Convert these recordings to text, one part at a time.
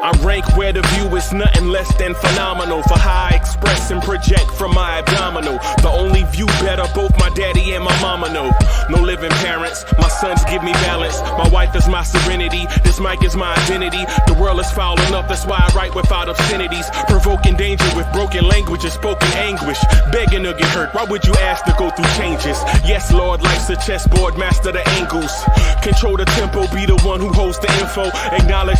I rank where the view is nothing less than phenomenal for how I express and project from my abdominal. The only view better, both my daddy and my mama know. No living parents, my sons give me balance. My wife is my serenity, this mic is my identity. The world is foul enough, that's why I write without obscenities. Provoking danger with broken language and spoken anguish. Begging to get hurt, why would you ask to go through changes? Yes, Lord, life's a chessboard, master the angles. Control the tempo, be the one who holds the info. Acknowledge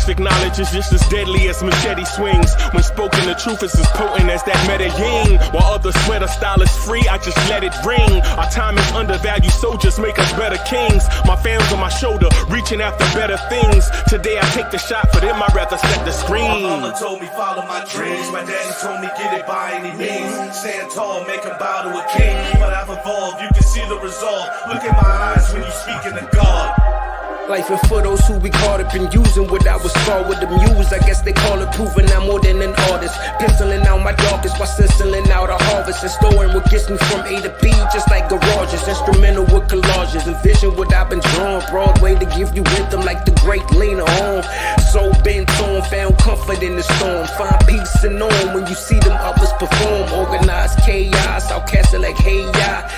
is just as deadly as machete swings. When spoken, the truth is as potent as that Medellin. While others swear the style is free, I just let it ring. Our time is undervalued, soldiers make us better kings. My fans on my shoulder, reaching after better things. Today I take the shot, for them I'd rather set the screen. My mama told me follow my dreams. My daddy told me get it by any means. Stand tall, make him bow to a king. But I've evolved, you can see the result. Look in my eyes when you speaking to God. Life and for those who be caught up in using what I was taught with the muse. I guess they call it proving I'm more than an artist. Penciling out my darkest while stenciling out a harvest. And storing what gets me from A to B, just like garages. Instrumental with collages. Envision what I've been drawing. Broadway to give you rhythm like the great Lena Horne. So bent on, found comfort in the storm. Find peace and on when you see them others perform. Organized chaos, I'll cast it like hey ya.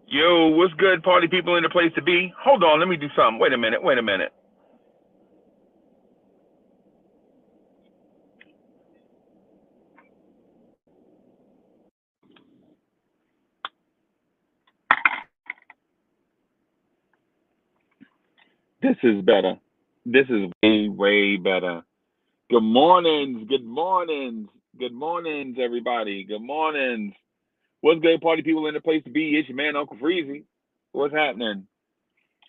Yo, what's good, party people in the place to be? Hold on, let me do something. Wait a minute. This is better. This is way, way better. Good mornings, everybody. Good mornings. What's good, party people in the place to be? It's your man, Uncle Freezie. What's happening?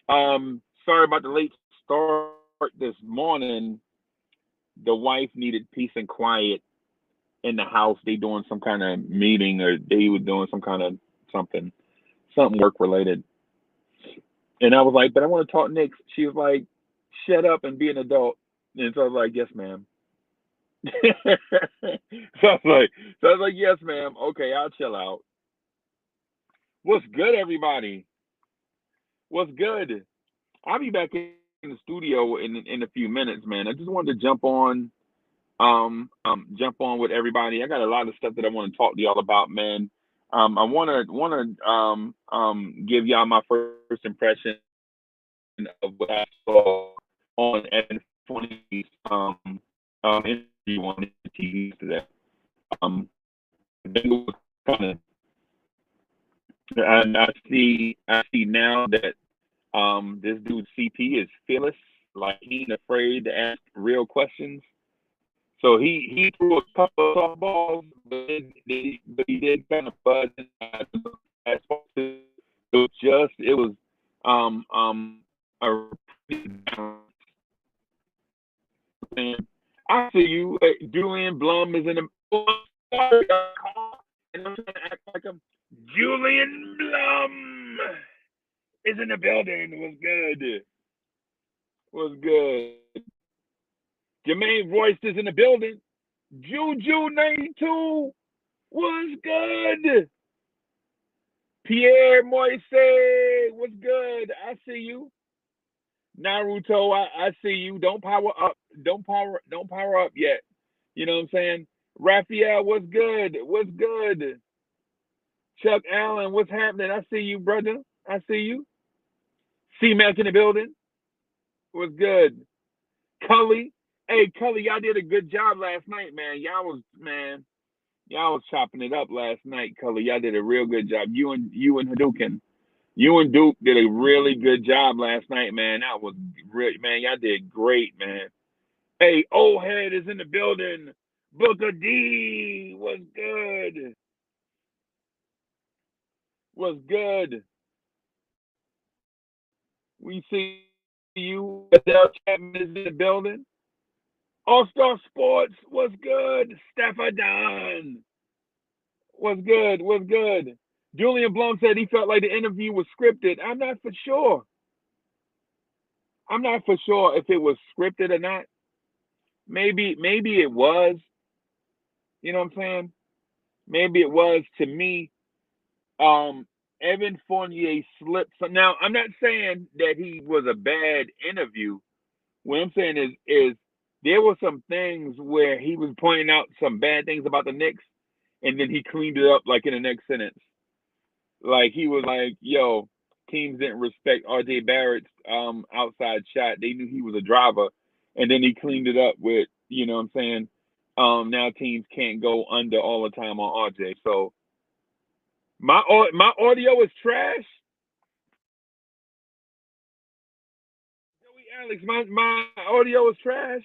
Sorry about the late start this morning. The wife needed peace and quiet in the house. They doing some kind of meeting, or they were doing some kind of something work related. And I was like, but I want to talk Knicks. She was like, shut up and be an adult. And so I was like, yes, ma'am. so I was like, yes, ma'am. Okay, I'll chill out. What's good, everybody? What's good? I'll be back in the studio in a few minutes, man. I just wanted to jump on with everybody. I got a lot of stuff that I want to talk to y'all about, man. I want to give y'all my first impression of what I saw on Evan Fournier's interview on the TV today. And I see now that this dude CP is fearless, like he ain't afraid to ask real questions. So he threw a couple of softballs, but he did kind of buzz. It was a I see you. Julian Blum is in the. And I'm trying to act like I'm. Julian Blum is in the building. Was good. Jermaine Royce is in the building. Juju 92 was good. Pierre Moise was good. I see you. Naruto, I see you. Don't power up. Don't power up yet. You know what I'm saying? Raphael, what's good? Chuck Allen, what's happening? I see you, brother. I see you. C-Mac in the building. What's good? Cully. Hey, Cully, y'all did a good job last night, man. Y'all was chopping it up last night, Cully. Y'all did a real good job. You and Hadouken. You and Duke did a really good job last night, man. That was great, man. Y'all did great, man. Hey, Old Head is in the building. Booker D was good. We see you. Adele Chapman is in the building. All-Star Sports was good. Stafford Don was good. Julian Blum said he felt like the interview was scripted. I'm not for sure. I'm not for sure if it was scripted or not. Maybe it was. You know what I'm saying? Maybe it was. To me, um, Evan Fournier slipped. So now I'm not saying that he was a bad interview. What I'm saying is there were some things where he was pointing out some bad things about the Knicks, and then he cleaned it up like in the next sentence. Like he was like, "Yo, teams didn't respect R.J. Barrett's outside shot. They knew he was a driver," and then he cleaned it up with, you know what I'm saying? Now teams can't go under all the time on R.J. So my audio is trash. Joey Alex, my audio is trash.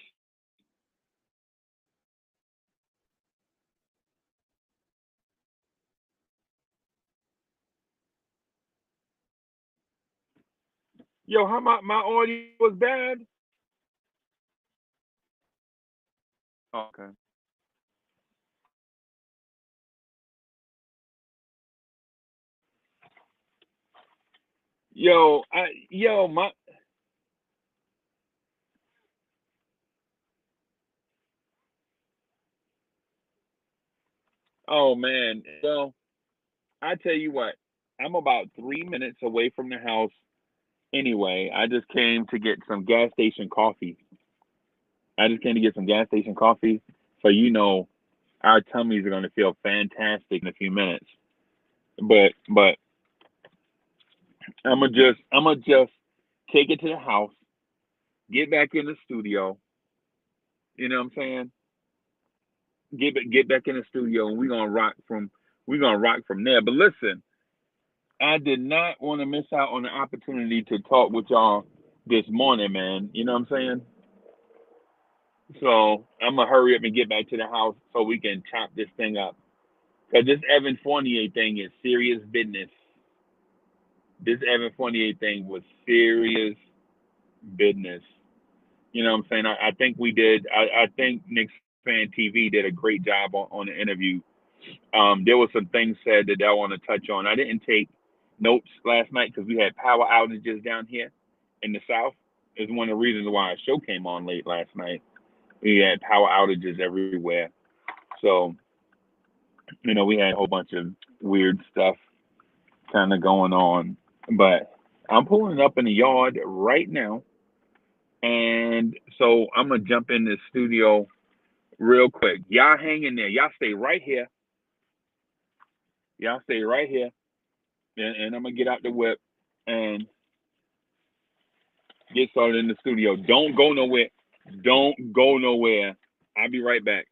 Yo, how my audio was bad? Okay. Yo, my oh man. Well, I tell you what, I'm about 3 minutes away from the house anyway. I just came to get some gas station coffee. I just came to get some gas station coffee. So our tummies are gonna feel fantastic in a few minutes. But I'm gonna just take it to the house, get back in the studio, you know what I'm saying? Get back in the studio and we're gonna rock from there. But listen, I did not want to miss out on the opportunity to talk with y'all this morning, man. You know what I'm saying? So I'm gonna hurry up and get back to the house so we can chop this thing up. Cause this Evan Fournier thing is serious business. This Evan Fournier thing was serious business. You know what I'm saying? I think we did. I think Knicks Fan TV did a great job on the interview. There were some things said that I want to touch on. I didn't take notes last night because we had power outages down here in the South. Is one of the reasons why our show came on late last night. We had power outages everywhere. So, we had a whole bunch of weird stuff kind of going on. But I'm pulling it up in the yard right now. And so I'm going to jump in the studio real quick. Y'all hang in there. Y'all stay right here. Y'all stay right here. And I'm going to get out the whip and get started in the studio. Don't go nowhere. Don't go nowhere. I'll be right back.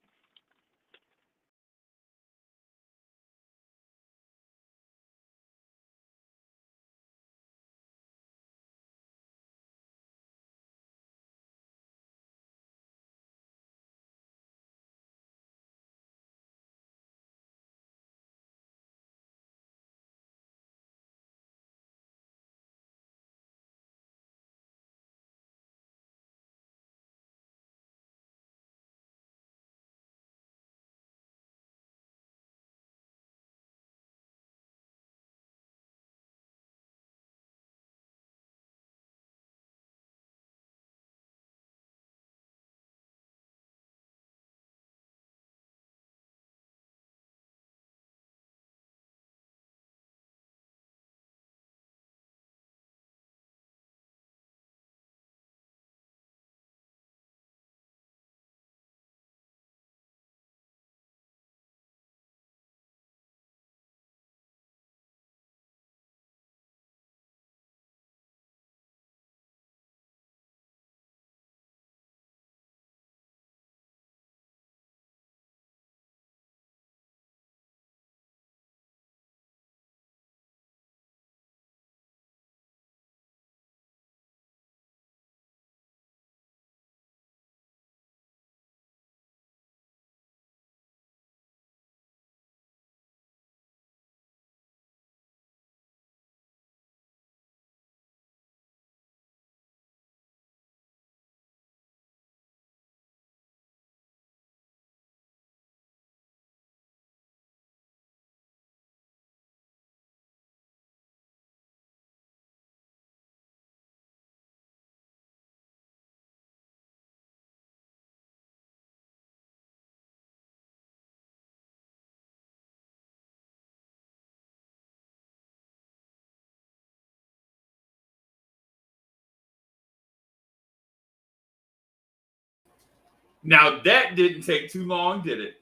Now that didn't take too long, did it?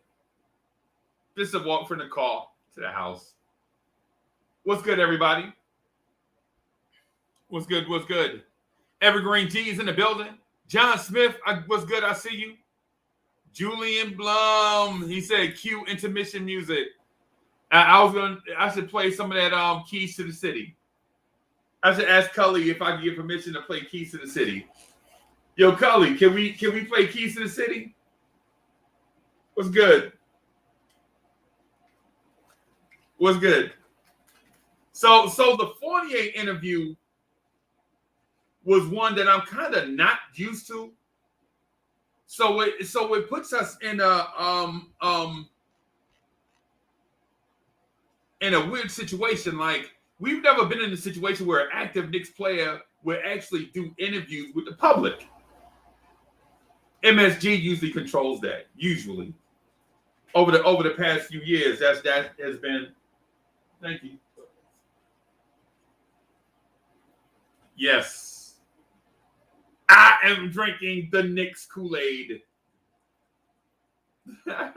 Just a walk from the car to the house. What's good, everybody? What's good? What's good? Evergreen G is in the building. John Smith, what's good? I see you. Julian Blum, he said cue intermission music. I should play some of that Keys to the City. I should ask Cully if I can get permission to play Keys to the City. Yo, Cully, can we play Keys to the City? What's good? What's good? So the Fournier interview was one that I'm kind of not used to. So it puts us in a weird situation. Like, we've never been in a situation where an active Knicks player would actually do interviews with the public. MSG usually controls that. Usually, over the past few years, that has been. Thank you. Yes. I am drinking the Knicks Kool-Aid. Y'all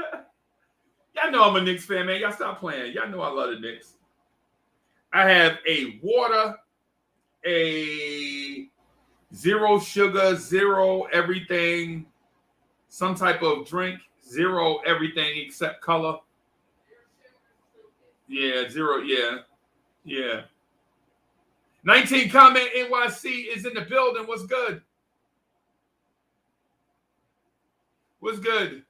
know I'm a Knicks fan, man. Y'all stop playing. Y'all know I love the Knicks. I have a water, a zero sugar, zero everything, some type of drink, zero everything except color. Yeah, zero, yeah. 19 comment NYC is in the building. What's good? What's good?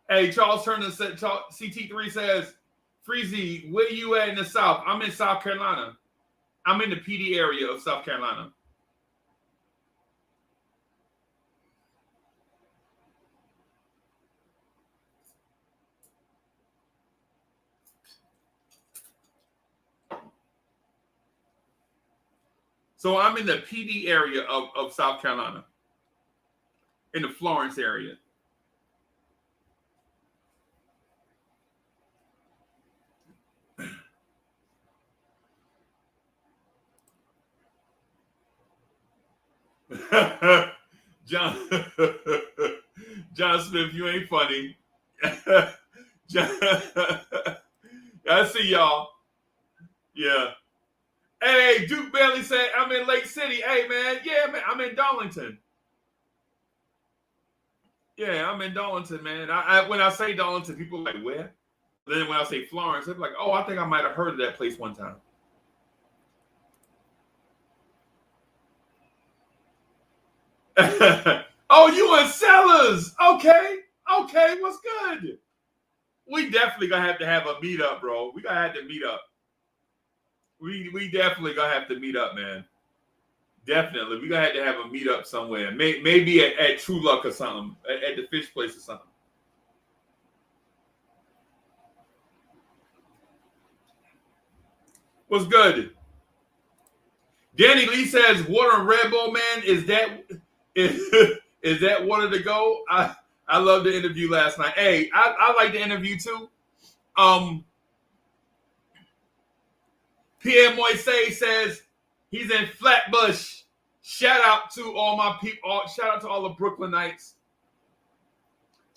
Hey, Charles Turner said, CT3 says, Freezie, where you at in the South? I'm in South Carolina. I'm in the PD area of South Carolina. So I'm in the PD area of South Carolina. In the Florence area. John Smith, you ain't funny. I see y'all. Yeah. Hey, Duke Bailey said, I'm in Lake City. Hey, man. Yeah, man. I'm in Darlington. Yeah, I'm in Darlington, man. When I say Darlington, people are like, where? Then when I say Florence, they're like, oh, I think I might have heard of that place one time. Oh, you in Sellers. Okay, what's good? We definitely gonna have a meetup, bro. We gonna have to meet up. We definitely gonna have to meet up, man. Definitely. We gonna have to have a meetup somewhere. Maybe at True Luck or something. At the fish place or something. What's good? Danny Lee says, water and Red Bull, man. Is that water to go? I love the interview last night. Hey, I like the interview too. Pierre Moise says he's in Flatbush. Shout out to all my people. Shout out to all the Brooklynites.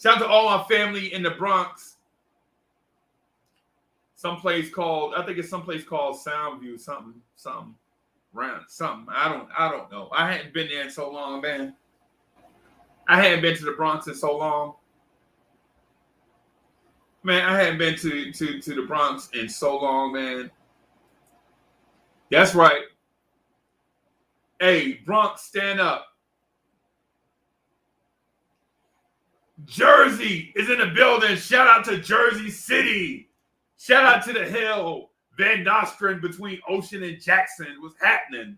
Shout out to all my family in the Bronx. Someplace called Soundview, something. I don't know. I hadn't been there in so long, man. I hadn't been to the Bronx in so long. Man, I hadn't been to the Bronx in so long, man. That's right. Hey, Bronx, stand up. Jersey is in the building. Shout out to Jersey City. Shout out to the Hill. Van Nostrand between Ocean and Jackson. What's happening?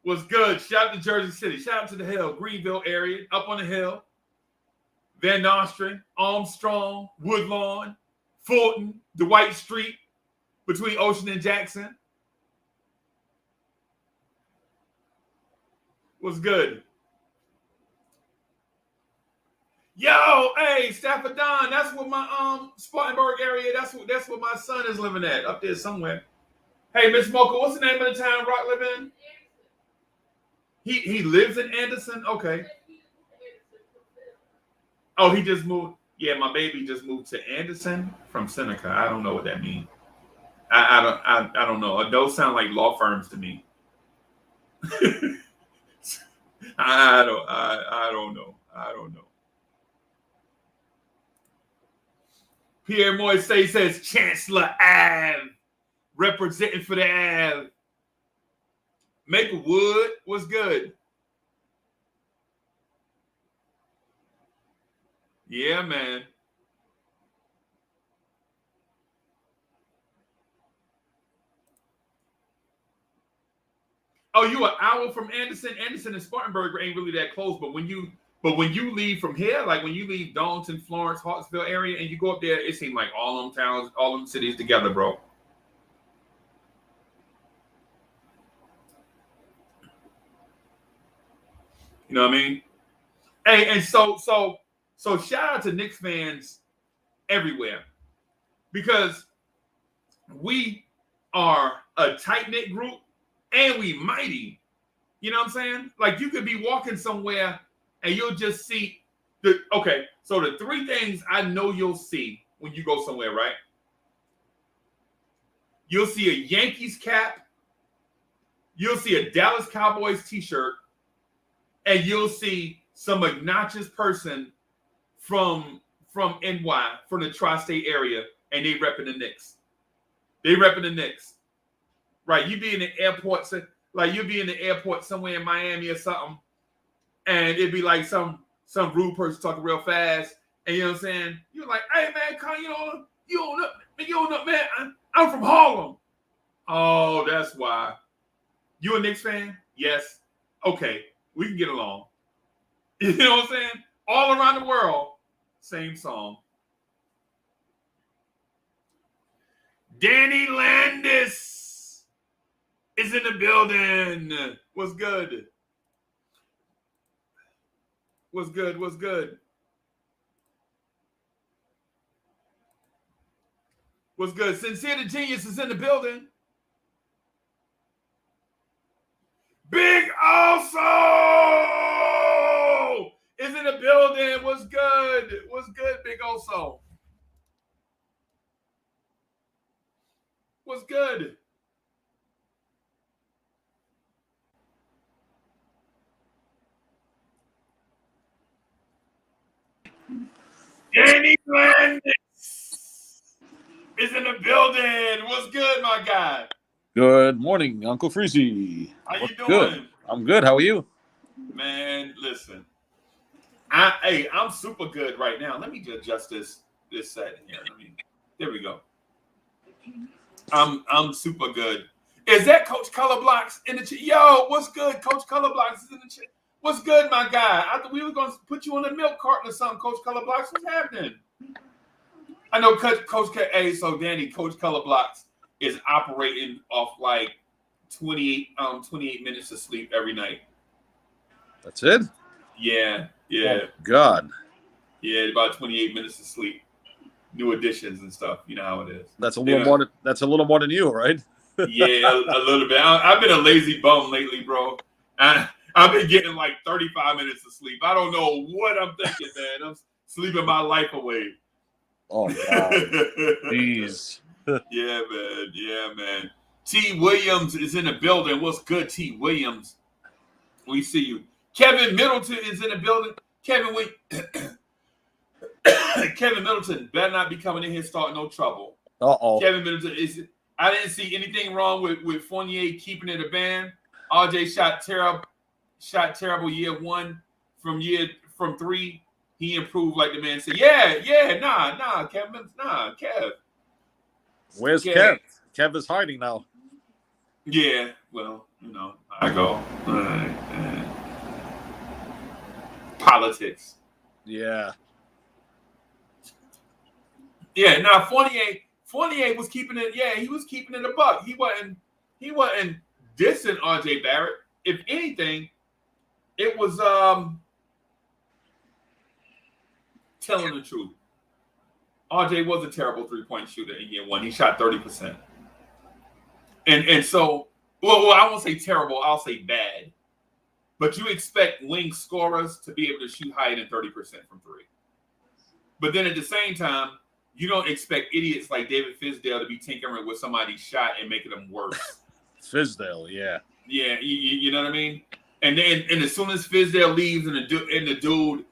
What's good? Shout out to Jersey City. Shout out to the Hill. Greenville area. Up on the Hill. Van Nostrand. Armstrong. Woodlawn. Fulton. Dwight Street. Between Ocean and Jackson. What's good? Yo, hey, Stafford Don, that's what my Spartanburg area, that's what my son is living at, up there somewhere. Hey, Miss Mocha, what's the name of the town Rock live in? He lives in Anderson? Okay. Oh, he just moved. Yeah, my baby just moved to Anderson from Seneca. I don't know what that means. I don't know. Those sound like law firms to me. I don't know. I don't know. Pierre Moise says Chancellor Ave, representing for the Ave. Maplewood was good. Yeah, man. Oh, you an hour from Anderson? Anderson and Spartanburg ain't really that close, but when you leave from here, like when you leave Darlington, Florence, Hartsville area, and you go up there, it seems like all them towns, all them cities together, bro. You know what I mean? Hey, and so shout out to Knicks fans everywhere, because we are a tight-knit group and we mighty. You know what I'm saying? Like, you could be walking somewhere and you'll just see so the three things I know you'll see when you go somewhere, right? You'll see a Yankees cap, you'll see a Dallas Cowboys t-shirt, and you'll see some obnoxious person from NY, from the tri-state area, and they repping the Knicks. They repping the Knicks. Right? You be in the airport, like you'll be in the airport somewhere in Miami or something, and it'd be like some rude person talking real fast, and you know what I'm saying? You're like, hey man, Con, you don't know, man. I'm from Harlem. Oh, that's why. You a Knicks fan? Yes. Okay, we can get along. You know what I'm saying? All around the world, same song. Danny Landis is in the building. What's good? What's good? What's good? What's good? Sincere the Genius is in the building. Big Oso is in the building. What's good? What's good, Big Oso? What's good? Danny Landis is in the building. What's good, my guy? Good morning, Uncle Freezie. How you doing? Good. I'm good. How are you? Man, listen. I'm super good right now. Let me just adjust this set here. There we go. I'm super good. Is that Coach Colorblocks in the chat? Yo, what's good? Coach Colorblocks is in the chat. What's good, my guy? I thought we were going to put you on a milk carton or something, Coach Colorblocks. What's happening? I know Coach Hey, so Danny, Coach Colorblocks is operating off like 28 minutes of sleep every night. That's it? Yeah. Oh, God. Yeah, about 28 minutes of sleep. New additions and stuff. You know how it is. That's a little more than you, right? Yeah, a little bit. I've been a lazy bum lately, bro. I've been getting like 35 minutes of sleep. I don't know what I'm thinking, man. I'm sleeping my life away. Oh, God. Jeez. Yeah, man. Yeah, man. T. Williams is in the building. What's good, T. Williams? We see you. Kevin Middleton is in the building. Kevin Middleton better not be coming in here starting no trouble. Uh-oh. Kevin Middleton is. I didn't see anything wrong with Fournier keeping it a ban. RJ shot terrible year one. From three, he improved like the man said. Nah, Kevin, Kev. Where's Kev? Kev is hiding now. Yeah, well, I go. Politics. Yeah. Yeah, now Fournier was keeping it. Yeah, he was keeping it a buck. He wasn't dissing RJ Barrett. If anything, it was telling the truth. RJ was a terrible 3-point shooter in year one. He shot 30%. And so, well, I won't say terrible. I'll say bad. But you expect wing scorers to be able to shoot higher than 30% from three. But then at the same time, you don't expect idiots like David Fizdale to be tinkering with somebody's shot and making them worse. Fizdale, yeah. Yeah, you know what I mean? And as soon as Fizdale leaves and the dude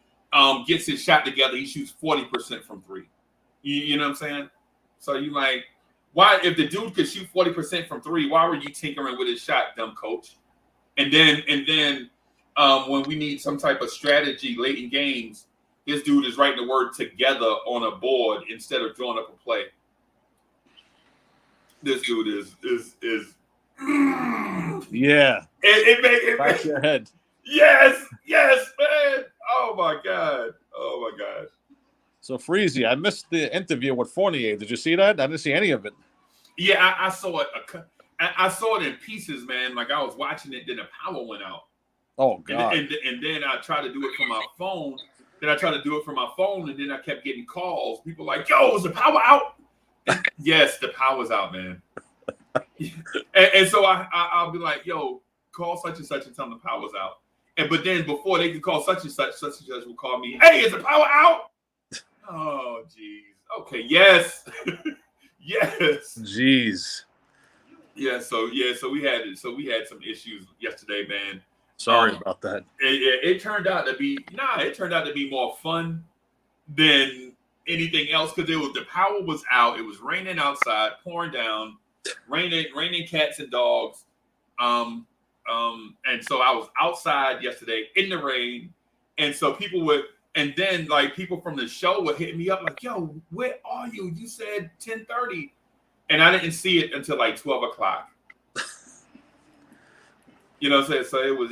gets his shot together, he shoots 40% from three. You know what I'm saying? So you like, why, if the dude could shoot 40% from three, why were you tinkering with his shot, dumb coach? And then when we need some type of strategy late in games, this dude is writing the word together on a board instead of drawing up a play. This dude is yeah. It Back your head. Yes, man. Oh my god. So Freezie, I missed the interview with Fournier. Did you see that? I didn't see any of it. Yeah, I saw it. I saw it in pieces, man. Like I was watching it, then the power went out. Oh god. And then I tried to do it from my phone. And then I kept getting calls. People like, yo, is the power out? Yes, the power's out, man. and so I'll be like, yo, call such and such and tell them the power's out. But then before they could call such and such will call me, hey, is the power out? Oh, geez. Okay, yes. Yes. Jeez. Yeah, so we had some issues yesterday, man. Sorry about that. It turned out to be more fun than anything else because the power was out. It was raining outside, pouring down, raining cats and dogs. And so I was outside yesterday in the rain, and so people from the show were hitting me up like, "Yo, where are you? You said 10:30," and I didn't see it until like 12 o'clock. You know what I'm saying? So it was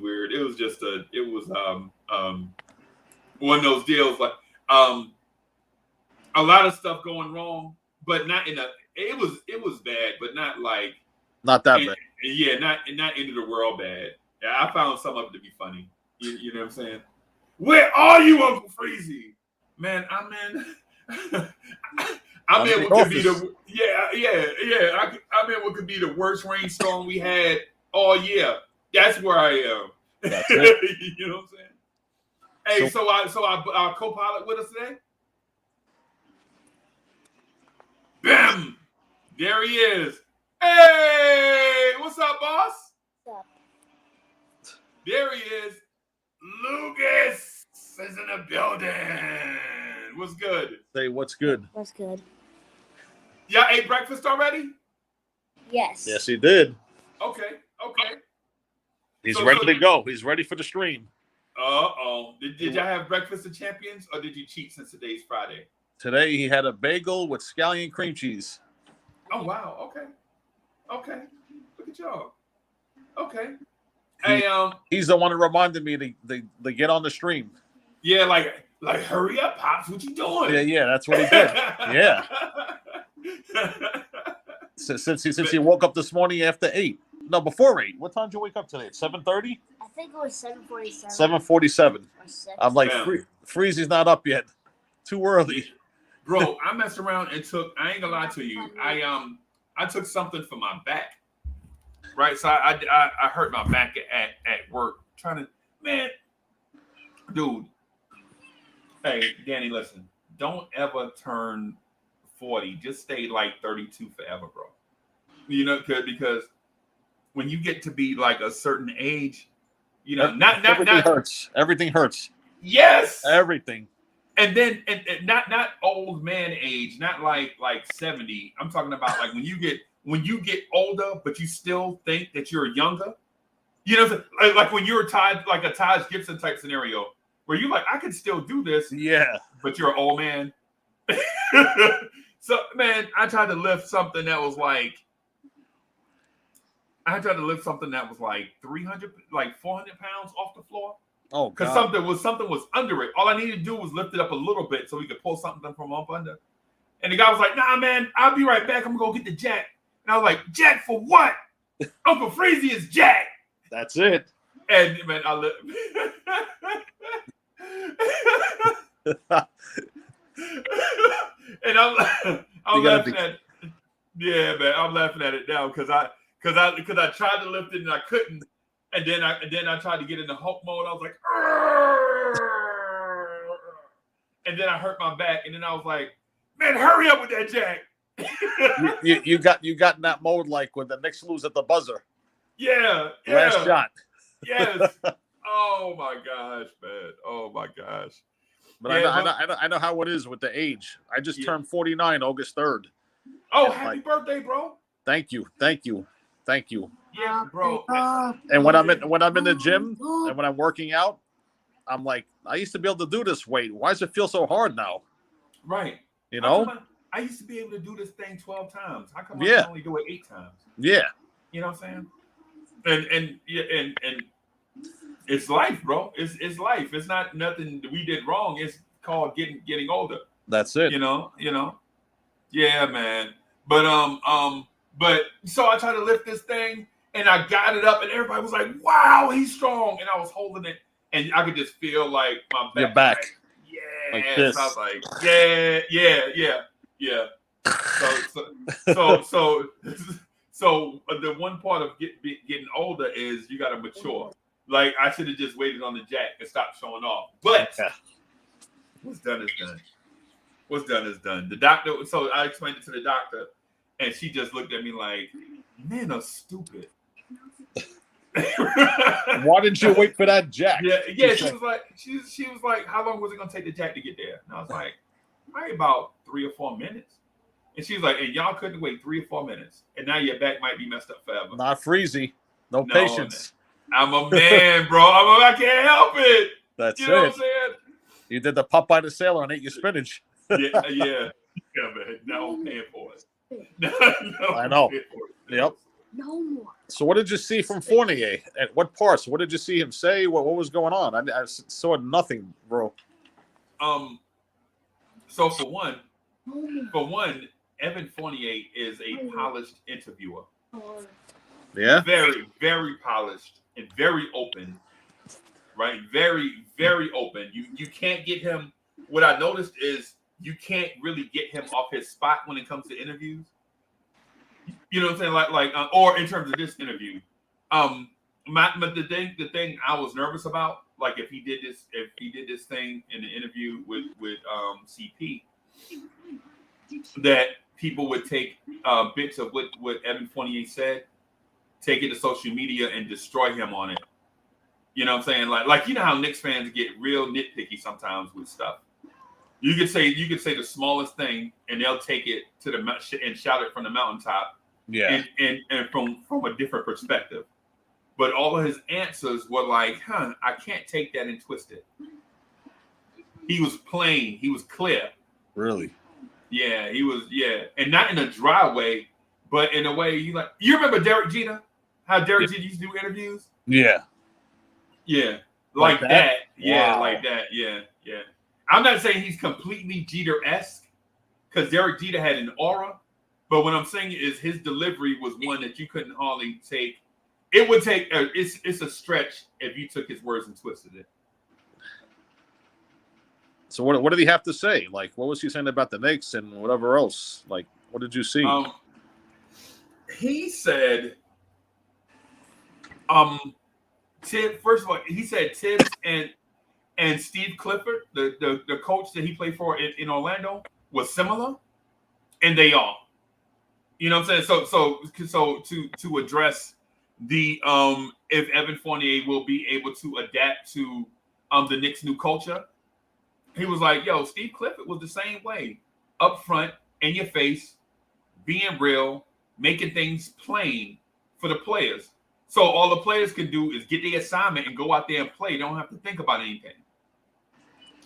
weird. It was just one of those deals like a lot of stuff going wrong, but not it was bad, but not like not that bad. Yeah, not end of the world bad. Yeah, I found some of it to be funny. You know what I'm saying? Where are you, Uncle Freezie? Man, I'm in what could be the I'm in what could be the worst rainstorm we had all year. That's where I am. That's it. You know what I'm saying? Hey, so our co-pilot with us today? Bam! There he is. Hey, what's up, boss? What's up? There he is. Lucas is in the building. What's good? Say what's good. What's good? Y'all ate breakfast already? Yes. Yes, he did. Okay. He's ready to go. He's ready for the stream. Uh-oh. Did y'all have breakfast of champions, or did you cheat since today's Friday? Today he had a bagel with scallion cream cheese. Oh, wow. Okay. Look at y'all. Okay. Hey, he's the one that reminded me to get on the stream. Yeah, like hurry up, Pops. What you doing? Yeah, that's what he did. Yeah. Since he woke up this morning after 8. No, before 8. What time did you wake up today? At 7:30? I think it was 7:47. 7:47. I'm like, Damn. Freezie's not up yet. Too early. Bro, I messed around and I ain't gonna lie to you. I took something for my back. Right? So I hurt my back at work. Man, dude. Hey, Danny, listen. Don't ever turn 40. Just stay like 32 forever, bro. You know, because when you get to be like a certain age, you know, everything hurts. Everything hurts. Yes. Everything. And then and not old man age, not like 70. I'm talking about like when you get older, but you still think that you're younger. You know, like when you're tied, like a Taj Gibson type scenario, where you're like, I can still do this. Yeah. But you're an old man. So, man, I tried to lift something that was like 300, like 400 pounds off the floor. Oh, because something was under it. All I needed to do was lift it up a little bit so we could pull something from up under. And the guy was like, "Nah, man, I'll be right back. I'm gonna go get the jack." And I was like, "Jack for what?" Uncle Freezie is Jack. That's it. And man, and I'm laughing at Yeah, man, I'm laughing at it now because I tried to lift it and I couldn't, and then I tried to get into Hulk mode. I was like, "Arr!" And then I hurt my back, and then I was like, man, hurry up with that jack. you got in that mode like when the Knicks lose at the buzzer. Yeah. Last shot. Yes. Oh my gosh, man. Oh my gosh. But I know how it is with the age. I just turned 49 August 3rd. Oh, happy birthday, bro. Thank you. Yeah, bro. And when I'm in the gym and when I'm working out, I'm like, I used to be able to do this weight. Why does it feel so hard now? Right. You know? I used to be able to do this thing 12 times. How come I can only do it 8 times? Yeah. You know what I'm saying? And it's life, bro. It's life. It's not nothing we did wrong. It's called getting older. That's it. You know. Yeah, man. But so I tried to lift this thing and I got it up and everybody was like, "Wow, he's strong!" And I was holding it and I could just feel like my back. Your back. Like, like this. I was like, yeah. So the one part of getting older is you got to mature. Like I should have just waited on the jack and stopped showing off. But what's done is done. What's done is done. The doctor. So I explained it to the doctor, and she just looked at me like, "Men are stupid." Why didn't you wait for that jack? Yeah. She was like, "How long was it gonna take the jack to get there?" And I was like, "Probably about 3 or 4 minutes." And she was like, "And y'all couldn't wait 3 or 4 minutes, and now your back might be messed up forever." Not Freezie. No patience. I'm a man, bro. I can't help it. That's you know what I'm saying? You did the Popeye the Sailor and ate your spinach. Yeah, man. Now I'm paying for it. No, I know. Yep. No more. So what did you see from Fournier? At what parts? What did you see him say? What was going on? I saw nothing, bro. So for one, Evan Fournier is a polished interviewer. Yeah. Very, very polished and very open. Right? Very, very open. You can't get him. What I noticed is you can't really get him off his spot when it comes to interviews. You know what I'm saying? Like, or in terms of this interview, but the thing I was nervous about, like if he did this thing in the interview with CP, that people would take bits of what Evan Fournier said, take it to social media and destroy him on it. You know what I'm saying? Like you know how Knicks fans get real nitpicky sometimes with stuff. You could say the smallest thing and they'll take it to the and shout it from the mountaintop. Yeah. And from a different perspective. But all of his answers were like, I can't take that and twist it. He was plain. He was clear. Really? Yeah, he was. Yeah. And not in a dry way, but in a way you remember Derek Jeter? How Derek Jeter used to do interviews? Yeah. Yeah. Like that. Yeah, wow. like that. Yeah. I'm not saying he's completely Jeter-esque because Derek Jeter had an aura. But what I'm saying is his delivery was one that you couldn't hardly take. It would take. It's a stretch if you took his words and twisted it. So what did he have to say? Like, what was he saying about the Knicks and whatever else? Like, what did you see? He said, first of all, he said Tibbs and Steve Clifford, the coach that he played for in Orlando, was similar, and they are. You know what I'm saying? So to address the if Evan Fournier will be able to adapt to the Knicks' new culture, he was like, "Yo, Steve Clifford was the same way, up front, in your face, being real, making things plain for the players. So all the players can do is get the assignment and go out there and play. They don't have to think about anything,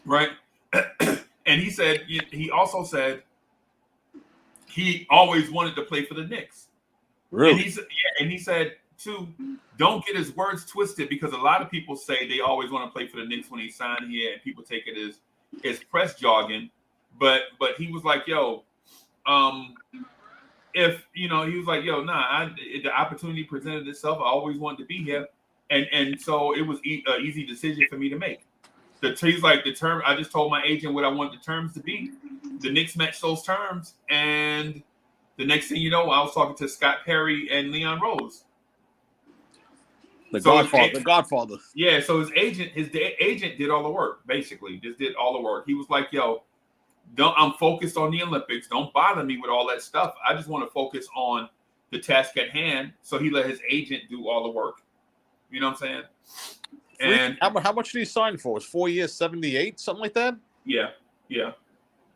right?" And he also said he always wanted to play for the Knicks. Really? And he said, too, don't get his words twisted because a lot of people say they always want to play for the Knicks when they sign here, and people take it as press jargon. But he was like, yo, if he was like, yo, the opportunity presented itself. I always wanted to be here, and so it was an easy decision for me to make. He's like the term. I just told my agent what I wanted the terms to be. The Knicks matched those terms, and the next thing you know, I was talking to Scott Perry and Leon Rose. The So Godfather. The Godfather. Yeah, so his agent did all the work, basically. Just did all the work. He was like, yo, I'm focused on the Olympics. Don't bother me with all that stuff. I just want to focus on the task at hand. So he let his agent do all the work. You know what I'm saying? And how much did he sign for? It was 4 years, 78, something like that? Yeah.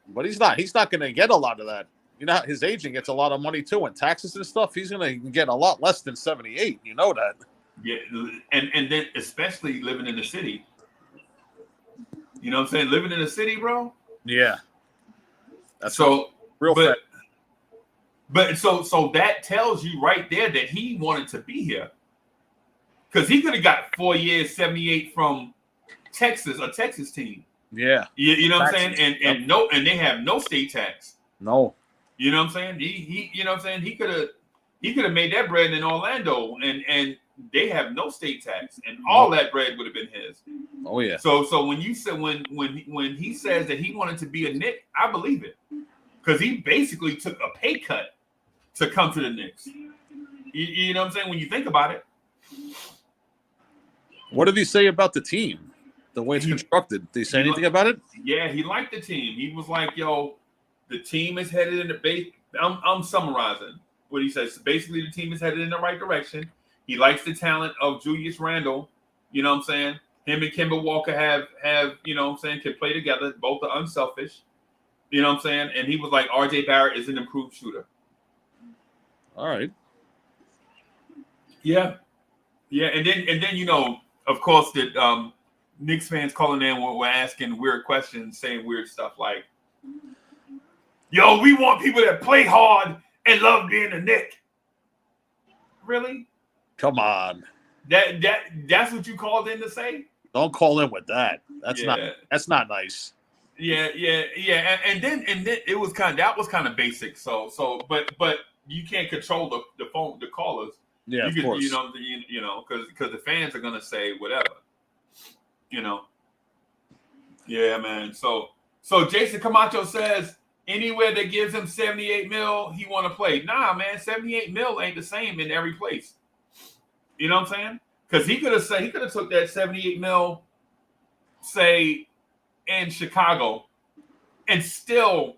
But he's not going to get a lot of that. You know, his agent gets a lot of money too, and taxes and stuff. He's going to get a lot less than 78. You know that. Yeah, and then especially living in the city. You know what I'm saying? Living in the city, bro. Yeah. That's so real fast. But so that tells you right there that he wanted to be here. Because he could have got 4 years, 78 from Texas, a Texas team. Yeah. You know what I'm saying? And they have no state tax. No. You know what I'm saying? He you know what I'm saying? He could have made that bread in Orlando and they have no state tax, and all that bread would have been his. Oh yeah. So when you said when he says that he wanted to be a Knick, I believe it, because he basically took a pay cut to come to the Knicks. You know what I'm saying? When you think about it. What did he say about the team? The way it's constructed? Did he say anything about it? Yeah, he liked the team. He was like, "Yo, the team is headed in the base." I'm summarizing what he says. Basically, the team is headed in the right direction. He likes the talent of Julius Randle. You know what I'm saying? Him and Kemba Walker have you know what I'm saying, can play together. Both are unselfish. You know what I'm saying? And he was like, RJ Barrett is an improved shooter. All right. Yeah. And then you know, of course, that Knicks fans calling in were asking weird questions, saying weird stuff like, "Yo, we want people that play hard and love being a Knick." Really? Come on. That's what you called in to say? Don't call in with that. That's not nice. Yeah. And then it was kind of basic. So but you can't control the phone, the callers. Yeah, of course. You know, because the fans are gonna say whatever. You know. Yeah, man. So Jason Camacho says anywhere that gives him 78 mil, he want to play. Nah, man, 78 mil ain't the same in every place. You know what I'm saying? Because he could have took that 78 mil, say, in Chicago, and still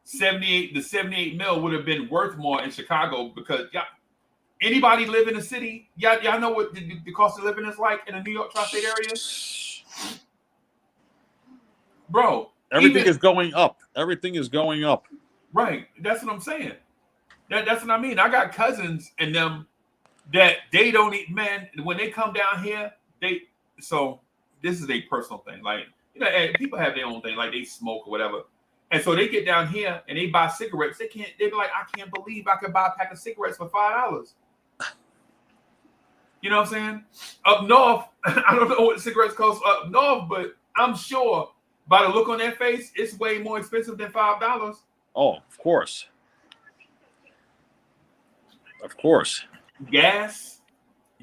78 mil would have been worth more in Chicago, because anybody live in the city, y'all know what the cost of living is like in the New York tri-state area? Bro. Everything is going up. Everything is going up. Right. That's what I'm saying. That's what I mean. I got cousins and them that they don't eat, man. When they come down here, so this is a personal thing. Like, you know, people have their own thing, like they smoke or whatever. And so they get down here and they buy cigarettes. They be like, I can't believe I could buy a pack of cigarettes for $5. You know what I'm saying? Up north, I don't know what cigarettes cost up north, but I'm sure by the look on their face, it's way more expensive than $5. Oh, of course. Of course. Gas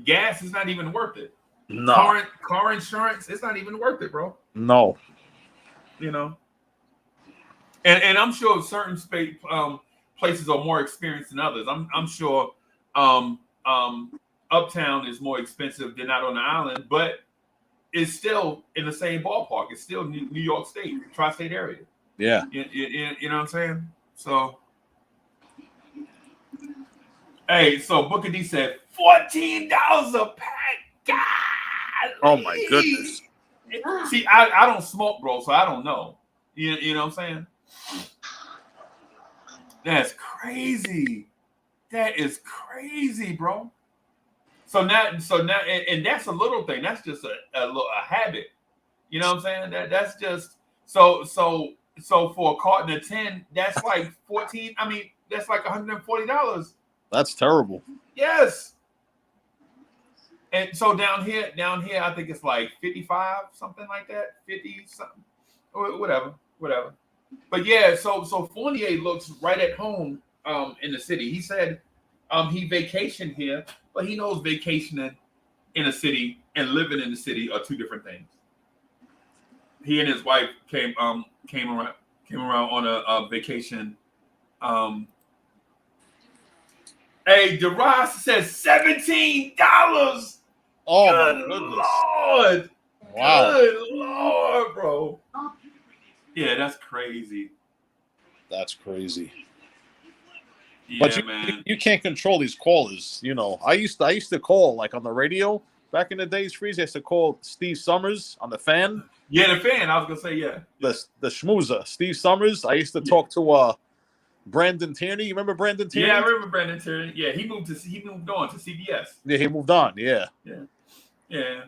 is not even worth it. No. Car insurance, it's not even worth it, bro. No. You know. And I'm sure certain places are more experienced than others. I'm sure Uptown is more expensive than out on the island, but it's still in the same ballpark. It's still New York State, tri-state area. Yeah. You know what I'm saying? So, hey, so Booker D said $14 a pack. God. Oh my goodness. See, I don't smoke, bro, so I don't know. You know what I'm saying? That's crazy. That is crazy, bro. So now, and that's a little thing. That's just a habit. You know what I'm saying? That's just so for a carton of 10, that's like 14. I mean, that's like $140. That's terrible. Yes. And so down here, I think it's like 55, something like that, 50 something, or whatever. But yeah, so Fournier looks right at home in the city. He said he vacationed here, but he knows vacationing in a city and living in the city are two different things. He and his wife came around on a vacation Hey, DeRoss says $17. Oh Good my goodness! Lord. Wow, Good Lord, bro. Yeah, that's crazy. that's crazy. Yeah, But man. you can't control these callers. You know, I used to call like on the radio back in the days. Freezie, I used to call Steve Summers on the fan. Yeah, the fan. I was gonna say yeah. The schmoozer, Steve Summers. I used to talk to Brandon Tierney. You remember Brandon Tierney? Yeah, I remember Brandon Tierney. Yeah, he moved on to CBS. Yeah, he moved on. Yeah. Yeah.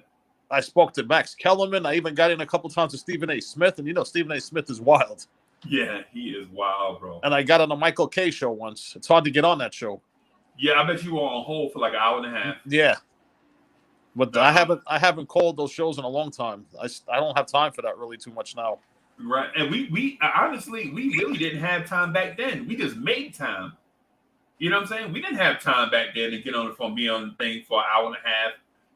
I spoke to Max Kellerman. I even got in a couple times with Stephen A. Smith, and you know Stephen A. Smith is wild. Yeah, he is wild, bro. And I got on a Michael K show once. It's hard to get on that show. Yeah, I bet you were on hold for like an hour and a half. Yeah. But I haven't called those shows in a long time. I don't have time for that really too much now. Right, and we honestly we really didn't have time back then. We just made time. You know what I'm saying? We didn't have time back then to get on the phone, be on the thing for an hour and a half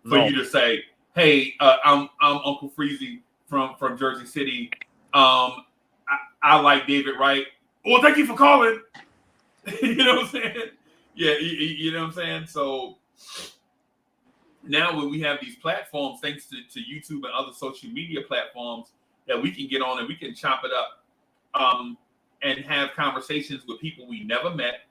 for you to say, "Hey, I'm Uncle Freezie from Jersey City. I like David Wright. Well, thank you for calling." You know what I'm saying? Yeah, you know what I'm saying. So now when we have these platforms, thanks to YouTube and other social media platforms, that we can get on and we can chop it up and have conversations with people we never met,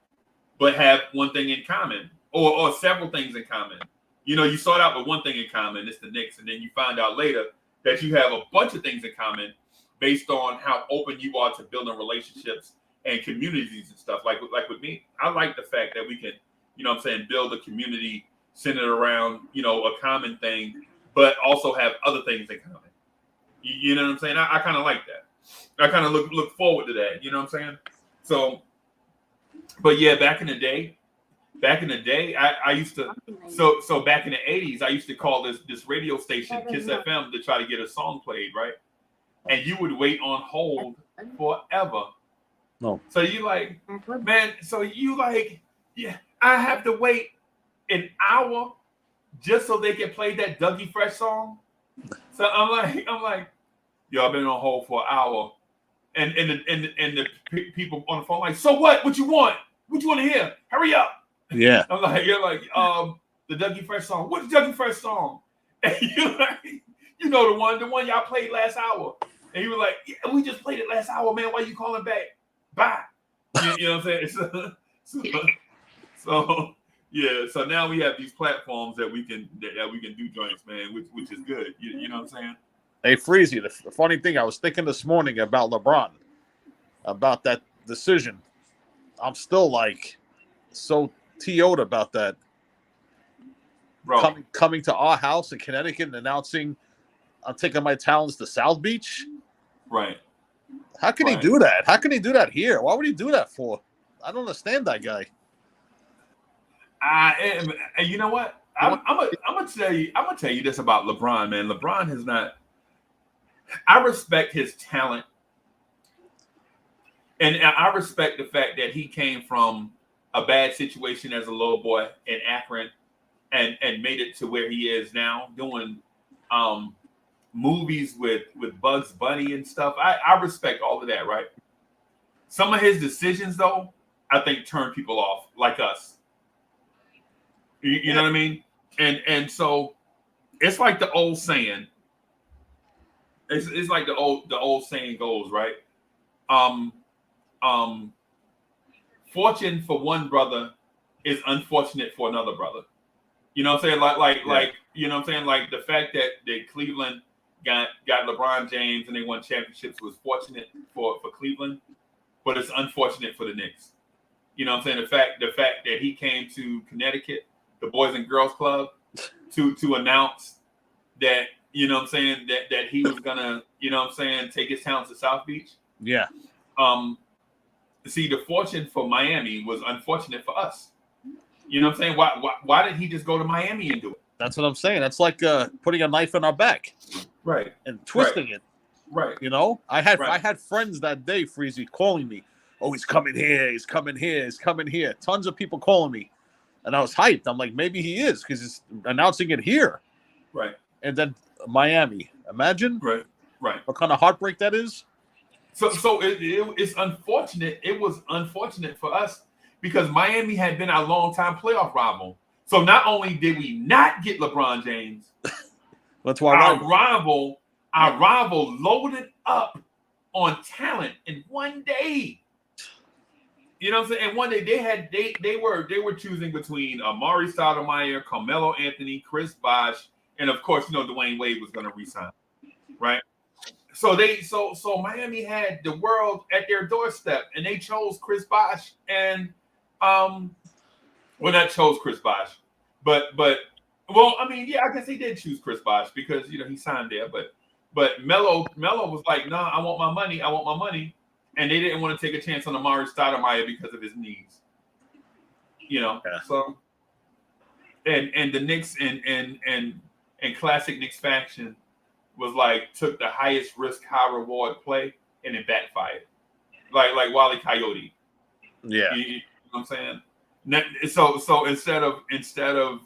but have one thing in common or several things in common. You know, you start out with one thing in common, it's the Knicks, and then you find out later that you have a bunch of things in common based on how open you are to building relationships and communities and stuff. Like with me, I like the fact that we can, you know what I'm saying, build a community centered around, you know, a common thing, but also have other things in common. You know what I'm saying? I kind of like that. I kind of look forward to that. You know what I'm saying? So, but yeah, back in the day, I used to. So back in the 80s, I used to call this radio station Kiss FM to try to get a song played, right? And you would wait on hold forever. No. So you like, man. So you like, yeah. I have to wait an hour just so they can play that Dougie Fresh song. So I'm like, yo, I've been on hold for an hour, and the people on the phone like, so what? What you want? What you want to hear? Hurry up! Yeah. I'm like, you're like, the Dougie Fresh song. What's the Dougie Fresh song? And you like, you know the one y'all played last hour. And he was like, yeah, we just played it last hour, man. Why you calling back? Bye. You know what I'm saying? So yeah. So now we have these platforms that we can do joints, man, which is good. You know what I'm saying? Hey, Freezie, the funny thing, I was thinking this morning about LeBron, about that decision. I'm still like so TO'd about that. Bro. Coming to our house in Connecticut and announcing I'm taking my talents to South Beach. Right. How can he do that? How can he do that here? Why would he do that for? I don't understand that guy. And you know what? I'm gonna tell you this about LeBron, man. LeBron has not. I respect his talent, and I respect the fact that he came from a bad situation as a little boy in Akron, and made it to where he is now, doing movies with Bugs Bunny and stuff. I respect all of that, right? Some of his decisions, though, I think turn people off, like us. You know what I mean? And so it's like the old saying. It's like the old saying goes, right? Fortune for one brother is unfortunate for another brother. You know what I'm saying? Like you know what I'm saying? Like the fact that Cleveland got LeBron James and they won championships was fortunate for Cleveland, but it's unfortunate for the Knicks. You know what I'm saying? The fact that he came to Connecticut, the Boys and Girls Club, to announce that, you know what I'm saying, that he was gonna, you know what I'm saying, take his talents to South Beach. Yeah. See, the fortune for Miami was unfortunate for us. You know what I'm saying? Why did he just go to Miami and do it? That's what I'm saying. That's like putting a knife in our back. Right. And twisting it. Right. You know? I had friends that day, Freezie, calling me. Oh, he's coming here. He's coming here. He's coming here. Tons of people calling me. And I was hyped. I'm like, maybe he is, because he's announcing it here. Right. And then Miami. Imagine. Right. What kind of heartbreak that is. So it's unfortunate. It was unfortunate for us because Miami had been our longtime playoff rival. So not only did we not get LeBron James, That's why our rival loaded up on talent in one day. You know what I'm saying? And one day they were choosing between Amari Stoudemire, Carmelo Anthony, Chris Bosh, and of course, Dwayne Wade was going to resign, right? So so Miami had the world at their doorstep, and they chose Chris Bosh, and not chose Chris Bosh, but I guess he did choose Chris Bosh because he signed there, but Melo was like, nah, I want my money, and they didn't want to take a chance on Amari Stoudemire because of his knees, Yeah. So and the Knicks and classic Knicks faction was like took the highest risk, high reward play, and it backfired, like Wile E. Coyote. Yeah. You know what I'm saying? So instead of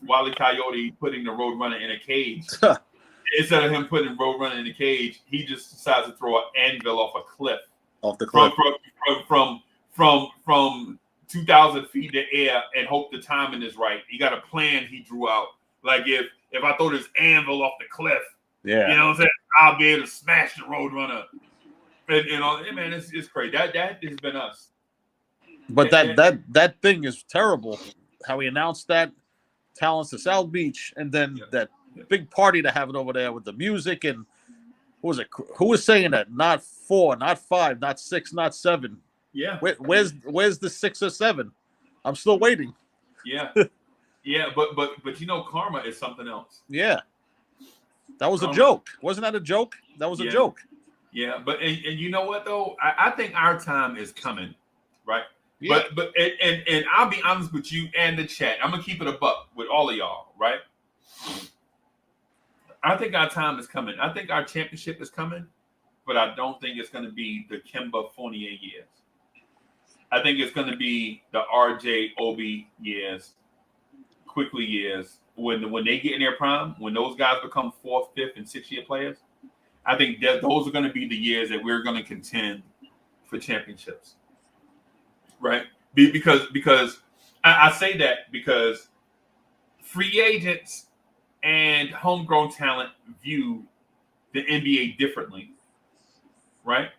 Wile E. Coyote putting the Roadrunner in a cage, instead of him putting Roadrunner in a cage, he just decides to throw an anvil off a cliff. Off the cliff. From 2,000 feet in the air and hope the timing is right. He got a plan he drew out. Like if I throw this anvil off the cliff, yeah, you know what I'm saying, I'll be able to smash the Roadrunner. And man, it's crazy. That has been us. But that thing is terrible. How he announced that talents to South Beach, and then that big party to have it over there with the music and what was it? Who was saying that? Not 4, not 5, not 6, not 7. Yeah. Where's the 6 or 7? I'm still waiting. Yeah. Yeah, but karma is something else. Yeah. That was a joke. Wasn't that a joke? That was a joke. Yeah, but and you know what though? I think our time is coming, right? Yeah. But I'll be honest with you and the chat. I'm gonna keep it a buck with all of y'all, right? I think our time is coming. I think our championship is coming, but I don't think it's gonna be the Kemba Fournier years. I think it's gonna be the RJ Obi years, Quickly years. When they get in their prime, when those guys become 4th, 5th, and 6th year players, I think that those are going to be the years that we're going to contend for championships, right? Because I say that because free agents and homegrown talent view the NBA differently, right?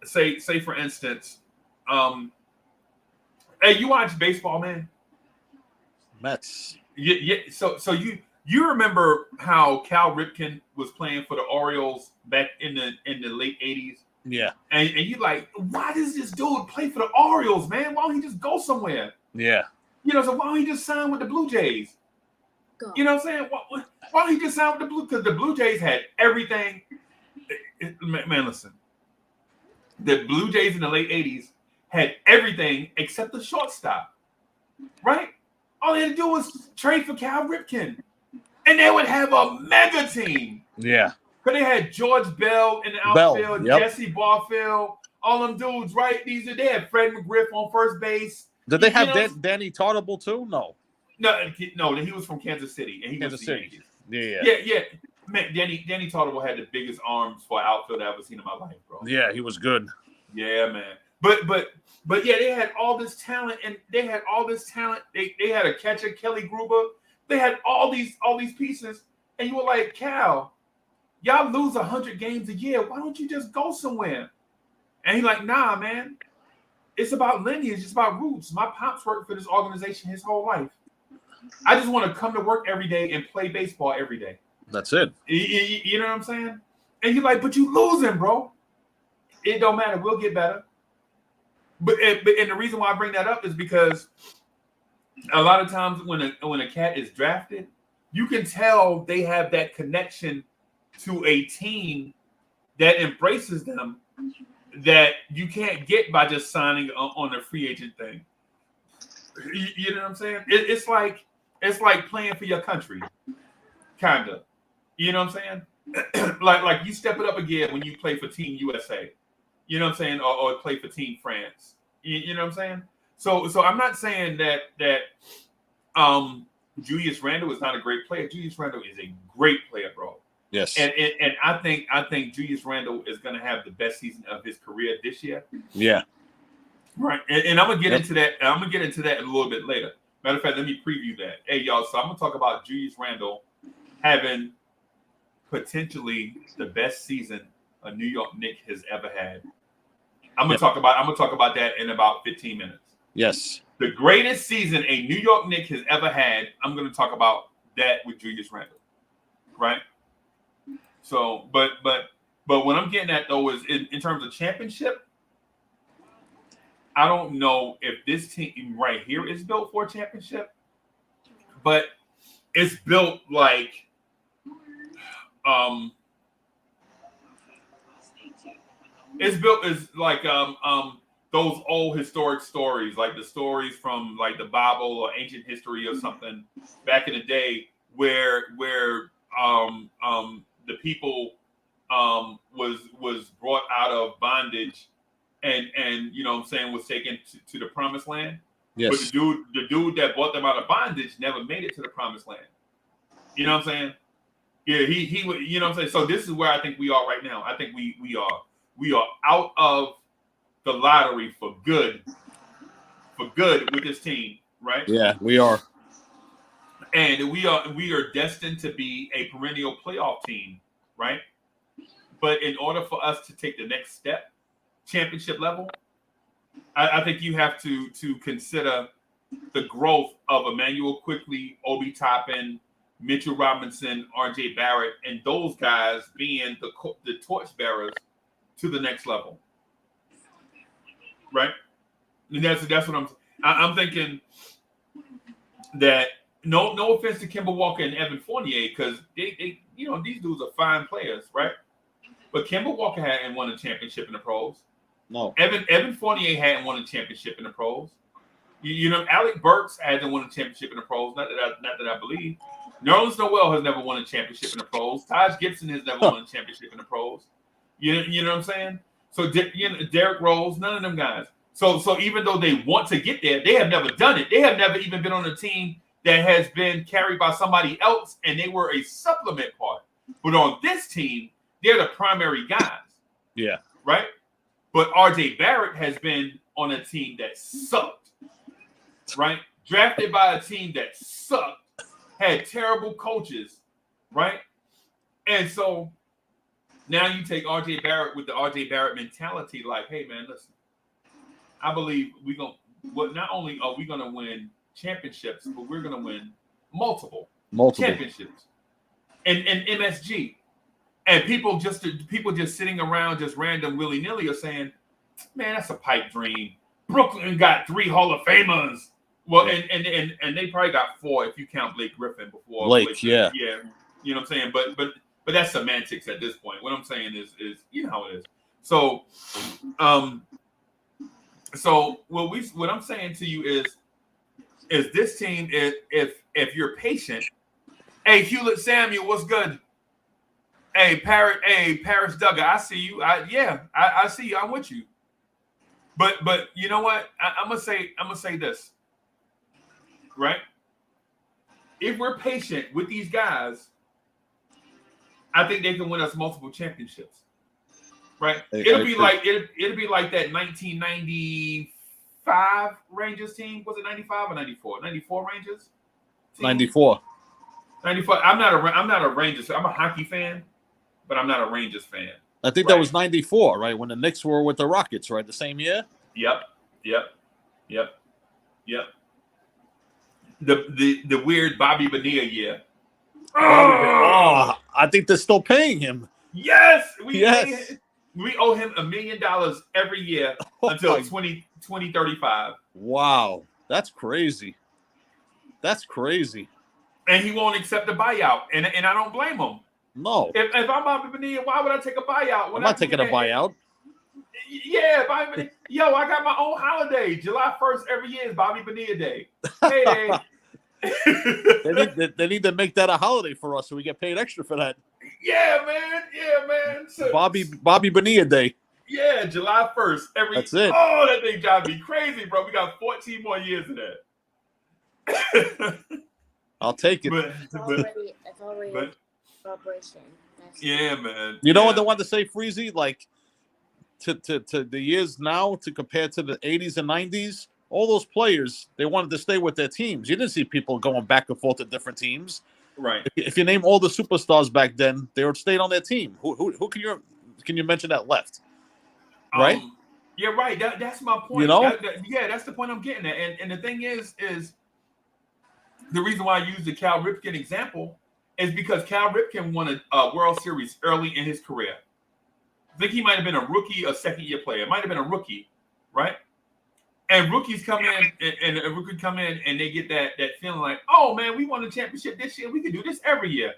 Say for instance, hey, you watch baseball, man? Mets. Yeah. So you remember how Cal Ripken was playing for the Orioles back in the late 80s? Yeah. And you like, why does this dude play for the Orioles, man? Why don't he just go somewhere? Yeah. So why don't he just sign with the Blue Jays? Go. You know what I'm saying? Why don't he just sign with the Blue? Because the Blue Jays had everything. Man, listen. The Blue Jays in the late 80s had everything except the shortstop, right? All they had to do was trade for Cal Ripken, and they would have a mega team. Yeah. Because they had George Bell in the outfield, yep. Jesse Barfield, all them dudes, right? They had Fred McGriff on first base. Did they have Danny Tartable too? No, he was from Kansas City, and he Kansas was City. Yeah. Man, Danny Tartable had the biggest arms for an outfield I've ever seen in my life, bro. Yeah, he was good. Yeah, man. But yeah, they had all this talent, and they had a catcher, Kelly Gruber. They had all these pieces, and you were like, Cal, y'all lose 100 games a year. Why don't you just go somewhere? And he's like, nah, man. It's about lineage. It's about roots. My pops worked for this organization his whole life. I just want to come to work every day and play baseball every day. That's it. You know what I'm saying? And you're like, but you losing, bro. It don't matter. We'll get better. But the reason why I bring that up is because a lot of times when a cat is drafted, you can tell they have that connection to a team that embraces them that you can't get by just signing on a free agent thing. You know what I'm saying? It's like playing for your country, kinda. You know what I'm saying? like you step it up again when you play for Team USA. You know what I'm saying? Or play for Team France. You know what I'm saying? So I'm not saying that Julius Randle is not a great player. Julius Randle is a great player, bro. Yes. And I think Julius Randle is going to have the best season of his career this year. Yeah. Right, and I'm gonna get into that. I'm gonna get into that a little bit later. Matter of fact, let me preview that. Hey, y'all. So I'm gonna talk about Julius Randle having potentially the best season a New York Knicks has ever had. I'm gonna talk about that in about 15 minutes. Yes. The greatest season a New York Knicks has ever had. I'm gonna talk about that with Julius Randle. Right. So, but what I'm getting at though is in terms of championship. I don't know if this team right here is built for a championship, but it's built like those old historic stories, like the stories from like the Bible or ancient history or something back in the day where the people was brought out of bondage and you know what I'm saying was taken to the promised land. Yes. But the dude that brought them out of bondage never made it to the promised land. You know what I'm saying? Yeah, he would, you know what I'm saying? So this is where I think we are right now. I think we are out of the lottery for good with this team, right? Yeah, we are. And we are destined to be a perennial playoff team, right? But in order for us to take the next step, championship level, I think you have to consider the growth of Emmanuel Quickly, Obi Toppin, Mitchell Robinson, RJ Barrett, and those guys being the torch bearers to the next level, right? And that's what I'm thinking. That no offense to Kemba Walker and Evan Fournier, because they you know these dudes are fine players, right? But Kemba Walker hadn't won a championship in the pros. No. Evan Fournier hadn't won a championship in the pros. You know, Alec Burks hasn't won a championship in the pros. Not that I believe. Nerlens Noel has never won a championship in the pros. Taj Gibson has never won a championship in the pros. You know what I'm saying? So Derrick Rose, none of them guys. So even though they want to get there, they have never done it. They have never even been on a team that has been carried by somebody else, and they were a supplement part. But on this team, they're the primary guys. Yeah. Right? But RJ Barrett has been on a team that sucked. Right? Drafted by a team that sucked. Had terrible coaches. Right? And so now you take RJ Barrett with the RJ Barrett mentality, like, hey man, listen, I believe not only are we gonna win championships, but we're gonna win multiple championships. And MSG. And people just sitting around just random willy-nilly are saying, man, that's a pipe dream. Brooklyn got 3 Hall of Famers. Well, and they probably got 4 if you count Blake Griffin before. Blake, yeah. Yeah. You know what I'm saying? But that's semantics at this point. What I'm saying is you know how it is. So what I'm saying to you is this team, if you're patient, hey, Hewlett Samuel, what's good? Hey, Paris Duggar, I see you. I see you. I'm with you. But you know what? I'm gonna say this, right? If we're patient with these guys, I think they can win us multiple championships, right? It'll be like that 1995 Rangers team. Was it 95 or 94? 94 Rangers. Team? 94. 94. I'm not a Rangers. I'm a hockey fan, but I'm not a Rangers fan. I think that was 94, right? When the Knicks were with the Rockets, right? The same year? Yep. The weird Bobby Bonilla year. Oh, I think they're still paying him. Yes. We owe him $1 million every year until 2035. Wow. That's crazy. And he won't accept the buyout. And I don't blame him. No. If I'm Bobby Bonilla, why would I take a buyout? I'm not taking a buyout. Yeah, Bobby Bonilla. Yo, I got my own holiday. July 1st every year is Bobby Bonilla Day. Hey, they need to make that a holiday for us so we get paid extra for that. Yeah, man. So, Bobby Bonilla Day. Yeah, July 1st. That's it. Oh, that thing drives me crazy, bro. We got 14 more years of that. I'll take it. That's already celebration. Yeah, man. You know what they want to say, Freezie? Like, to the years now to compare to the 80s and 90s, all those players, they wanted to stay with their teams. You didn't see people going back and forth to different teams. Right. If you name all the superstars back then, they would stay on their team. Who can you mention that left? Right? Yeah, right. That's my point. You know? That's the point I'm getting at. And the thing is the reason why I use the Cal Ripken example is because Cal Ripken won a World Series early in his career. I think he might have been a rookie, a second-year player. It might have been a rookie, right? And rookies come in, and a rookie come in, and they get that feeling like, oh man, we won the championship this year. We can do this every year.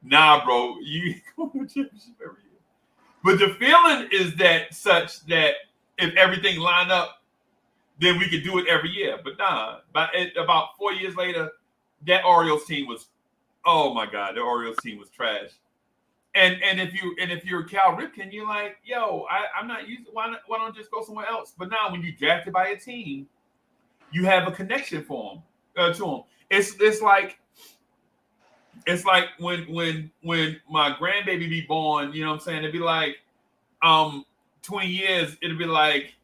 Nah, bro, you go to the championship every year. But the feeling is that such that if everything lined up, then we could do it every year. But nah, about 4 years later, that Orioles team was, oh my God, the Orioles team was trash. And if you're Cal Ripken, you're like, yo, I'm not used. Why don't I just go somewhere else? But now when you drafted by a team, you have a connection for them to them. It's like when my grandbaby be born, you know what I'm saying? It'd be like 20 years, it'd be like,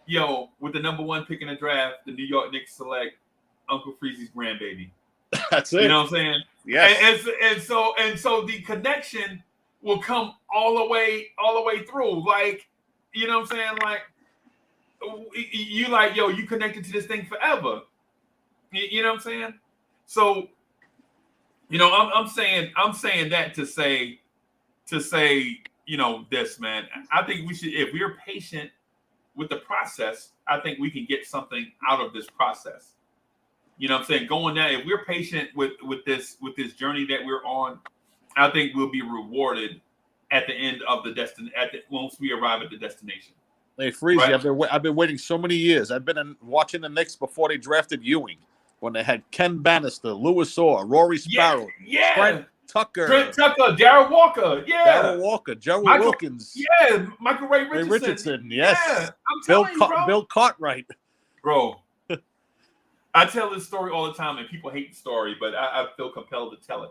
yo, with the number 1 pick in the draft, the New York Knicks select Uncle Freezie's grandbaby. That's it. You know what I'm saying? Yes. And so the connection will come all the way through. Like, you know what I'm saying? Like, you like, yo, you connected to this thing forever. You know what I'm saying? So, you know, I'm saying that to say, you know, this, man. I think we should, if we're patient with the process, I think we can get something out of this process. You know what I'm saying? Going down, if we're patient with this journey that we're on, I think we'll be rewarded at the end of the once we arrive at the destination. Hey, Freezie, right? I've been waiting so many years. I've been watching the Knicks before they drafted Ewing, when they had Ken Bannister, Louis Orr, Rory Sparrow, Trent Tucker, Darryl Walker, Gerald Wilkins, Michael Ray Richardson, yes, yeah, I'm telling you, bro. Bill Cartwright, bro. I tell this story all the time, and people hate the story, but I feel compelled to tell it.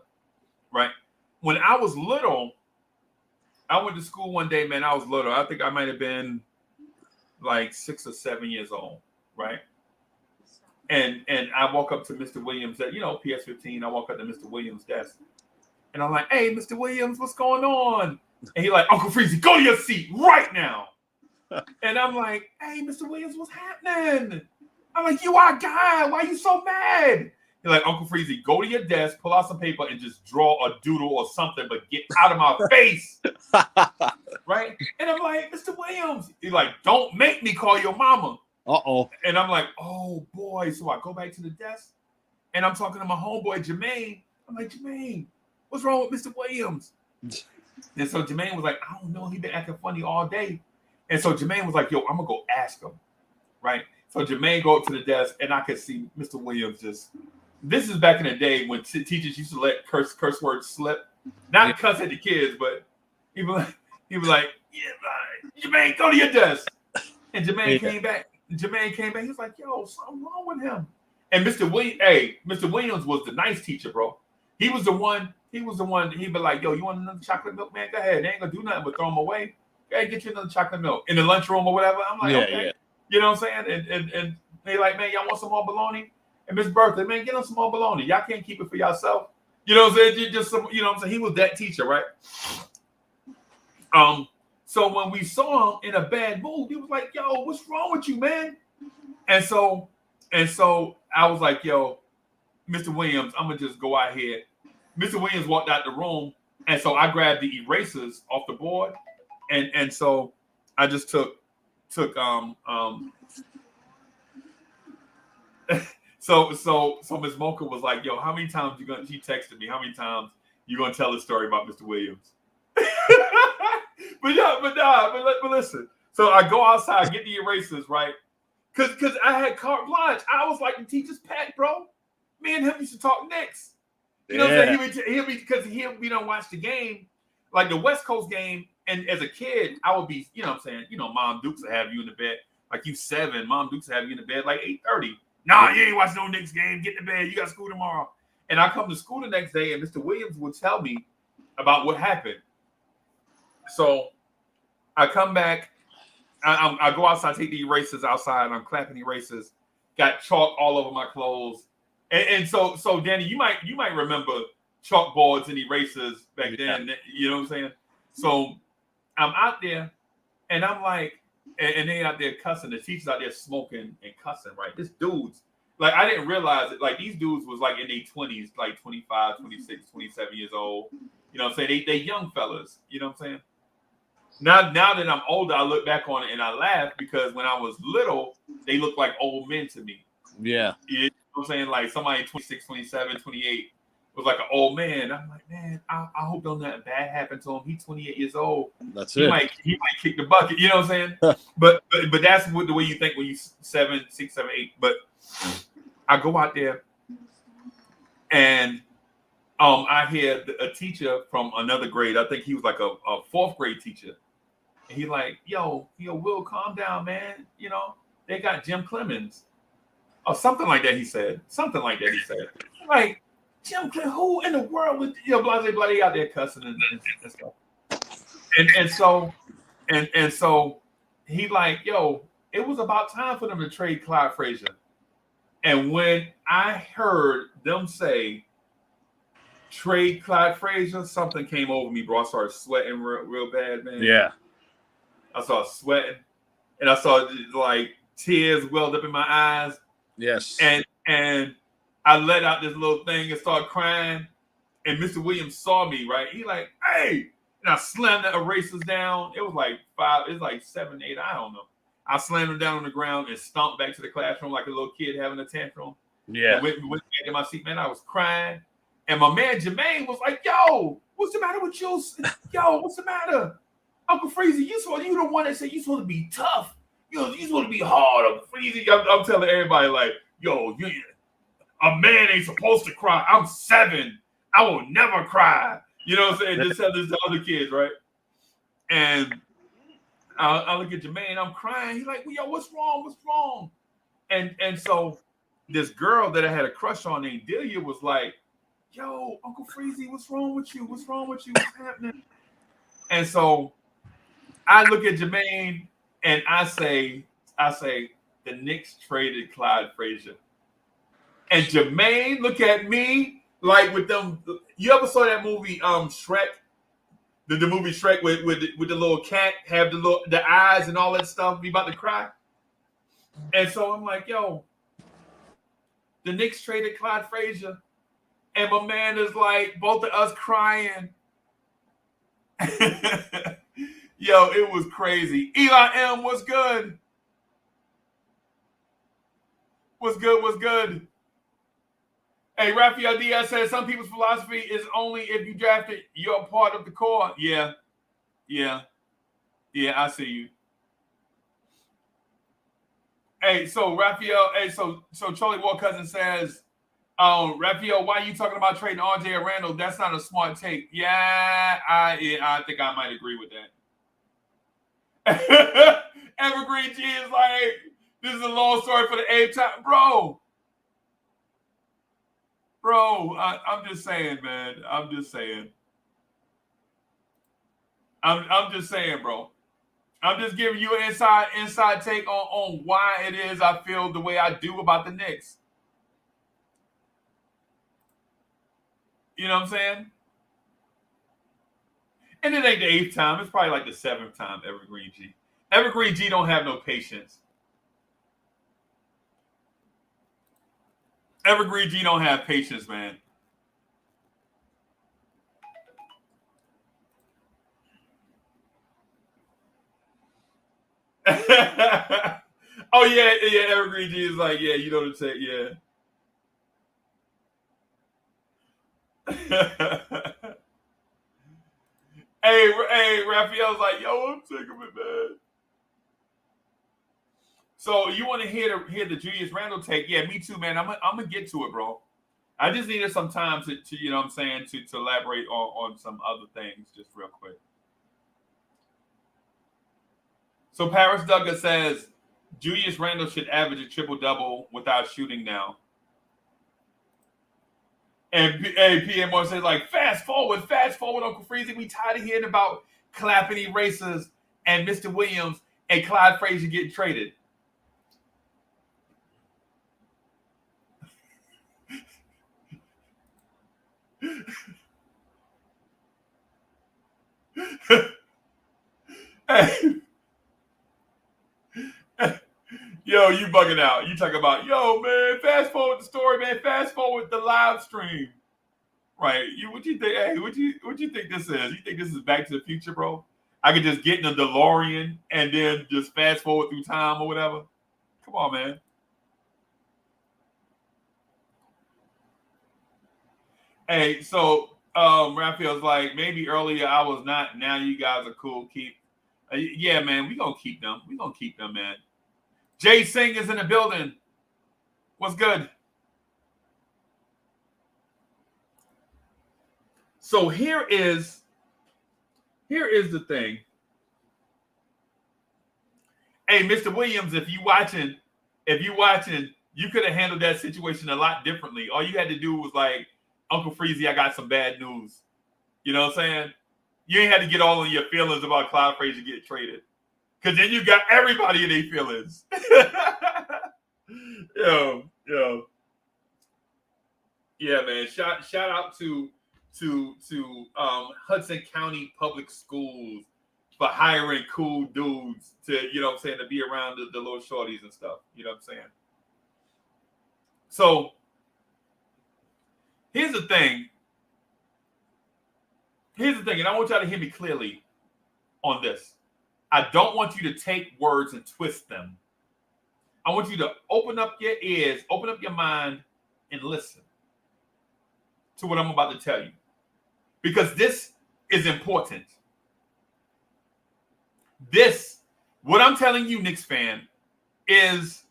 Right? When I was little, I went to school one day, man. I was little. I think I might have been like 6 or 7 years old, right? And I walk up to Mr. Williams at, PS15. I walk up to Mr. Williams' desk, and I'm like, "Hey, Mr. Williams, what's going on?" And he's like, "Uncle Freezie, go to your seat right now." And I'm like, "Hey, Mr. Williams, what's happening?" I'm like, "You our guy. Why are you so mad?" You're like, "Uncle Freezie, go to your desk, pull out some paper, and just draw a doodle or something, but get out of my face." Right? And I'm like, "Mr. Williams." He's like, "Don't make me call your mama." Uh-oh. And I'm like, "Oh, boy." So I go back to the desk, and I'm talking to my homeboy, Jermaine. I'm like, "Jermaine, what's wrong with Mr. Williams?" And so Jermaine was like, "I don't know. He been acting funny all day." And so Jermaine was like, "Yo, I'm going to go ask him." Right? So Jermaine go up to the desk, and I could see Mr. Williams just. This is back in the day when teachers used to let curse words slip, not cuss at the kids, but he was like, "Yeah, Jermaine, go to your desk." And Jermaine came back. He was like, "Yo, something wrong with him." And Mr. Williams was the nice teacher, bro. He was the one. He'd be like, "Yo, you want another chocolate milk, man? Go ahead. They ain't gonna do nothing but throw them away. Hey, get you another chocolate milk in the lunchroom or whatever." I'm like, "Okay." Yeah. You know what I'm saying? And they like, "Man, y'all want some more bologna?" And Miss Bertha, "Man, get them some more bologna. Y'all can't keep it for yourself." You know what I'm saying? Just some, you know what I'm saying? He was that teacher, right? So when we saw him in a bad mood, he was like, "Yo, what's wrong with you, man?" And so I was like, "Yo, Mr. Williams, I'm gonna just go out here." Mr. Williams walked out the room, and so I grabbed the erasers off the board, and so I just took So Ms. Mocha was like, "Yo, how many times she texted me, how many times you gonna tell the story about Mr. Williams?" but listen. So I go outside, get the erasers, right? Cause I had carte blanche. I was like the teacher's pet, bro. Me and him used to talk Knicks. You know what I'm saying? He'll be because we don't watch the game, like the West Coast game. And as a kid, I would be, you know what I'm saying? Mom Dukes will have you in the bed. Like you 7, Mom Dukes will have you in the bed like 8:30. "Nah, you ain't watching no Knicks game. Get in the bed. You got school tomorrow." And I come to school the next day, and Mr. Williams would tell me about what happened. So I come back. I go outside, take the erasers outside, and I'm clapping erasers. Got chalk all over my clothes, and so Danny, you might remember chalkboards and erasers back then. You know what I'm saying? So I'm out there, and I'm like, and they out there cussing. The teachers out there smoking and cussing. Right? This dude's like, I didn't realize it. Like these dudes was like in their 20s, like 25, 26, 27 years old. You know what I'm saying? They young fellas. You know what I'm saying? Now that I'm older, I look back on it and I laugh because when I was little, they looked like old men to me. Yeah. You know what I'm saying? Like somebody 26, 27, 28 was like an old man. I'm like, man, I hope don't nothing bad happen to him. He's 28 years old. That's he it. Might kick the bucket. You know what I'm saying? but that's what the way you think when you 7, 6, 7, 8. But I go out there and I hear a teacher from another grade. I think he was like a 4th grade teacher. And he like, yo, Will, calm down, man. You know, they got Jim Clemens. Or something like that, he said. Something like that, he said. Like, Jim Clemens, who in the world would, blah, blah, blah, they out there cussing and stuff. And so he like, yo, it was about time for them to trade Clyde Frazier. And when I heard them say, trade Clyde Frazier, something came over me, bro. I started sweating real bad, man. Yeah. I started sweating, and I saw like tears welled up in my eyes. Yes. And I let out this little thing and started crying. And Mr. Williams saw me, right? He like, hey, and I slammed the erasers down. It was like 5, it was like 7, 8, I don't know. I slammed them down on the ground and stomped back to the classroom like a little kid having a tantrum. Yeah. And went back in my seat, man. I was crying. And my man Jermaine was like, yo, what's the matter with you? Yo, what's the matter? Uncle Freezie, you the one that said you supposed to be tough. You supposed to be hard, Uncle Freezie. I'm telling everybody, like, yo, a man ain't supposed to cry. I'm 7. I will never cry. You know what I'm saying? Just tell this to other kids, right? And I look at Jermaine, I'm crying. He's like, well, yo, what's wrong? What's wrong? And so this girl that I had a crush on named Delia was like, yo, Uncle Freezie, what's wrong with you? What's wrong with you? What's happening? And so I look at Jermaine and I say, the Knicks traded Clyde Frazier. And Jermaine look at me like with them. You ever saw that movie, Shrek? The movie Shrek with the little cat have the eyes and all that stuff. Be about to cry. And so I'm like, yo, the Knicks traded Clyde Frazier. And my man is like, both of us crying. Yo, it was crazy. Eli M, what's good? What's good? Hey, Rafael Diaz says some people's philosophy is only if you drafted, you're a part of the core. Yeah, I see you. Hey, so Rafael, so Charlie Ward Cousin says, Rafael, why are you talking about trading RJ or Randall? That's not a smart take. Yeah, I think I might agree with that. Evergreen G is like, this is a long story for the 8th time. Bro, I'm just saying, man. I'm just saying, bro. I'm just giving you an inside take on why it is I feel the way I do about the Knicks. You know what I'm saying? And it ain't the 8th time. It's probably like the 7th time, Evergreen G. Evergreen G don't have no patience. Evergreen G don't have patience, man. Oh, yeah, Evergreen G is like, yeah, you know what I'm saying, yeah. Hey, Raphael's like, yo, I'm sick of it, man. So you want to hear the Julius Randle take? Yeah, me too, man. I'm gonna get to it, bro. I just needed some time to you know what I'm saying, to elaborate on some other things just real quick. So Paris Duggar says Julius Randle should average a triple-double without shooting now. And PMR says, like, fast forward, Uncle Freezie. We tired of hearing about clapping erasers and Mr. Williams and Clyde Frazier getting traded. Yo, you bugging out. You talking about, yo, man, fast forward the story, man. Fast forward the live stream. Right. What you think? Hey, what you think this is? You think this is Back to the Future, bro? I could just get in a DeLorean and then just fast forward through time or whatever. Come on, man. Hey, so Raphael's like, maybe earlier I was not. Now you guys are cool. Keep. Yeah, man, we gonna keep them. We gonna keep them, man. Jay Singh is in the building. What's good? So here is the thing. Hey, Mr. Williams, if you watching, you could have handled that situation a lot differently. All you had to do was like, Uncle Freezie, I got some bad news. You know what I'm saying? You ain't had to get all in your feelings about Clyde Frazier getting traded. Because then you got everybody in their feelings. Yo. Yeah, man. Shout out to Hudson County Public Schools for hiring cool dudes to, you know what I'm saying, to be around the little shorties and stuff. You know what I'm saying? So here's the thing, and I want y'all to hear me clearly on this. I don't want you to take words and twist them. I want you to open up your ears, open up your mind, and listen to what I'm about to tell you. Because this is important. What I'm telling you, Knicks fan, is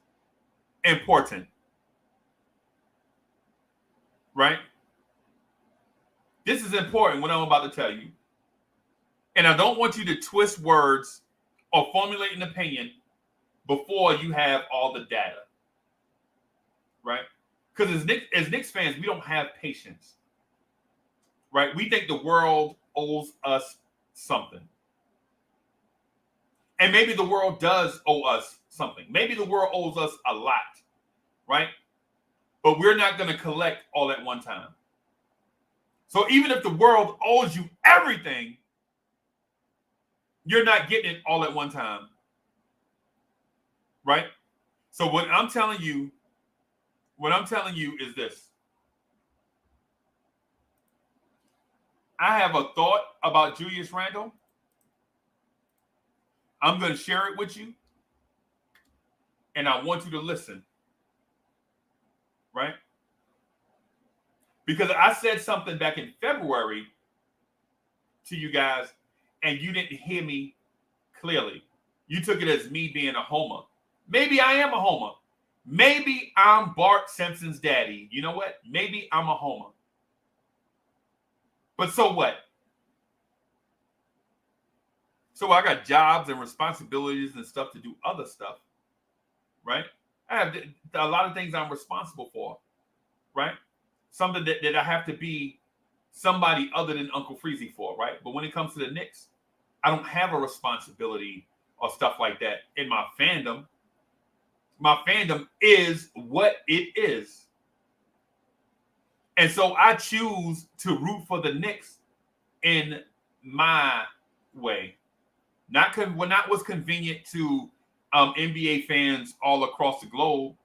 important. Right? This is important, what I'm about to tell you. And I don't want you to twist words or formulate an opinion before you have all the data. Right? Because as Knicks fans, we don't have patience. Right? We think the world owes us something. And maybe the world does owe us something. Maybe the world owes us a lot. Right? But we're not going to collect all at one time. So even if the world owes you everything, you're not getting it all at one time. Right? So what I'm telling you is this. I have a thought about Julius Randle. I'm going to share it with you. And I want you to listen. Right? Because I said something back in February to you guys, and you didn't hear me clearly. You took it as me being a homer. Maybe I am a homer. Maybe I'm Bart Simpson's daddy. You know what? Maybe I'm a homer. But so what? So I got jobs and responsibilities and stuff to do other stuff. Right? I have a lot of things I'm responsible for. Right? Something that I have to be somebody other than Uncle Freezie for, right? But when it comes to the Knicks, I don't have a responsibility or stuff like that in my fandom. My fandom is what it is. And so I choose to root for the Knicks in my way. Not what's convenient to NBA fans all across the globe.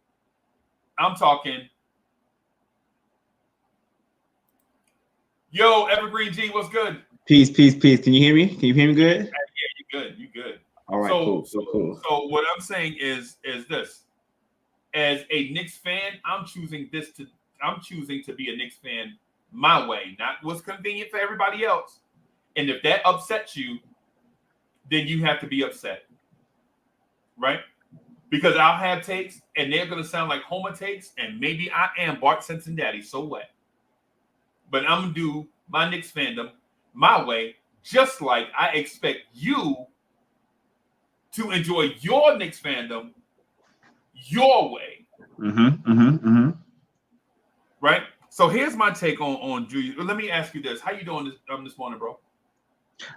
I'm talking, yo, Evergreen G, what's good? Peace. Can you hear me? Can you hear me good? Yeah, you good. All right, cool. So what I'm saying is this. As a Knicks fan, I'm choosing to be a Knicks fan my way, not what's convenient for everybody else. And if that upsets you, then you have to be upset. Right? Because I'll have takes and they're going to sound like Homer takes, and maybe I am Bart Simpson daddy, so what? But I'm going to do my Knicks fandom my way, just like I expect you to enjoy your Knicks fandom your way. Right? So here's my take on Julius. Let me ask you this. How you doing this morning, bro?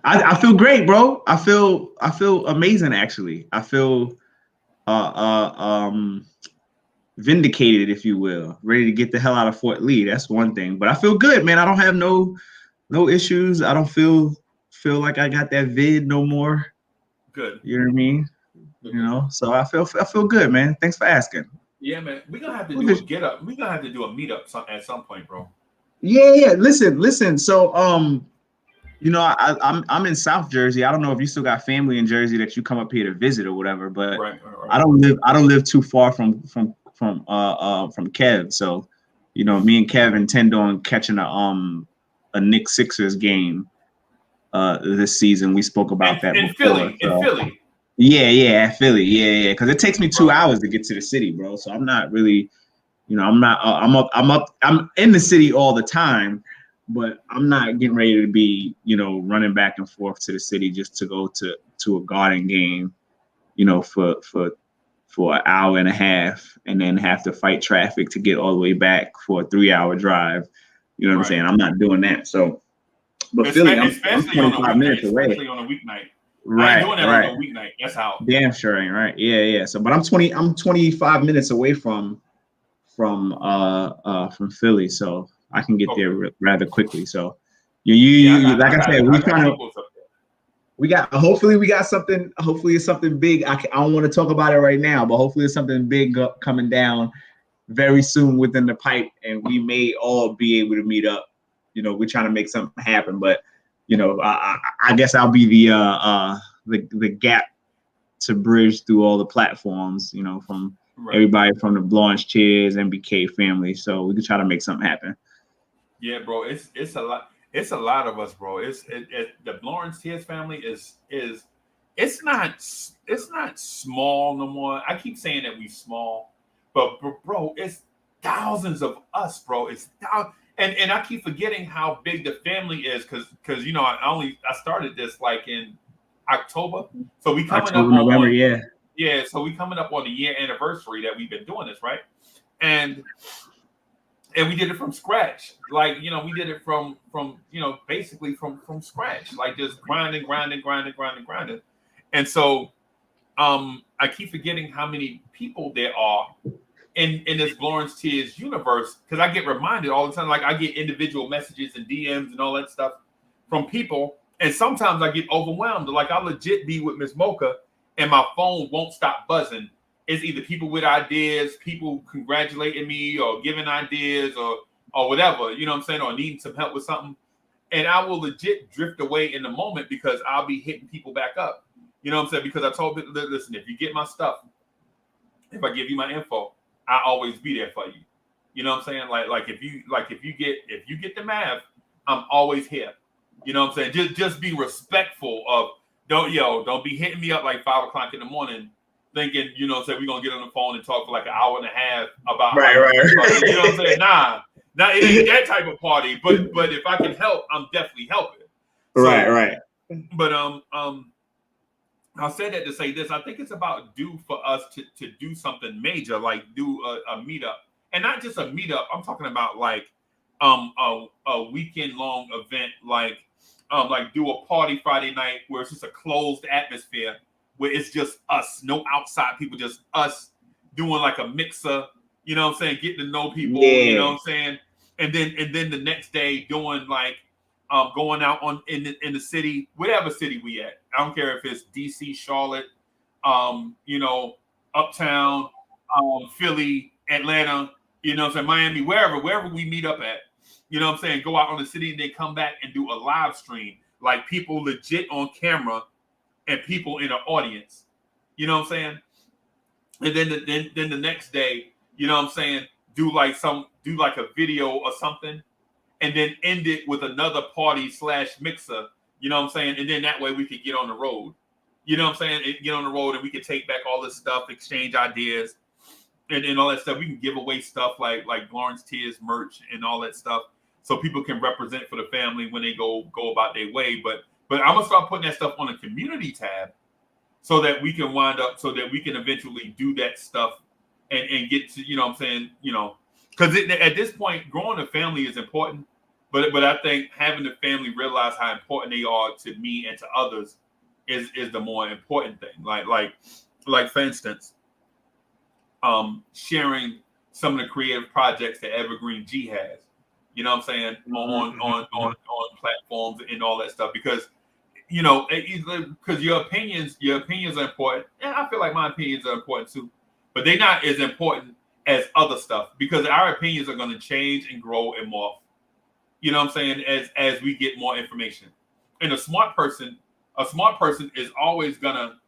I feel great, bro. I feel amazing actually. I feel vindicated, if you will, ready to get the hell out of Fort Lee. That's one thing. But I feel good, man. I don't have no issues. I don't feel like I got that vid no more. Good. You know what I mean? You know, so I feel good, man. Thanks for asking. Yeah, man. We're gonna have to do a get up. We're gonna have to do a meetup at some point, bro. Yeah. Listen. So you know, I'm in South Jersey. I don't know if you still got family in Jersey that you come up here to visit or whatever, but right. I don't live too far from Kev. So, you know, me and Kev intend on catching a Knicks Sixers game this season. We spoke about that in before. Philly. In Philly. Yeah, at Philly. Yeah. Because it takes me 2 hours to get to the city, bro. So I'm not really, you know, I'm in the city all the time, but I'm not getting ready to be, you know, running back and forth to the city just to go to a Garden game, you know, for an hour and a half and then have to fight traffic to get all the way back for a 3-hour drive. You know what I'm saying? I'm not doing that. So, but Philly, I'm 25 minutes away. Especially on a weeknight. Right. I ain't doing that on a weeknight. That's how. Damn sure ain't right. Yeah. So, but I'm 25 minutes away from Philly, so I can get there rather quickly. So, like I said, we're trying to. We got hopefully we got something. Hopefully it's something big. I don't want to talk about it right now, but hopefully it's something big coming down very soon within the pipe, and we may all be able to meet up. You know, we're trying to make something happen, but you know, I guess I'll be the gap to bridge through all the platforms. You know, from everybody from the Blorangetears, MBK family, so we can try to make something happen. Yeah, bro, it's a lot. It's a lot of us, bro. The Blorangetears family is it's not small no more. I keep saying that we small, but bro, it's thousands of us, bro. It's and I keep forgetting how big the family is because you know I started this like in October, so we coming up November, yeah. So we coming up on the year anniversary that we've been doing this, right? And we did it from scratch. Like, you know, we did it from you know, basically from scratch, like just grinding. And so I keep forgetting how many people there are in this Blorangetears universe, because I get reminded all the time. Like I get individual messages and DMs and all that stuff from people, and sometimes I get overwhelmed. Like I legit be with Miss Mocha and my phone won't stop buzzing. It's either people with ideas, people congratulating me or giving ideas or whatever, you know what I'm saying, or needing some help with something. And I will legit drift away in the moment because I'll be hitting people back up. You know what I'm saying? Because I told people, listen, if you get my stuff, if I give you my info, I'll always be there for you. You know what I'm saying? Like if you get the math, I'm always here. You know what I'm saying? Just be respectful of don't be hitting me up like 5 o'clock in the morning thinking, you know, say we're gonna get on the phone and talk for like an hour and a half about right. You know what I'm saying? Nah, it ain't that type of party. But if I can help, I'm definitely helping. So, right. But I said that to say this. I think it's about due for us to do something major, like do a meetup, and not just a meetup. I'm talking about like a weekend long event, like do a party Friday night where it's just a closed atmosphere, where it's just us, no outside people, just us doing like a mixer, you know what I'm saying, getting to know people, you know what I'm saying, and then the next day doing like going out in the city, whatever city we at. I don't care if it's DC, Charlotte, you know, Uptown, Philly, Atlanta, you know what I'm saying, Miami, wherever we meet up at, you know what I'm saying, go out on the city and then come back and do a live stream, like people legit on camera and people in the audience, you know what I'm saying? And then the next day, you know what I'm saying, do like a video or something, and then end it with another party / mixer, you know what I'm saying? And then that way we could get on the road. You know what I'm saying? Get on the road and we could take back all this stuff, exchange ideas, and all that stuff. We can give away stuff like Blorangetears merch and all that stuff, so people can represent for the family when they go about their way. But I'm gonna start putting that stuff on a community tab so that we can eventually do that stuff and get to, you know what I'm saying, you know, because at this point, growing a family is important, But I think having the family realize how important they are to me and to others is the more important thing. Like for instance, sharing some of the creative projects that Evergreen G has. You know what I'm saying? On platforms and all that stuff, because because your opinions are important, and I feel like my opinions are important too, but they're not as important as other stuff, because our opinions are going to change and grow and morph. You know what I'm saying? As we get more information, and a smart person is always gonna.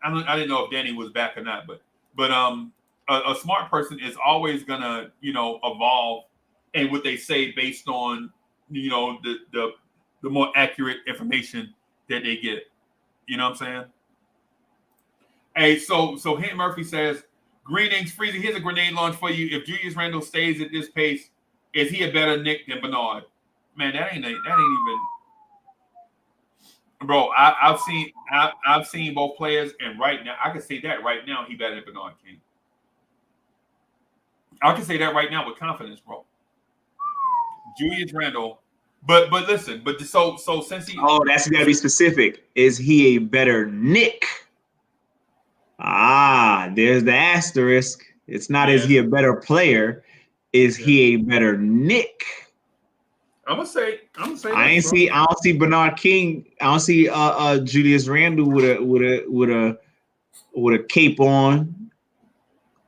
I didn't know if Danny was back or not, but a smart person is always gonna evolve and what they say based on the more accurate information that they get. You know what I'm saying? Hey, so Hint Murphy says, greetings, Freezie. Here's a grenade launch for you. If Julius Randle stays at this pace, is he a better Knick than Bernard? Man, that ain't even. Bro, I've seen both players, and right now I can say that right now he better than Bernard King. I can say that right now with confidence, bro. Julius Randle, but listen, so since he that's gotta be specific. Is he a better Knick? There's the asterisk. It's not is he a better player? Is he a better Knick? I'm gonna say. I don't see Bernard King. I don't see Julius Randle with a cape on,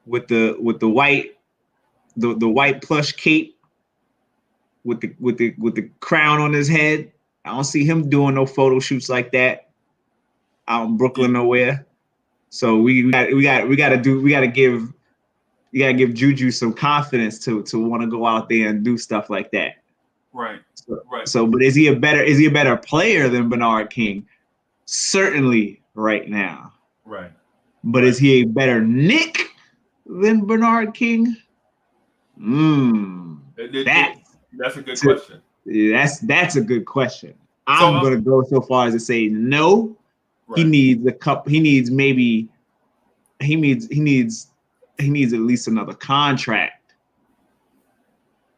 with the white plush cape, with the crown on his head. I don't see him doing no photo shoots like that out in Brooklyn nowhere. So we gotta give Juju some confidence to want to go out there and do stuff like that. Right. So, but is he a better player than Bernard King? Certainly, right now. Right. But is he a better Knick than Bernard King? That's a good question. That's a good question. I'm gonna go so far as to say no. Right. He needs a cup. He needs at least another contract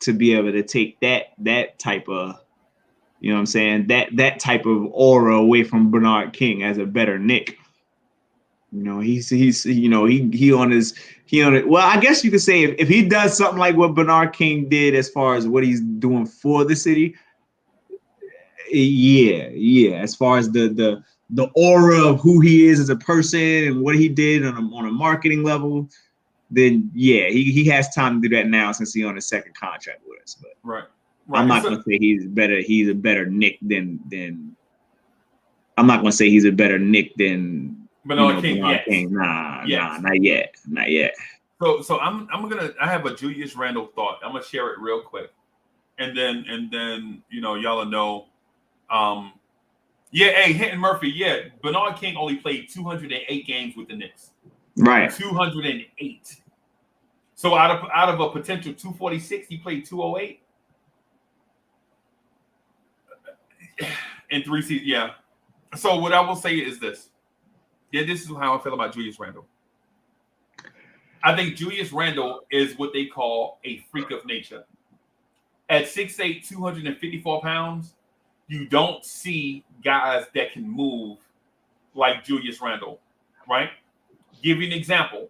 to be able to take that type of, you know what I'm saying, that type of aura away from Bernard King as a better Knick. He's on it. Well, I guess you could say if he does something like what Bernard King did as far as what he's doing for the city, yeah. As far as the aura of who he is as a person and what he did on a marketing level, then yeah, he has time to do that now since he's on his second contract with us. But right. I'm not gonna say he's a better Knick than I'm not gonna say he's a better Knick than Bernard King. Nah, not yet. So I have a Julius Randle thought. I'm gonna share it real quick, and then y'all will know. Hinton Murphy. Yeah, Bernard King only played 208 games with the Knicks. Right. 208. So out of a potential 246, he played 208 in 3 seasons. Yeah. So what I will say is this. Yeah, this is how I feel about Julius Randle. I think Julius Randle is what they call a freak of nature. At 6'8", 254 pounds, you don't see guys that can move like Julius Randle, right? Give you an example.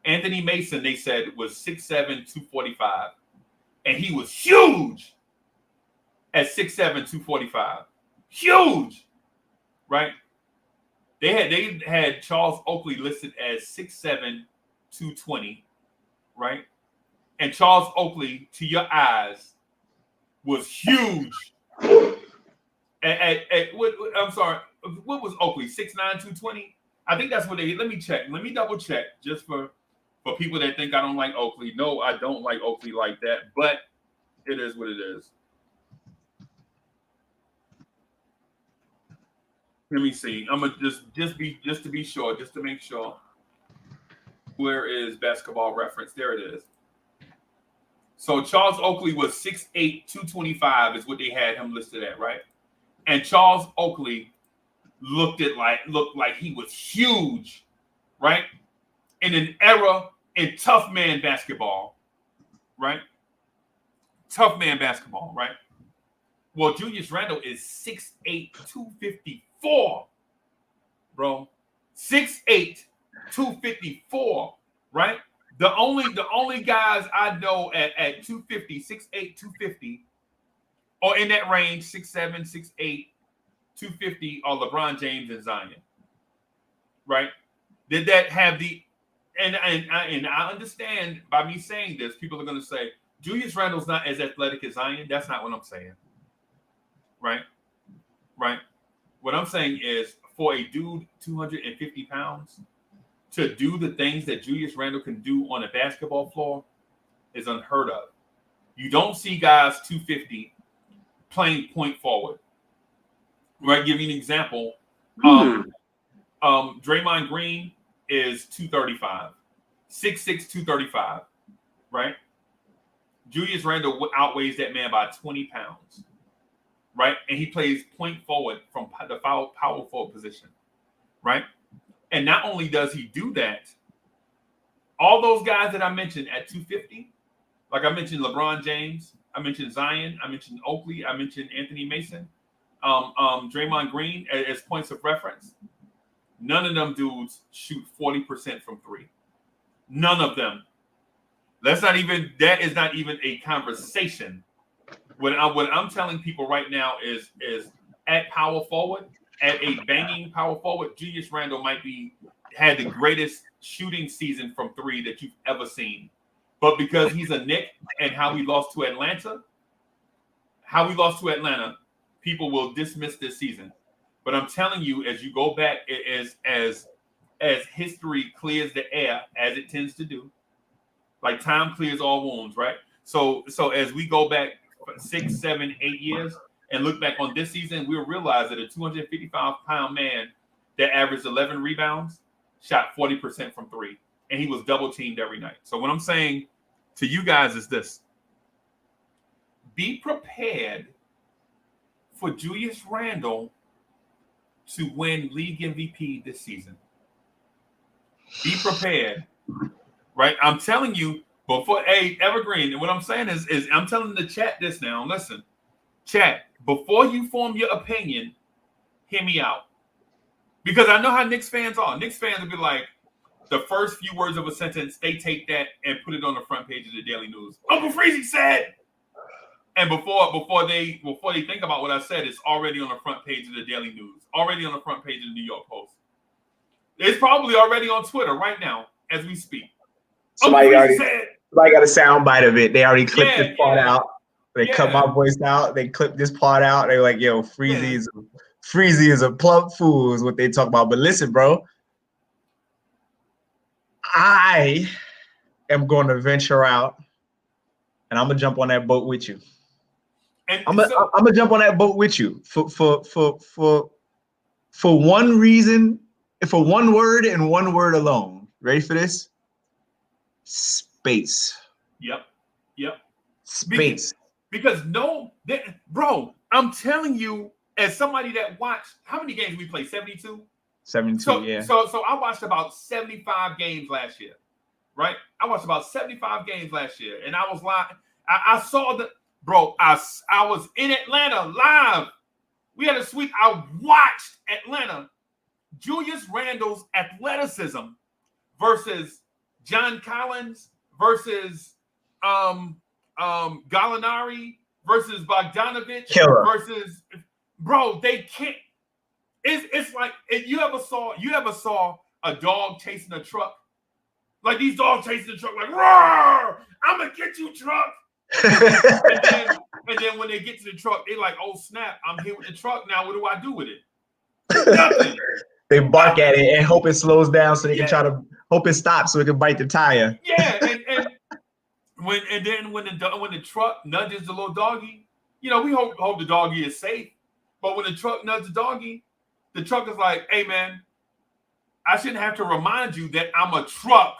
Anthony Mason, they said, was 6'7", 245. And he was huge at 6'7", 245. Huge, right? They had Charles Oakley listed as 6'7", 220, right? And Charles Oakley, to your eyes, was huge. I'm sorry, what was Oakley? 6'9", 220? I think that's what let me check. Let me double check just for people that think I don't like Oakley. No, I don't like Oakley like that, but it is what it is. Let me see. I'm gonna just to be sure, just to make sure. Where is Basketball Reference? There it is. So Charles Oakley was 6'8", 225 is what they had him listed at, right? And Charles Oakley looked like he was huge, right? In an era in tough man basketball, right? tough man basketball, right? Well, Julius Randle is 6'8", 254, bro. 6'8", 254, right? The only guys I know at 250, 6'8", 250, or in that range, 6'7", 6'8", 250 are LeBron James and Zion, right? Did that have the and I understand by me saying this, people are going to say Julius Randle's not as athletic as Zion. That's not what I'm saying, right? What I'm saying is for a dude 250 pounds to do the things that Julius Randle can do on a basketball floor is unheard of. You don't see guys 250 playing point forward. Right? Give you an example. Draymond Green is 235, 6'6", 235, right? Julius Randle outweighs that man by 20 pounds, right? And he plays point forward from the power forward position, right? And not only does he do that, all those guys that I mentioned at 250, like I mentioned LeBron James, I mentioned Zion, I mentioned Oakley, I mentioned Anthony Mason, Draymond Green as points of reference. None of them dudes shoot 40% from three. None of them. That is not even a conversation. What I'm telling people right now is at power forward, at a banging power forward, Julius Randle had the greatest shooting season from three that you've ever seen. But because he's a Knick and how we lost to Atlanta, people will dismiss this season. But I'm telling you, as you go back, as history clears the air, as it tends to do, like time clears all wounds, right? So as we go back 6, 7, 8 years and look back on this season, we'll realize that a 255-pound man that averaged 11 rebounds shot 40% from three, and he was double-teamed every night. So what I'm saying to you guys is this. Be prepared for Julius Randle to win league MVP this season. Be prepared, right? I'm telling you, Evergreen, and what I'm saying is I'm telling the chat this now. Listen, chat, before you form your opinion, hear me out. Because I know how Knicks fans are. Knicks fans will be like, the first few words of a sentence, they take that and put it on the front page of the Daily News. Uncle Freezie said. And before they think about what I said, it's already on the front page of the Daily News, already on the front page of the New York Post. It's probably already on Twitter right now as we speak. Somebody got a sound bite of it. They already clipped this part out. They cut my voice out. They clipped this part out. They're like, yo, Freezie is a plump fool is what they talk about. But listen, bro, I am going to venture out and I'm going to jump on that boat with you. I'm gonna jump on that boat with you for one reason, for one word and one word alone. Ready for this? Space. Yep. Space. Because bro, I'm telling you, as somebody that watched, how many games we played? 72? 72, yeah. So I watched about 75 games last year, right? I watched about 75 games last year, and I was like, I saw the. Bro, I was in Atlanta live. We had a sweep. I watched Atlanta. Julius Randle's athleticism versus John Collins versus Gallinari versus Bogdanovich versus bro, they can't. It's like if you ever saw a dog chasing a truck, like these dogs chasing the truck, like roar! I'm gonna get you, truck. and then when they get to the truck, they're like, oh snap, I'm here with the truck now. What do I do with it? Nothing. They bark at it and hope it slows down so they can try to hope it stops so it can bite the tire. Yeah, and when the truck nudges the little doggy, we hope the doggy is safe. But when the truck nudges the doggy, the truck is like, hey man, I shouldn't have to remind you that I'm a truck.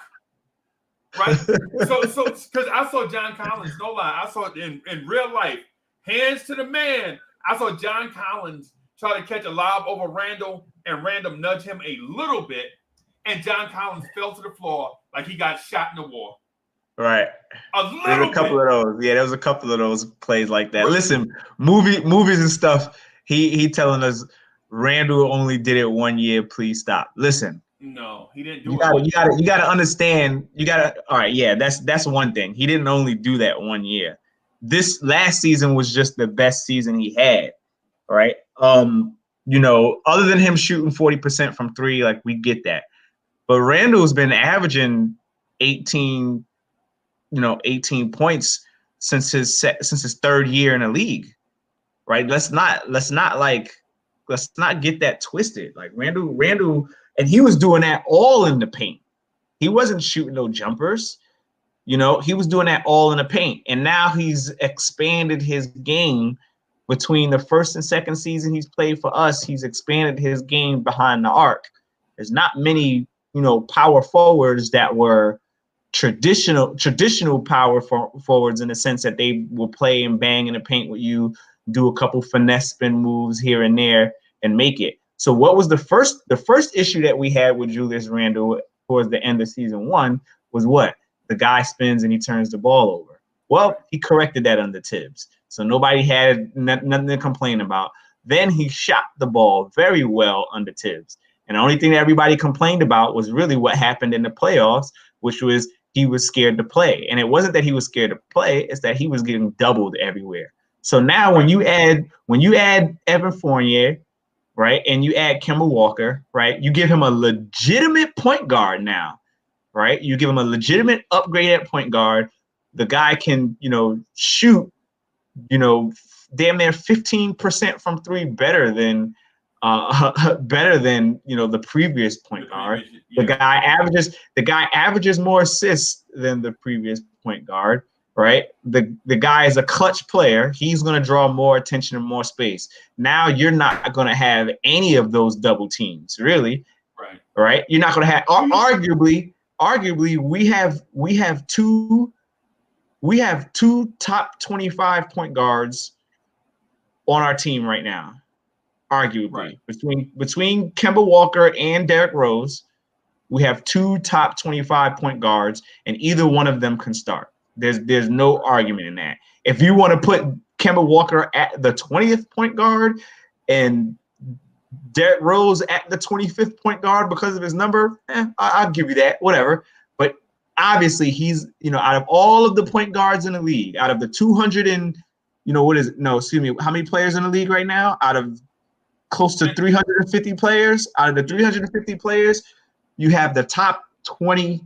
Right? So because I saw John Collins, no lie, I saw it in real life. Hands to the man. I saw John Collins try to catch a lob over Randle and Randle nudge him a little bit, and John Collins fell to the floor like he got shot in the war. Right. There's a couple bit. of those. Yeah, there was a couple of those plays like that. Listen, movies and stuff. He telling us Randall only did it 1 year. Please stop. Listen. No, he didn't do You it. gotta understand. All right, yeah, that's one thing. He didn't only do that 1 year. This last season was just the best season he had. Right. Other than him shooting 40% from three, like we get that. But Randall's been averaging 18 points since his third year in the league, right? Let's not get that twisted. Like Randall, and he was doing that all in the paint. He wasn't shooting no jumpers, he was doing that all in the paint. And now he's expanded his game between the first and second season he's played for us. He's expanded his game behind the arc. There's not many, power forwards that were traditional power forwards in the sense that they will play and bang in the paint with you, do a couple finesse spin moves here and there and make it. So what was the first issue that we had with Julius Randle towards the end of season 1 was what? The guy spins and he turns the ball over. Well, he corrected that under Tibbs. So nobody had nothing to complain about. Then he shot the ball very well under Tibbs. And the only thing that everybody complained about was really what happened in the playoffs, which was he was scared to play. And it wasn't that he was scared to play, it's that he was getting doubled everywhere. So now when you add Evan Fournier, right, and you add Kemba Walker, right, you give him a legitimate point guard now, right? You give him a legitimate upgrade at point guard. The guy can, shoot, damn near 15% from three better than the previous point guard. The guy averages more assists than the previous point guard, right? The guy is a clutch player. He's going to draw more attention and more space. Now you're not going to have any of those double teams, really. Right? You're not going to have arguably we have two top 25 point guards on our team right now. Arguably, between Kemba Walker and Derrick Rose, we have two top 25 point guards, and either one of them can start. There's no argument in that. If you want to put Kemba Walker at the 20th point guard and Derrick Rose at the 25th point guard because of his number, I'll give you that, whatever. But obviously, he's out of all of the point guards in the league, out of the 200 and how many players in the league right now? Out of close to 350 players. Out of the 350 players, you have the top 20.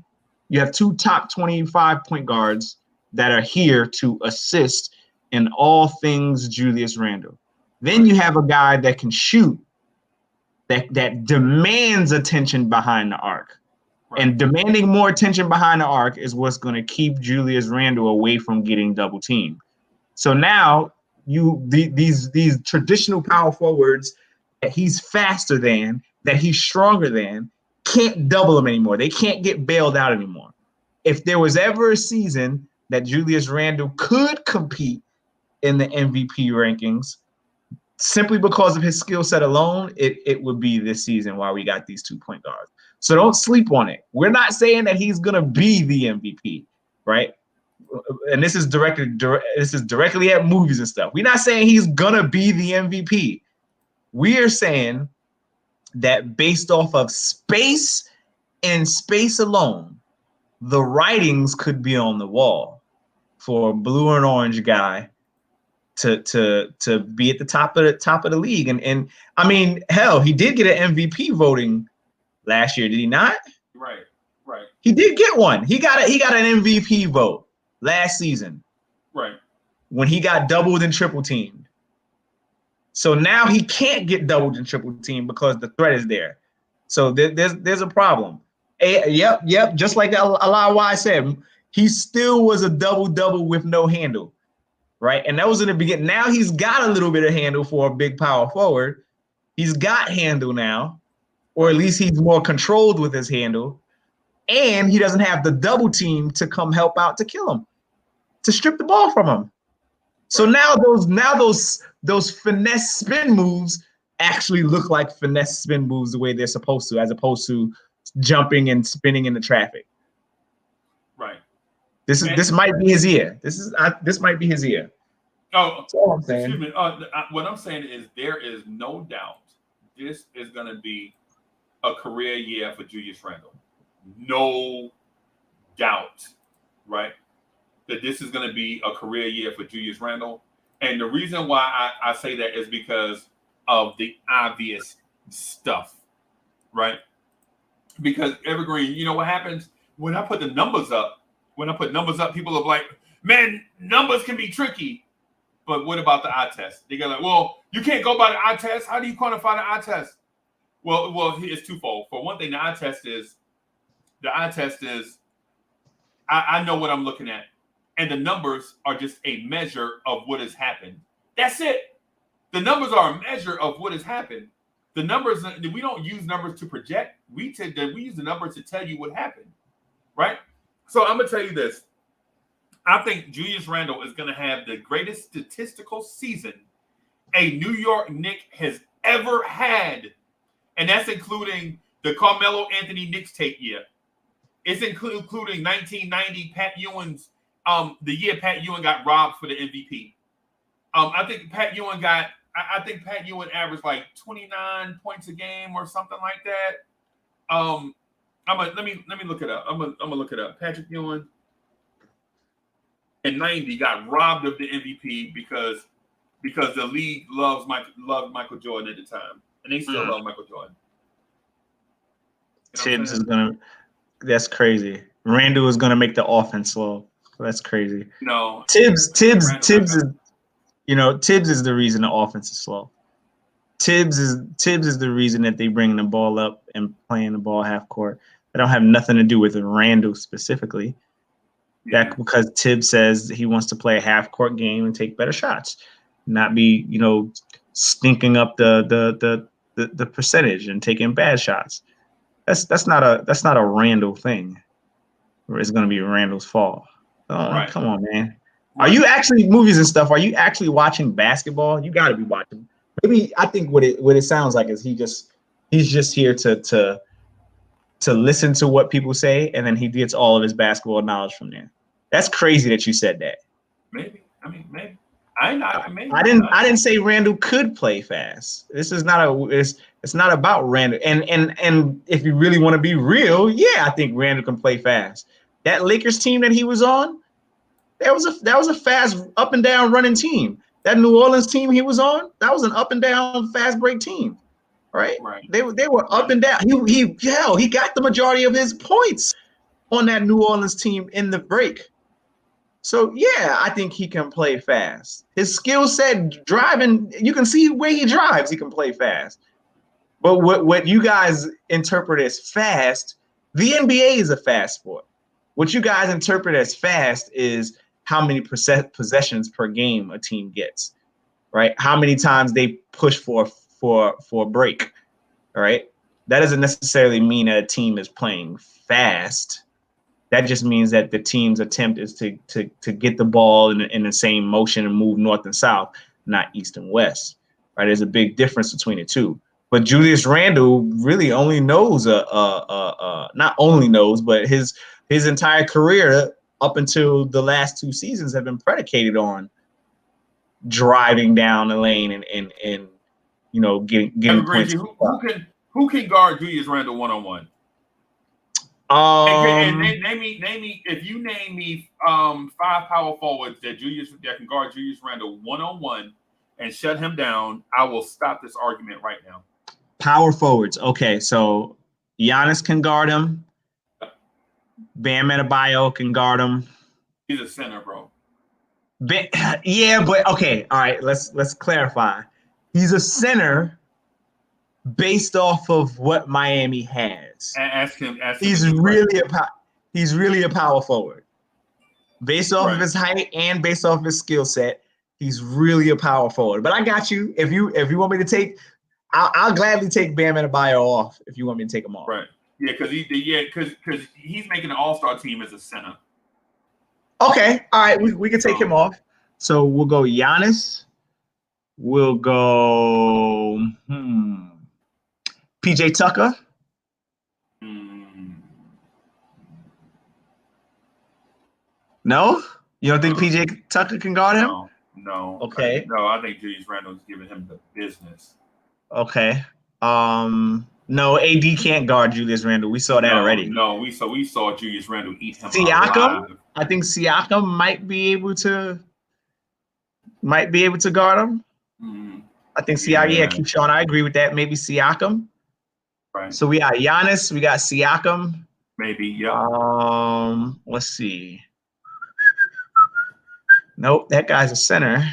You have two top 25 point guards that are here to assist in all things Julius Randle. Then you have a guy that can shoot, that demands attention behind the arc. And demanding more attention behind the arc is what's going to keep Julius Randle away from getting double teamed. So now these traditional power forwards that he's faster than, that he's stronger than, can't double him anymore. They can't get bailed out anymore. If there was ever a season that Julius Randle could compete in the MVP rankings, simply because of his skill set alone, it would be this season while we got these 2 point guards. So don't sleep on it. We're not saying that he's going to be the MVP, right? And this is directly at movies and stuff. We're not saying he's going to be the MVP. We are saying that based off of space and space alone, the writings could be on the wall for a blue and orange guy to be at the top of the league. And I mean, hell, he did get an MVP voting last year, did he not? Right. He did get one. He got an MVP vote last season. Right. When he got doubled and triple teamed. So now he can't get doubled and triple teamed because the threat is there. So there's a problem. Yep. Just like Alawai said, he still was a double-double with no handle, right? And that was in the beginning. Now he's got a little bit of handle for a big power forward. He's got handle now, or at least he's more controlled with his handle. And he doesn't have the double team to come help out to kill him, to strip the ball from him. So now those finesse spin moves actually look like finesse spin moves the way they're supposed to, as opposed to jumping and spinning in the traffic. Right. This might be his year. This might be his year. Oh, that's all I'm saying. Excuse me. What I'm saying is there is no doubt this is going to be a career year for Julius Randle. No doubt, right? That this is going to be a career year for Julius Randle. And the reason why I say that is because of the obvious stuff, right? Because Evergreen, you know what happens? When I put the numbers up, people are like, man, numbers can be tricky. But what about the eye test? They go like, well, you can't go by the eye test. How do you quantify the eye test? Well, it's twofold. For one thing, the eye test is I know what I'm looking at. And the numbers are just a measure of what has happened. That's it. The numbers are a measure of what has happened. The numbers, we don't use numbers to project. We use the numbers to tell you what happened, right? So I'm going to tell you this. I think Julius Randle is going to have the greatest statistical season a New York Knicks has ever had. And that's including the Carmelo Anthony Knicks tape year. It's including 1990 Pat Ewing's, the year Pat Ewing got robbed for the MVP. I think Pat Ewing averaged like 29 points a game or something like that. Let me look it up. I'm gonna look it up. Patrick Ewing in 90 got robbed of the MVP because the league loved Michael Jordan at the time, and they still love Michael Jordan. Tibbs is gonna. That's crazy. Randle is gonna make the offense slow. That's crazy. No, Tibbs is. You know, Tibbs is the reason the offense is slow. Tibbs is the reason that they bring the ball up and playing the ball half court. That don't have nothing to do with Randle specifically. Yeah. That because Tibbs says he wants to play a half court game and take better shots, not be stinking up the percentage and taking bad shots. That's not a Randle thing. It's gonna be Randle's fault. Oh, right. Come on, man. Are you actually movies and stuff? Are you actually watching basketball? You got to be watching. Maybe I think what it sounds like is he's just here to listen to what people say, and then he gets all of his basketball knowledge from there. That's crazy that you said that. Maybe. I mean, maybe. I didn't say Randle could play fast. This is not it's not about Randle. And if you really want to be real, yeah, I think Randle can play fast. That Lakers team that he was on. That was a fast up and down running team. That New Orleans team he was on, that was an up and down fast break team, right? They were up and down. He got the majority of his points on that New Orleans team in the break. So yeah, I think he can play fast. His skill set driving, you can see where he drives. He can play fast. But what you guys interpret as fast, the NBA is a fast sport. What you guys interpret as fast is how many possessions per game a team gets, right? How many times they push for a break, all right? That doesn't necessarily mean that a team is playing fast. That just means that the team's attempt is to get the ball in the same motion and move north and south, not east and west, right? There's a big difference between the two. But Julius Randle really only knows not only knows, but his entire career up until the last 2 seasons have been predicated on driving down the lane and getting points. Who can guard Julius Randle one-on-one? Name me if you name me 5 power forwards that can guard Julius Randle one-on-one and shut him down, I will stop this argument right now. Power forwards. Okay, so Giannis can guard him. Bam Adebayo can guard him. He's a center, bro. Yeah, but okay. All right, let's clarify. He's a center based off of what Miami has. Ask him. He's really a power forward. Based off of his height and based off his skill set, he's really a power forward. But I got you. If you want me to take, I'll gladly take Bam Adebayo off if you want me to take him off. Right. Yeah, because he's making an all-star team as a center. Okay, all right, we can take him off. So we'll go Giannis. We'll go PJ Tucker. No, you don't think PJ Tucker can guard him? No. Okay. I think Julius Randle's giving him the business. Okay. No, AD can't guard Julius Randle. We saw that already. No, we saw Julius Randle eat him Siakam, alive. I think Siakam might be able to guard him. Mm-hmm. I think Siakam. Yeah, Keyshawn, I agree with that. Maybe Siakam. Right. So we got Giannis. We got Siakam. Maybe. Yeah. Let's see. Nope, that guy's a center.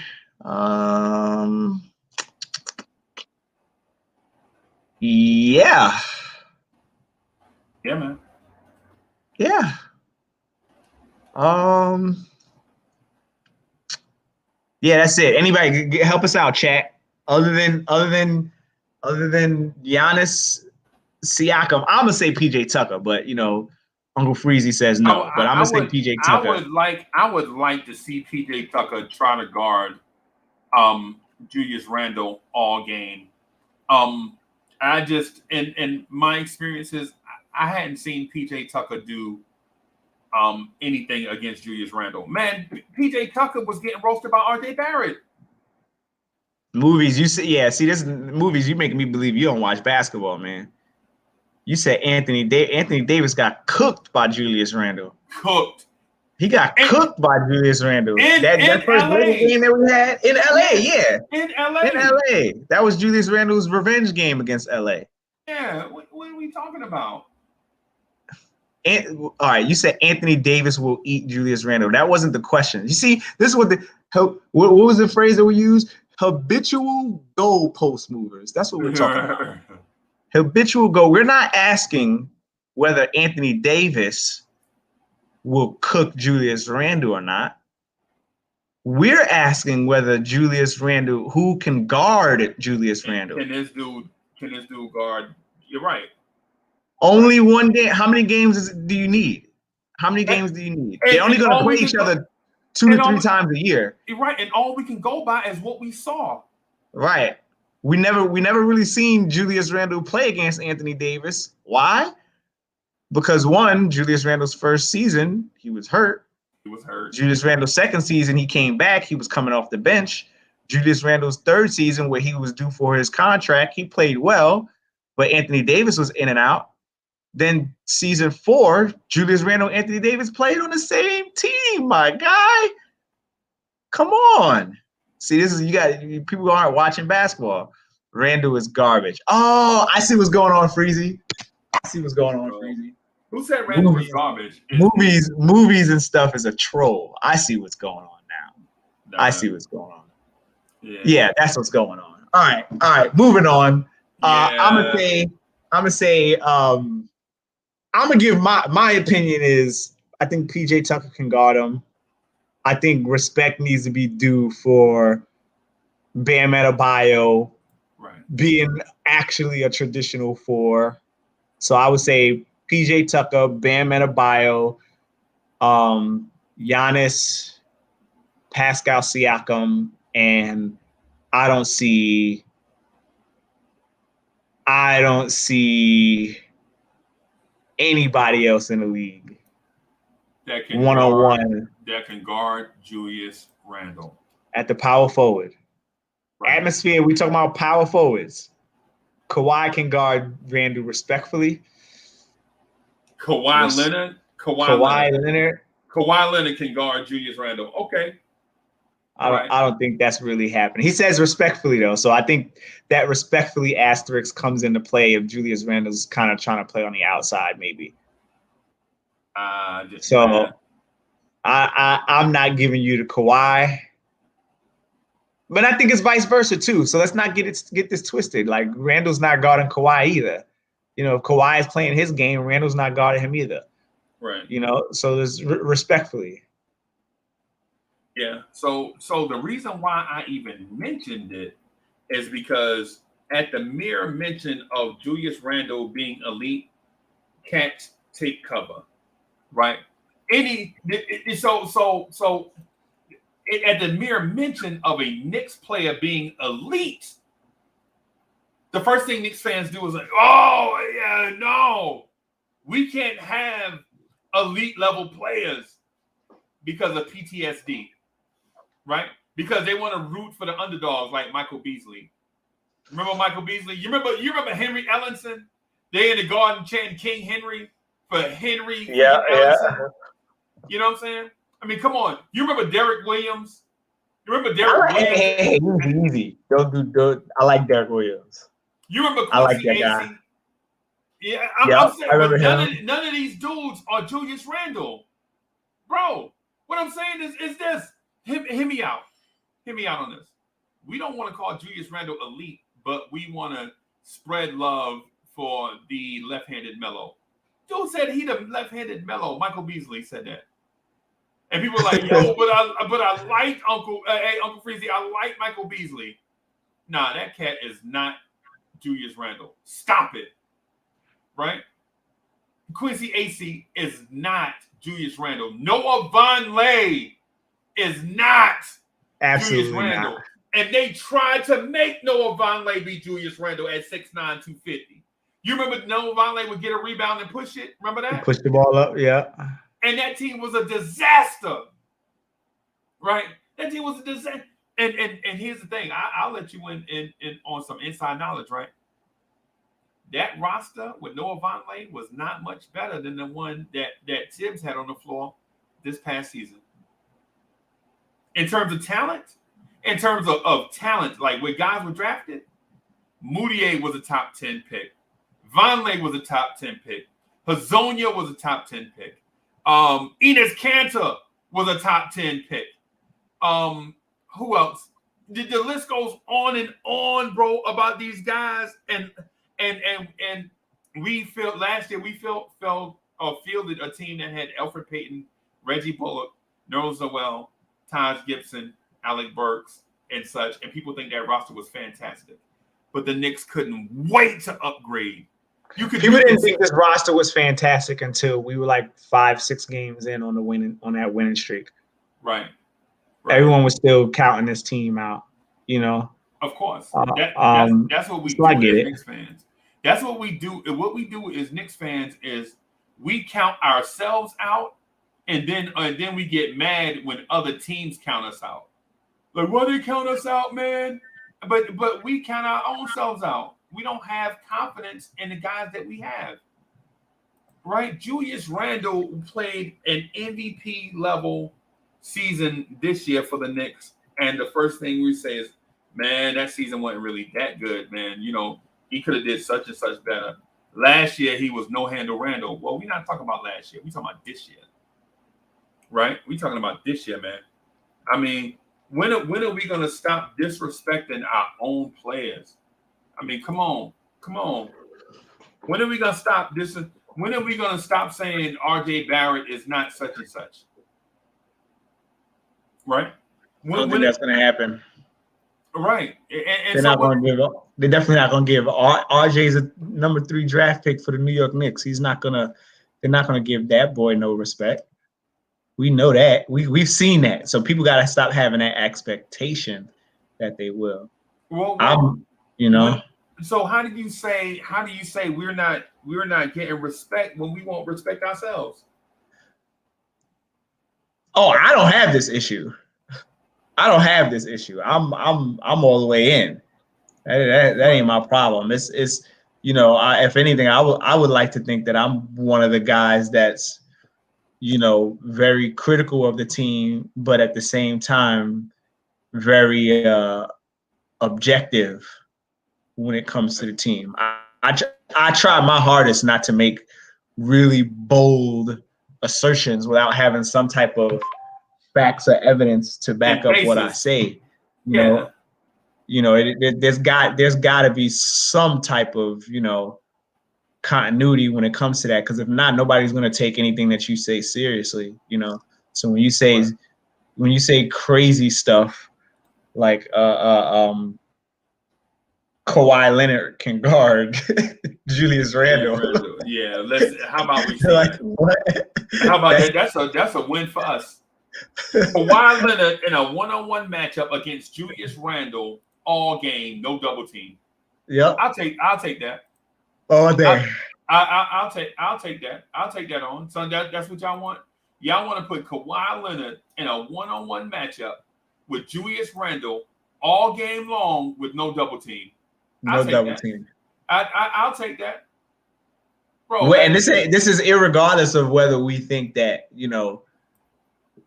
Yeah. Yeah, man. Yeah. Yeah, that's it. Anybody help us out, chat. Other than Giannis, Siakam, I'm gonna say PJ Tucker, but Uncle Freezie says no. But I'm gonna say PJ Tucker. I would like to see PJ Tucker try to guard Julius Randle all game. I just in my experiences, I hadn't seen PJ Tucker do anything against Julius Randle. Man, PJ Tucker was getting roasted by RJ Barrett. Movies, you see, yeah. See, this movies, you making me believe you don't watch basketball, man. You said Anthony Davis got cooked by Julius Randle. Cooked. He got cooked by Julius Randle. That first LA. game that we had in LA, yeah. In LA. In LA. That was Julius Randle's revenge game against LA. Yeah. What are we talking about? All right, you said Anthony Davis will eat Julius Randle. That wasn't the question. You see, this is what what was the phrase that we used? Habitual goalpost movers. That's what we're talking about. Habitual goal. We're not asking whether Anthony Davis will cook Julius Randle or not. We're asking whether Julius Randle, who can guard Julius Randle. Can this dude guard? You're right. Only one game. How many games do you need? How many games do you need? They're only going to play each other 2 to 3 times a year. You're right, and all we can go by is what we saw. Right. We never really seen Julius Randle play against Anthony Davis. Why? Because one, Julius Randle's first season, he was hurt. Julius Randle's second season, he came back. He was coming off the bench. Julius Randle's third season, where he was due for his contract, he played well, but Anthony Davis was in and out. Then season 4, Julius Randle and Anthony Davis played on the same team, my guy. Come on. See, this is people who aren't watching basketball. Randle is garbage. Oh, I see what's going on, Freezie. I see what's going on, Freezie. Who said Randle is garbage? Movies and stuff is a troll. I see what's going on now. I see what's going on. Yeah, that's what's going on. All right. Moving on. I'm gonna give my opinion is I think PJ Tucker can guard him. I think respect needs to be due for Bam Adebayo being actually a traditional 4. So I would say PJ Tucker, Bam Adebayo, Giannis, Pascal Siakam, and I don't see anybody else in the league that can one-on-one that can guard Julius Randle at the power forward atmosphere. We talking about power forwards. Kawhi can guard Randle respectfully. Kawhi Leonard can guard Julius Randle. Okay. I don't think that's really happening. He says respectfully though, so I think that respectfully asterisk comes into play if Julius Randle's kind of trying to play on the outside, maybe. I'm not giving you the Kawhi, but I think it's vice versa too. So let's not get this twisted. Like Randle's not guarding Kawhi either. If Kawhi is playing his game, Randle's not guarding him either. Right. So there's respectfully. Yeah. So the reason why I even mentioned it is because at the mere mention of Julius Randle being elite, can't take cover, right? At the mere mention of a Knicks player being elite, the first thing Knicks fans do is like, oh yeah, no, we can't have elite level players. because of PTSD, right? Because they want to root for the underdogs like Michael Beasley. Remember Michael Beasley? You remember Henry Ellenson? They in the garden chanting King Henry for Henry Ellenson. You know what I'm saying? I mean, come on. You remember Derek Williams? You remember Derek Williams? Hey, easy. Don't. I like Derek Williams. You remember Quincy I like that guy. Acey? Yeah, I'm saying, I but remember none of these dudes are Julius Randle. Bro, what I'm saying is this. Hear me out. Hear me out on this. We don't want to call Julius Randle elite, but we want to spread love for the left-handed Melo. Dude said he the left-handed Melo. Michael Beasley said that. And people are like, yo, but I like Uncle Freezie. I like Michael Beasley. Nah, that cat is not Julius Randle. Stop it. Right? Quincy Acey is not Julius Randle. Noah Vonleh is not Absolutely Julius Randle. not. And they tried to make Noah Vonleh be Julius Randle at 6'9", 250. You remember Noah Vonleh would get a rebound and push it? Remember that? Push the ball up, yeah. And that team was a disaster. Right? That team was a disaster. And here's the thing. I'll let you in on some inside knowledge, right? That roster with Noah Vonleh was not much better than the one that Tibbs had on the floor this past season. In terms of talent, like where guys were drafted, Moutier was a top 10 pick. Vonleh was a top 10 pick. Hazonia was a top 10 pick. Enes Kanter was a top 10 pick. Who else? The list goes on and on, bro, about these guys. And we felt last year fielded a team that had Elfrid Payton, Reggie Bullock, Nerlens Noel, Taj Gibson, Alec Burks, and such. And people think that roster was fantastic. But the Knicks couldn't wait to upgrade. People didn't think this roster was fantastic until we were like 5-6 games in on that winning streak. Right. Everyone was still counting this team out, you know. Of course. That's what we do as Knicks fans. That's what we do. What we do as Knicks fans is we count ourselves out, and then we get mad when other teams count us out. Like, why they count us out, man? But we count our own selves out. We don't have confidence in the guys that we have. Right? Julius Randle played an MVP level season this year for the Knicks. And the first thing we say is, man, that season wasn't really that good, man. You know, he could have did such and such better. Last year, he was no-handle Randle. Well, we're not talking about last year. We're talking about this year. Right? We're talking about this year, man. I mean, when are we going to stop disrespecting our own players? I mean, come on. When are we going to stop this? When are we going to stop saying RJ Barrett is not such and such? Right? I don't think that's going to happen. Right. They're definitely not going to give. RJ's a number 3 draft pick for the New York Knicks. They're not going to give that boy no respect. We know that. We've seen that. So people got to stop having that expectation that they will. Well, you know. So how do you say we're not getting respect when we won't respect ourselves? Oh, I don't have this issue. I'm all the way in. That ain't my problem. It's you know, if anything, I would like to think that I'm one of the guys that's, you know, very critical of the team, but at the same time, very objective when it comes to the team. I try my hardest not to make really bold assertions without having some type of facts or evidence to back up what I say. You know, there's got to be some type of, you know, continuity when it comes to that, because if not, nobody's going to take anything that you say seriously, you know. So when you say crazy stuff like Kawhi Leonard can guard Julius Randle. Yeah, how about we like, what? How about that? That's a win for us. Kawhi Leonard in a one-on-one matchup against Julius Randle all game, no double team. Yep. I'll take that. All day. I'll take that. I'll take that on. So that's what y'all want. y'all want to put Kawhi Leonard in a one-on-one matchup with Julius Randle all game long with no double team. No double team. I'll take that, bro. Well, and this is irregardless of whether we think that, you know,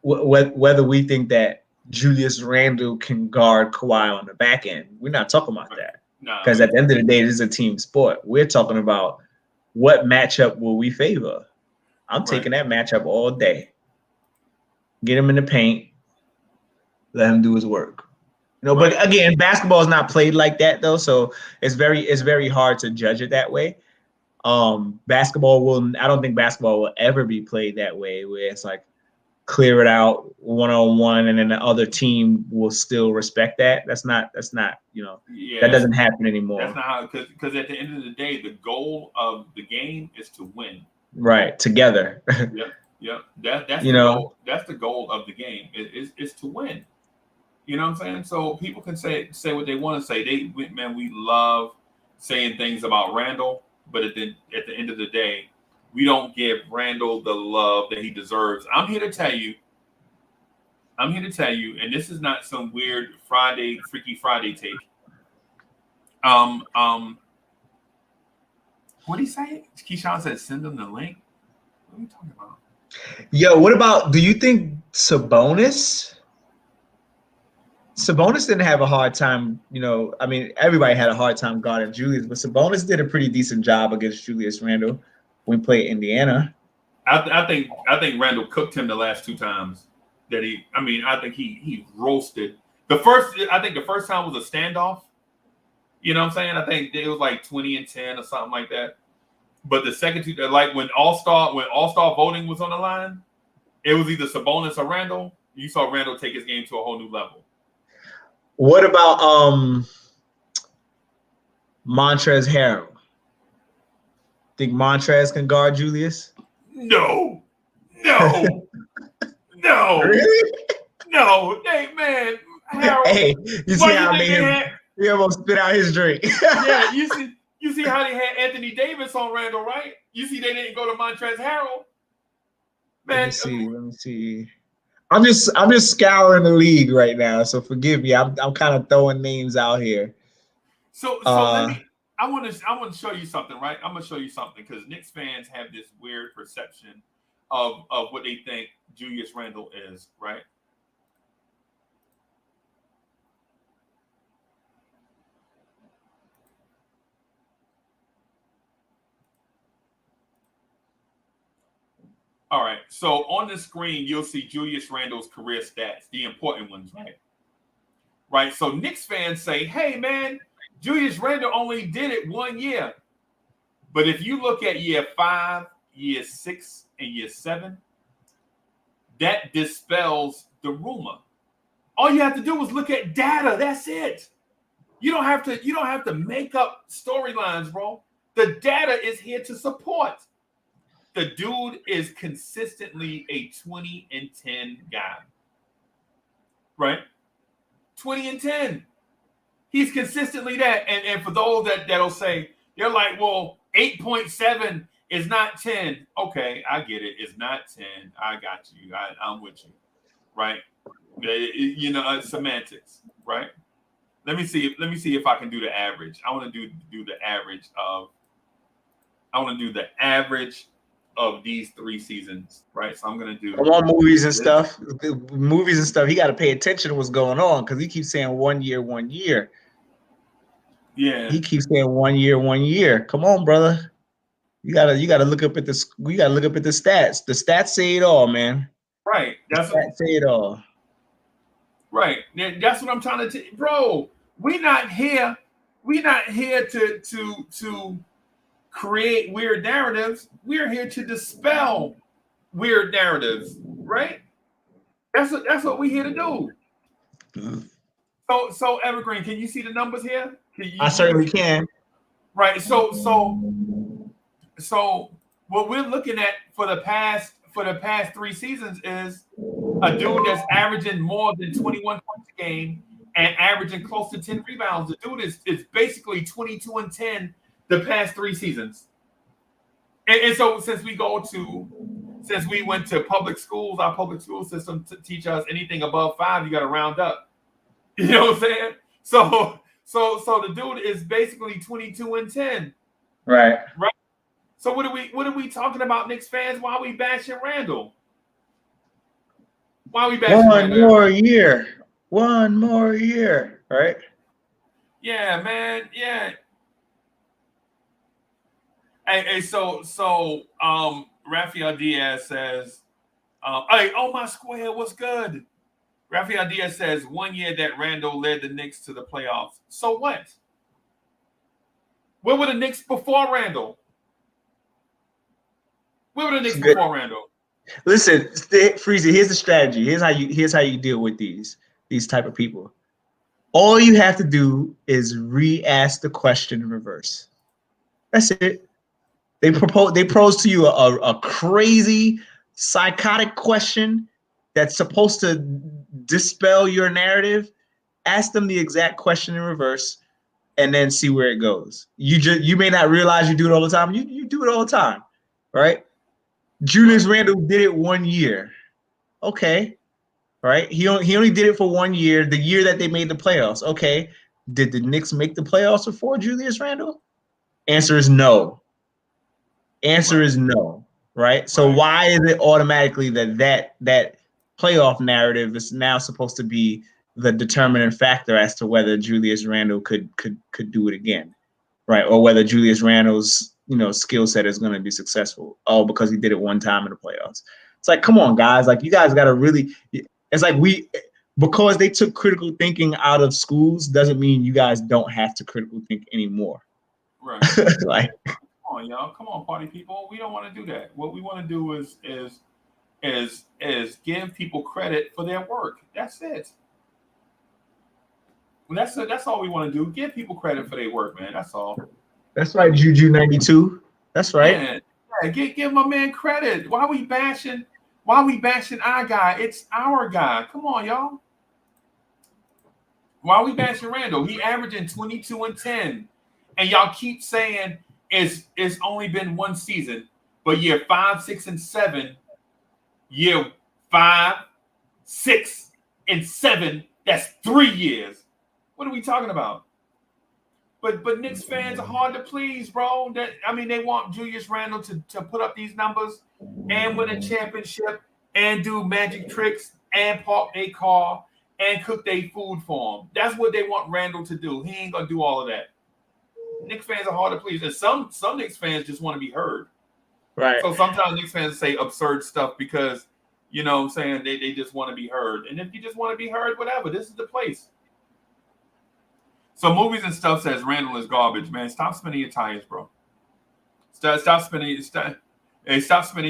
whether we think that Julius Randle can guard Kawhi on the back end. We're not talking about that. Because at the end of the day, this is a team sport. We're talking about what matchup will we favor. I'm taking that matchup all day. Get him in the paint. Let him do his work. You know, but again, basketball is not played like that though, so it's very hard to judge it that way. I don't think basketball will ever be played that way, where it's like clear it out one-on-one and then the other team will still respect that. That's not, you know, that doesn't happen anymore. That's not how, because at the end of the day, the goal of the game is to win. Right, together. Yep. That's you the know, goal. That's the goal of the game. Is to win. You know what I'm saying? So people can say what they want to say. We love saying things about Randall, but at the end of the day, we don't give Randall the love that he deserves. I'm here to tell you, and this is not some weird Freaky Friday take. What did he say? Keyshawn said, send them the link. What are we talking about? Yo, what about, do you think Sabonis didn't have a hard time, you know, I mean, everybody had a hard time guarding Julius, but Sabonis did a pretty decent job against Julius Randle when we played Indiana. I think Randle cooked him the last two times that I think he roasted. The first time was a standoff. You know what I'm saying? I think it was like 20-10 or something like that. But the second two, like when All-Star voting was on the line, it was either Sabonis or Randle. You saw Randle take his game to a whole new level. What about Montrezl Harrell? Think Montrezl can guard Julius? No. Really? No. Hey, man. Harold, hey, you see how I made him? He almost spit out his drink. Yeah, you see how they had Anthony Davis on Randall, right? You see they didn't go to Montrezl Harrell. Man, let me see. I'm just scouring the league right now, so forgive me. I'm kind of throwing names out here. So I want to show you something, right? I'm gonna show you something because Knicks fans have this weird perception of what they think Julius Randle is, right? All right, so on the screen, you'll see Julius Randle's career stats, the important ones, right? Right, so Knicks fans say, hey, man, Julius Randle only did it 1 year. But if you look at year 5, year 6, and year 7, that dispels the rumor. All you have to do is look at data. That's it. You don't have to make up storylines, bro. The data is here to support. The dude is consistently a 20-10 guy. Right? 20-10. He's consistently that. And for those that'll say, they're like, well, 8.7 is not 10. Okay, I get it. It's not 10. I got you. I'm with you. Right? You know, semantics, right? Let me see if I can do the average. I want to do the average of these 3 seasons, right? So I'm gonna do movies and stuff. He got to pay attention to what's going on because he keeps saying 1 year, 1 year. Yeah, he keeps saying 1 year, 1 year. Come on, brother. You gotta look up at the stats. The stats say it all, man. Right. That's the stats say it all. Right. That's what I'm trying to bro. We're not here to create weird narratives. We're here to dispel weird narratives, right? That's what we're here to do. So Evergreen, can you see the numbers here? I certainly can. Right. So what we're looking at for the past 3 seasons is a dude that's averaging more than 21 points a game and averaging close to 10 rebounds. The dude is basically 22-10 the past 3 seasons. And so since we go to since we went to public schools, our public school system to teach us anything above 5, you got to round up. You know what I'm saying? So the dude is basically 22-10. Right. So what are we talking about, Knicks fans? Why are we bashing Randall? Why are we bashing Randall? One more year. Right? Yeah, man. Yeah. Hey, so Rafael Diaz says, hey, oh my square, what's good? Rafael Diaz says 1 year that Randall led the Knicks to the playoffs. So what? Where were the Knicks before Randall? Where were the Knicks before Randall? Listen, Freezie, here's the strategy. Here's how you deal with these type of people. All you have to do is re-ask the question in reverse. That's it. They pose to you a crazy, psychotic question that's supposed to dispel your narrative. Ask them the exact question in reverse, and then see where it goes. You may not realize you do it all the time. You do it all the time, right? Julius Randle did it 1 year. Okay, right? He only did it for 1 year, the year that they made the playoffs. Okay, did the Knicks make the playoffs before Julius Randle? Answer is no. Answer is no, right? So why is it automatically that playoff narrative is now supposed to be the determining factor as to whether Julius Randle could do it again, right? Or whether Julius Randle's skill set is going to be successful? Oh, because he did it one time in the playoffs. It's like, come on, guys! Like, you guys got to really. It's like because they took critical thinking out of schools doesn't mean you guys don't have to critical think anymore. Right. Like, come on, y'all. Come on, party people. We don't want to do that. What we want to do is give people credit for their work. That's it. That's all we want to do. Give people credit for their work, man. That's all. That's right, Juju 92. That's right. Yeah, give my man credit. Why we bashing our guy? It's our guy. Come on, y'all. Why we bashing Randall? He averaging 22-10. And y'all keep saying it's only been one season, but year 5, 6, and 7, year 5, 6, and 7, that's 3 years. What are we talking about? But Knicks fans are hard to please, bro. They want Julius Randle to put up these numbers and win a championship and do magic tricks and park a car and cook their food for him. That's what they want Randle to do. He ain't gonna do all of that. Knicks fans are hard to please, and some Knicks fans just want to be heard. Right. So sometimes Knicks fans say absurd stuff because, saying they just want to be heard. And if you just want to be heard, whatever, this is the place. So Movies and Stuff says Randall is garbage, man. Stop spinning your tires, bro. Stop spinning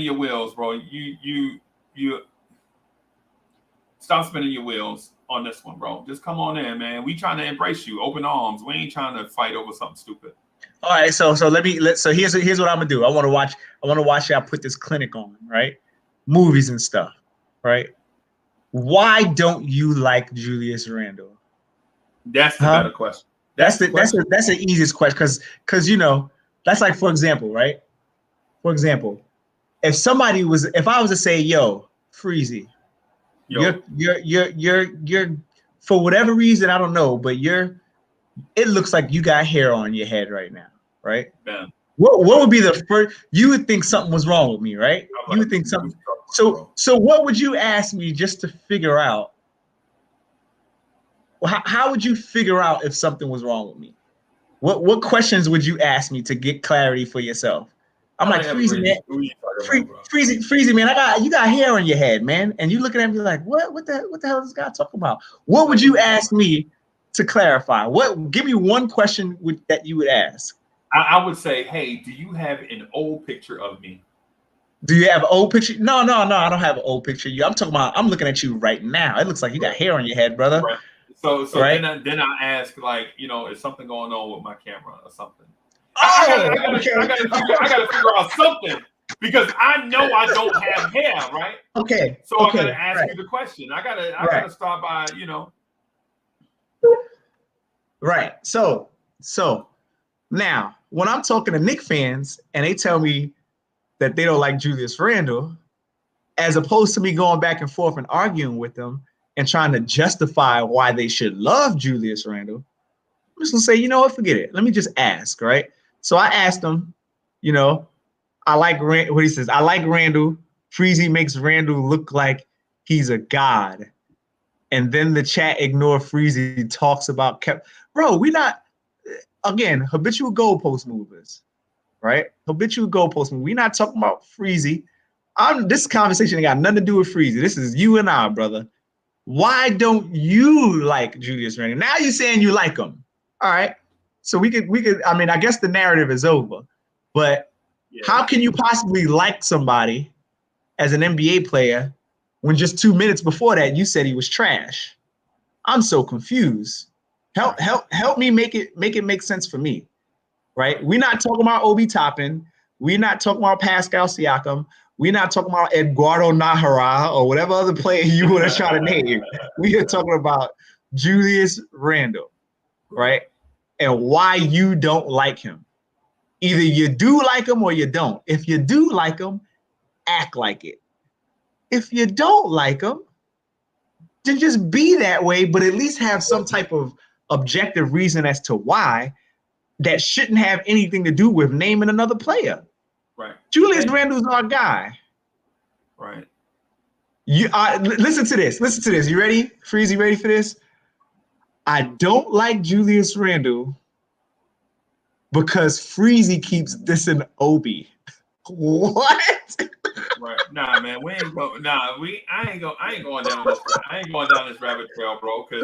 your wheels, bro. You stop spinning your wheels on this one, bro. Just come on in, man. We trying to embrace you, open arms. We ain't trying to fight over something stupid. All right, so here's what I'm gonna do. I want to watch y'all put this clinic on, right? Movies and Stuff, right? Why don't you like Julius Randle? That's the better question. That's the easiest question because that's like, for example, right? For example, if I was to say, yo, Freezie, you're for whatever reason, I don't know, but it looks like you got hair on your head right now, right? Yeah. What would be the first? You would think something was wrong with me, right? You would think something. So what would you ask me just to figure out? How would you figure out if something was wrong with me? What questions would you ask me to get clarity for yourself? I'm like, Freezie, man. Freezie, man, you got hair on your head, man. And you looking at me like, what the hell is this guy talking about? What would you ask me to clarify? Give me one question that you would ask. I would say, hey, do you have an old picture of me? Do you have an old picture? No, I don't have an old picture of you. I'm talking about, I'm looking at you right now. It looks like you got hair on your head, brother. Right. So right? then I ask, like, is something going on with my camera or something? Oh, I gotta figure out something because I know I don't have hair, right? Okay. So I gotta ask you the question. I gotta start by, Right. So now when I'm talking to Knicks fans and they tell me that they don't like Julius Randle, as opposed to me going back and forth and arguing with them and trying to justify why they should love Julius Randle, I'm just gonna say, you know what, forget it. Let me just ask, right? So I asked him, you know, I like what he says. I like Randle. Freezie makes Randle look like he's a god. And then the chat ignore Freezie talks about bro, we not, again, habitual goalpost movers, right? Habitual goalpost movers. We're not talking about Freezie. This conversation ain't got nothing to do with Freezie. This is you and I, brother. Why don't you like Julius Randle? Now you're saying you like him. All right. So we could, I mean, I guess the narrative is over, but how can you possibly like somebody as an NBA player when just 2 minutes before that you said he was trash? I'm so confused. Help me make it make sense for me, right? We're not talking about Obi Toppin. We're not talking about Pascal Siakam. We're not talking about Eduardo Nahara or whatever other player you want to try to name. We are talking about Julius Randle, right? And why you don't like him. Either you do like him or you don't. If you do like him, act like it. If you don't like him, then just be that way, but at least have some type of objective reason as to why that shouldn't have anything to do with naming another player. Right. Julius Randle's our guy. Right. You listen to this. Listen to this. You ready? Freezie, ready for this? I don't like Julius Randle because Freezie keeps dissing Obi. What? Right. Nah, man, we ain't go. Nah, I ain't going down this. I ain't going down this rabbit trail, bro. Cause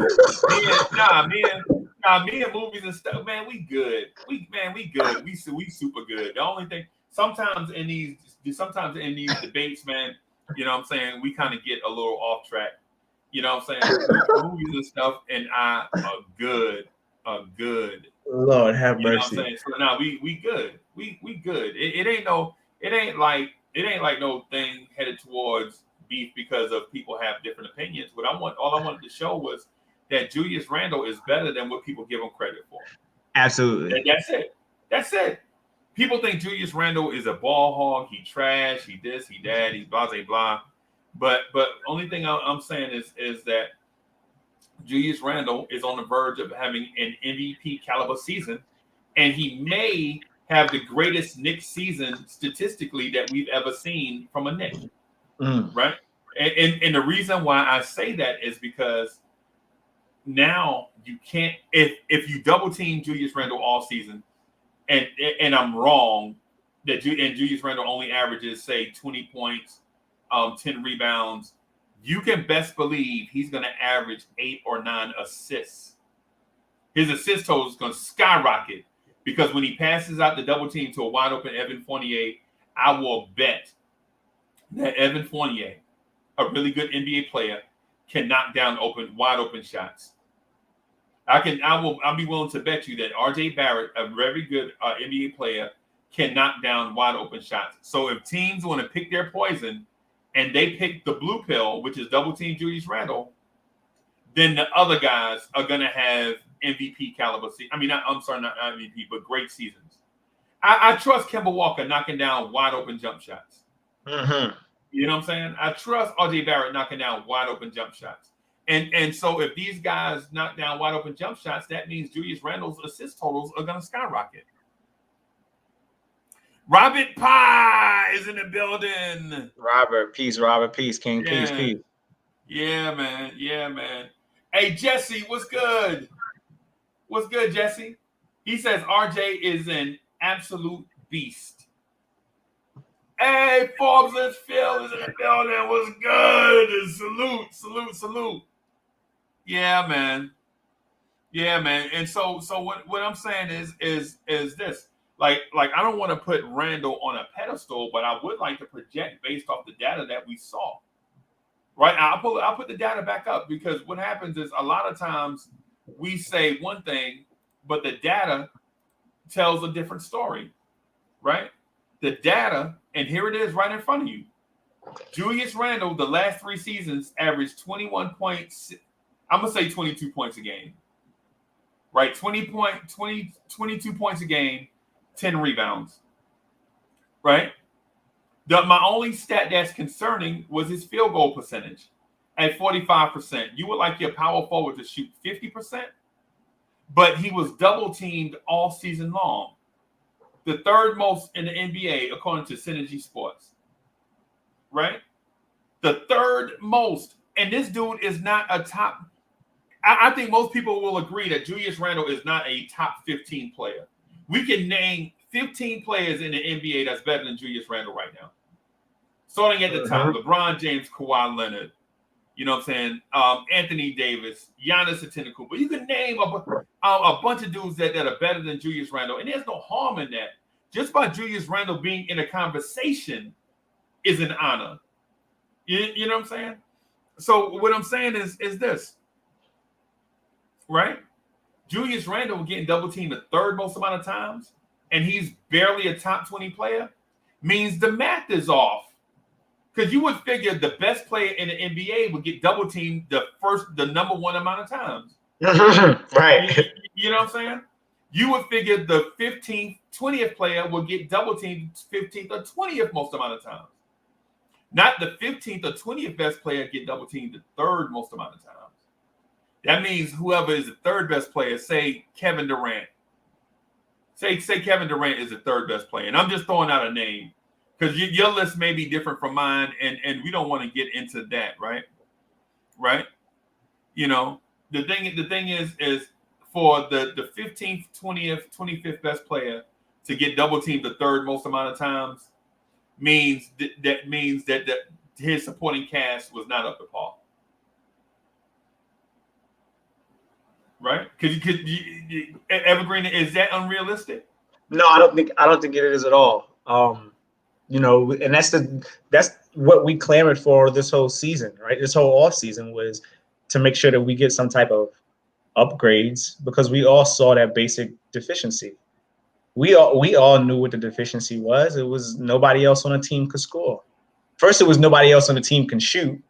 me and movies and stuff, man, we good. We good. We super good. The only thing sometimes in these debates, man, you know what I'm saying, we kind of get a little off track. You know what I'm saying? Movies and stuff, and I are good. Lord have mercy. You know what I'm saying? So now we good. We good. It ain't like no thing headed towards beef because of people have different opinions. All I wanted to show was that Julius Randle is better than what people give him credit for. Absolutely. That's it. People think Julius Randle is a ball hog. He trash. He this. He that. He's blah blah blah. But only thing I'm saying is that Julius Randle is on the verge of having an MVP caliber season, and he may have the greatest Knicks season statistically that we've ever seen from a Knick, right? And the reason why I say that is because now you can't, if you double team Julius Randle all season, and I'm wrong that Julius Randle only averages say 20 points, 10 rebounds, you can best believe he's going to average 8 or 9 assists. His assist total is going to skyrocket because when he passes out the double team to a wide open Evan Fournier, I will bet that Evan Fournier, a really good NBA player, can knock down wide open shots. I'll be willing to bet you that RJ Barrett, a very good NBA player, can knock down wide open shots. So if teams want to pick their poison and they pick the blue pill, which is double team Julius Randle, then the other guys are going to have MVP caliber. I'm sorry, not MVP, but great seasons. I trust Kemba Walker knocking down wide open jump shots. Mm-hmm. You know what I'm saying? I trust RJ Barrett knocking down wide open jump shots. And so if these guys knock down wide open jump shots, that means Julius Randle's assist totals are going to skyrocket. Robert Pye is in the building. Robert, peace, King, peace. Yeah, man. Hey, Jesse, what's good? What's good, Jesse? He says RJ is an absolute beast. Hey, Forbes and Phil is in the building. What's good? Salute. Yeah, man. And so what I'm saying is this. Like I don't want to put Randle on a pedestal, but I would like to project based off the data that we saw. Right? I'll put the data back up because what happens is a lot of times we say one thing, but the data tells a different story. Right? The data, and here it is right in front of you. Julius Randle, the last 3 seasons, averaged 21 points. I'm going to say 22 points a game. Right? 22 points a game, 10 rebounds. Right? My only stat that's concerning was his field goal percentage at 45%. You would like your power forward to shoot 50%, but he was double teamed all season long. The third most in the NBA, according to Synergy Sports. Right? The third most. And this dude is not a top. I think most people will agree that Julius Randle is not a top 15 player. We can name 15 players in the NBA that's better than Julius Randle right now. Starting at the top, LeBron James, Kawhi Leonard, you know what I'm saying? Anthony Davis, Giannis Antetokounmpo. You can name a bunch of dudes that are better than Julius Randle, and there's no harm in that. Just by Julius Randle being in a conversation is an honor. You know what I'm saying? So what I'm saying is this, right? Julius Randle getting double teamed the third most amount of times, and he's barely a top 20 player, means the math is off. Because you would figure the best player in the NBA would get double teamed the number one amount of times. Right. You know what I'm saying? You would figure the 15th, 20th player would get double teamed 15th or 20th most amount of times. Not the 15th or 20th best player get double teamed the third most amount of times. That means whoever is the third best player, say Kevin Durant. Say Kevin Durant is the third best player. And I'm just throwing out a name. Because your list may be different from mine, and we don't want to get into that, right? Right? You know, the thing is for the 15th, 20th, 25th best player to get double teamed the third most amount of times means that his supporting cast was not up to par. Right? Because Evergreen, is that unrealistic? No, I don't think it is at all. You know, and that's what we clamored for this whole season, right? This whole off season was to make sure that we get some type of upgrades, because we all saw that basic deficiency. We all knew what the deficiency was. It was nobody else on the team could score. First, it was nobody else on the team can shoot,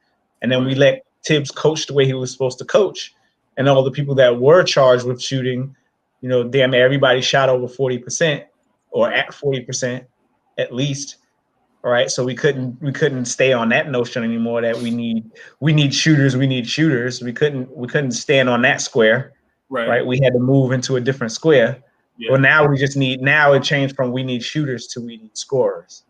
and then we let Tibbs coach the way he was supposed to coach, and all the people that were charged with shooting, you know, damn, everybody shot over 40% or at 40% at least. All right, so we couldn't stay on that notion anymore that we need shooters. We couldn't stand on that square. Right. We had to move into a different square. Yeah. Well, now it changed from we need shooters to we need scorers.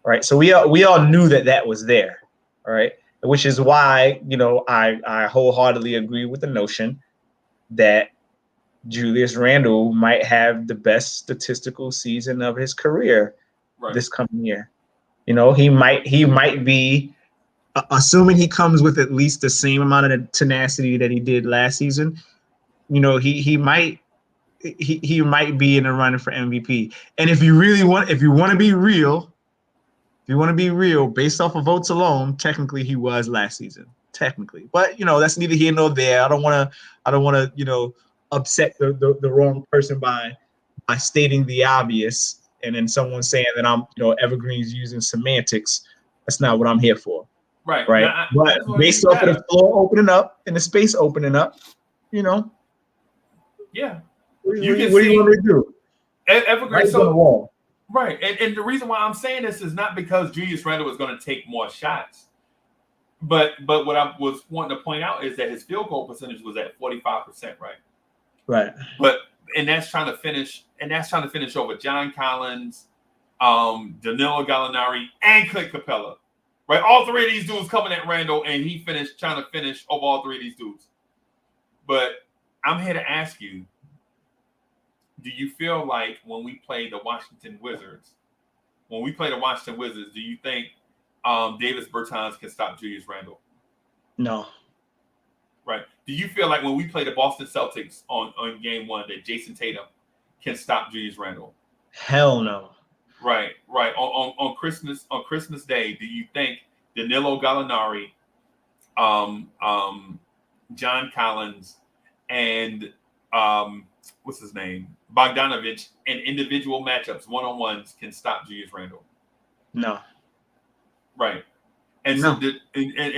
Right. So we all knew that was there. All right. Which is why, you know, I wholeheartedly agree with the notion that Julius Randle might have the best statistical season of his career this coming year. You know, he might be, assuming he comes with at least the same amount of tenacity that he did last season. You know, he might be in the running for MVP. And if you want to be real, based off of votes alone, technically he was last season. Technically, but you know, that's neither here nor there. I don't want to you know, upset the wrong person by stating the obvious. And then someone saying that I'm, you know, Evergreen's using semantics. That's not what I'm here for. Right. Now, but based off of the floor opening up and the space opening up, you know. Yeah. What do you want me to do? Evergreen. Right. And the reason why I'm saying this is not because Julius Randle was going to take more shots. But what I was wanting to point out is that his field goal percentage was at 45%, right? Right. And that's trying to finish over John Collins, Danilo Gallinari, and Clint Capella. Right? All three of these dudes coming at Randle, and he trying to finish over all three of these dudes. But I'm here to ask you, do you feel like when we play the Washington Wizards, do you think Davis Bertans can stop Julius Randle? No. Right. Do you feel like when we play the Boston Celtics on game one that Jason Tatum can stop Julius Randle? Hell no. Right. On Christmas Day, do you think Danilo Gallinari, John Collins, and what's his name, Bogdanovich, in individual matchups, one-on-ones, can stop Julius Randle? No. Right. And no.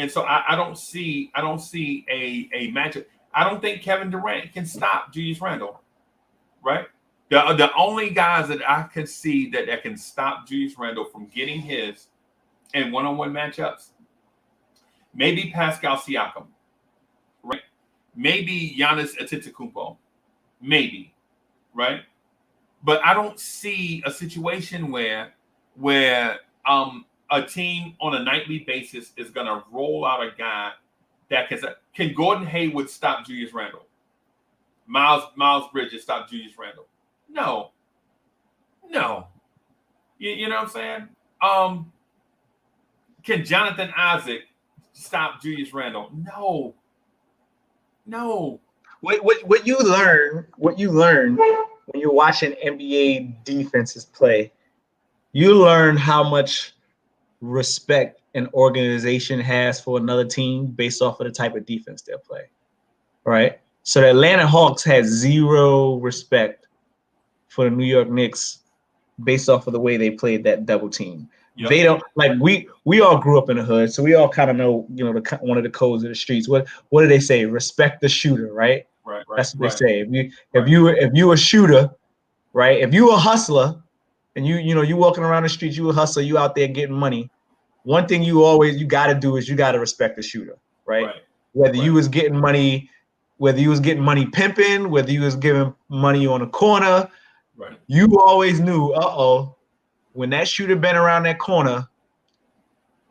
So I don't see a matchup. I don't think Kevin Durant can stop Julius Randle. Right? The only guys that I can see that can stop Julius Randle from getting his in one-on-one matchups, maybe Pascal Siakam, right? Maybe Giannis Antetokounmpo, maybe, right? But I don't see a situation where a team on a nightly basis is going to roll out a guy that can Gordon Hayward stop Julius Randle? Miles Bridges stop Julius Randle? No. You know what I'm saying? Can Jonathan Isaac stop Julius Randle? No. What you learn when you're watching NBA defenses play, you learn how much respect an organization has for another team based off of the type of defense they'll play, right? So the Atlanta Hawks had zero respect for the New York Knicks based off of the way they played that double team. Yep. They don't like we all grew up in the hood, so we all kind of know, one of the codes of the streets. What do they say? Respect the shooter, right? Right. That's what they say. If you a shooter, right? If you a hustler, and you walking around the streets, you a hustler, you out there getting money. One thing you got to do is you got to respect the shooter, right? Whether you was getting money pimping, whether you was giving money on the corner, right? You always knew, when that shooter been around that corner,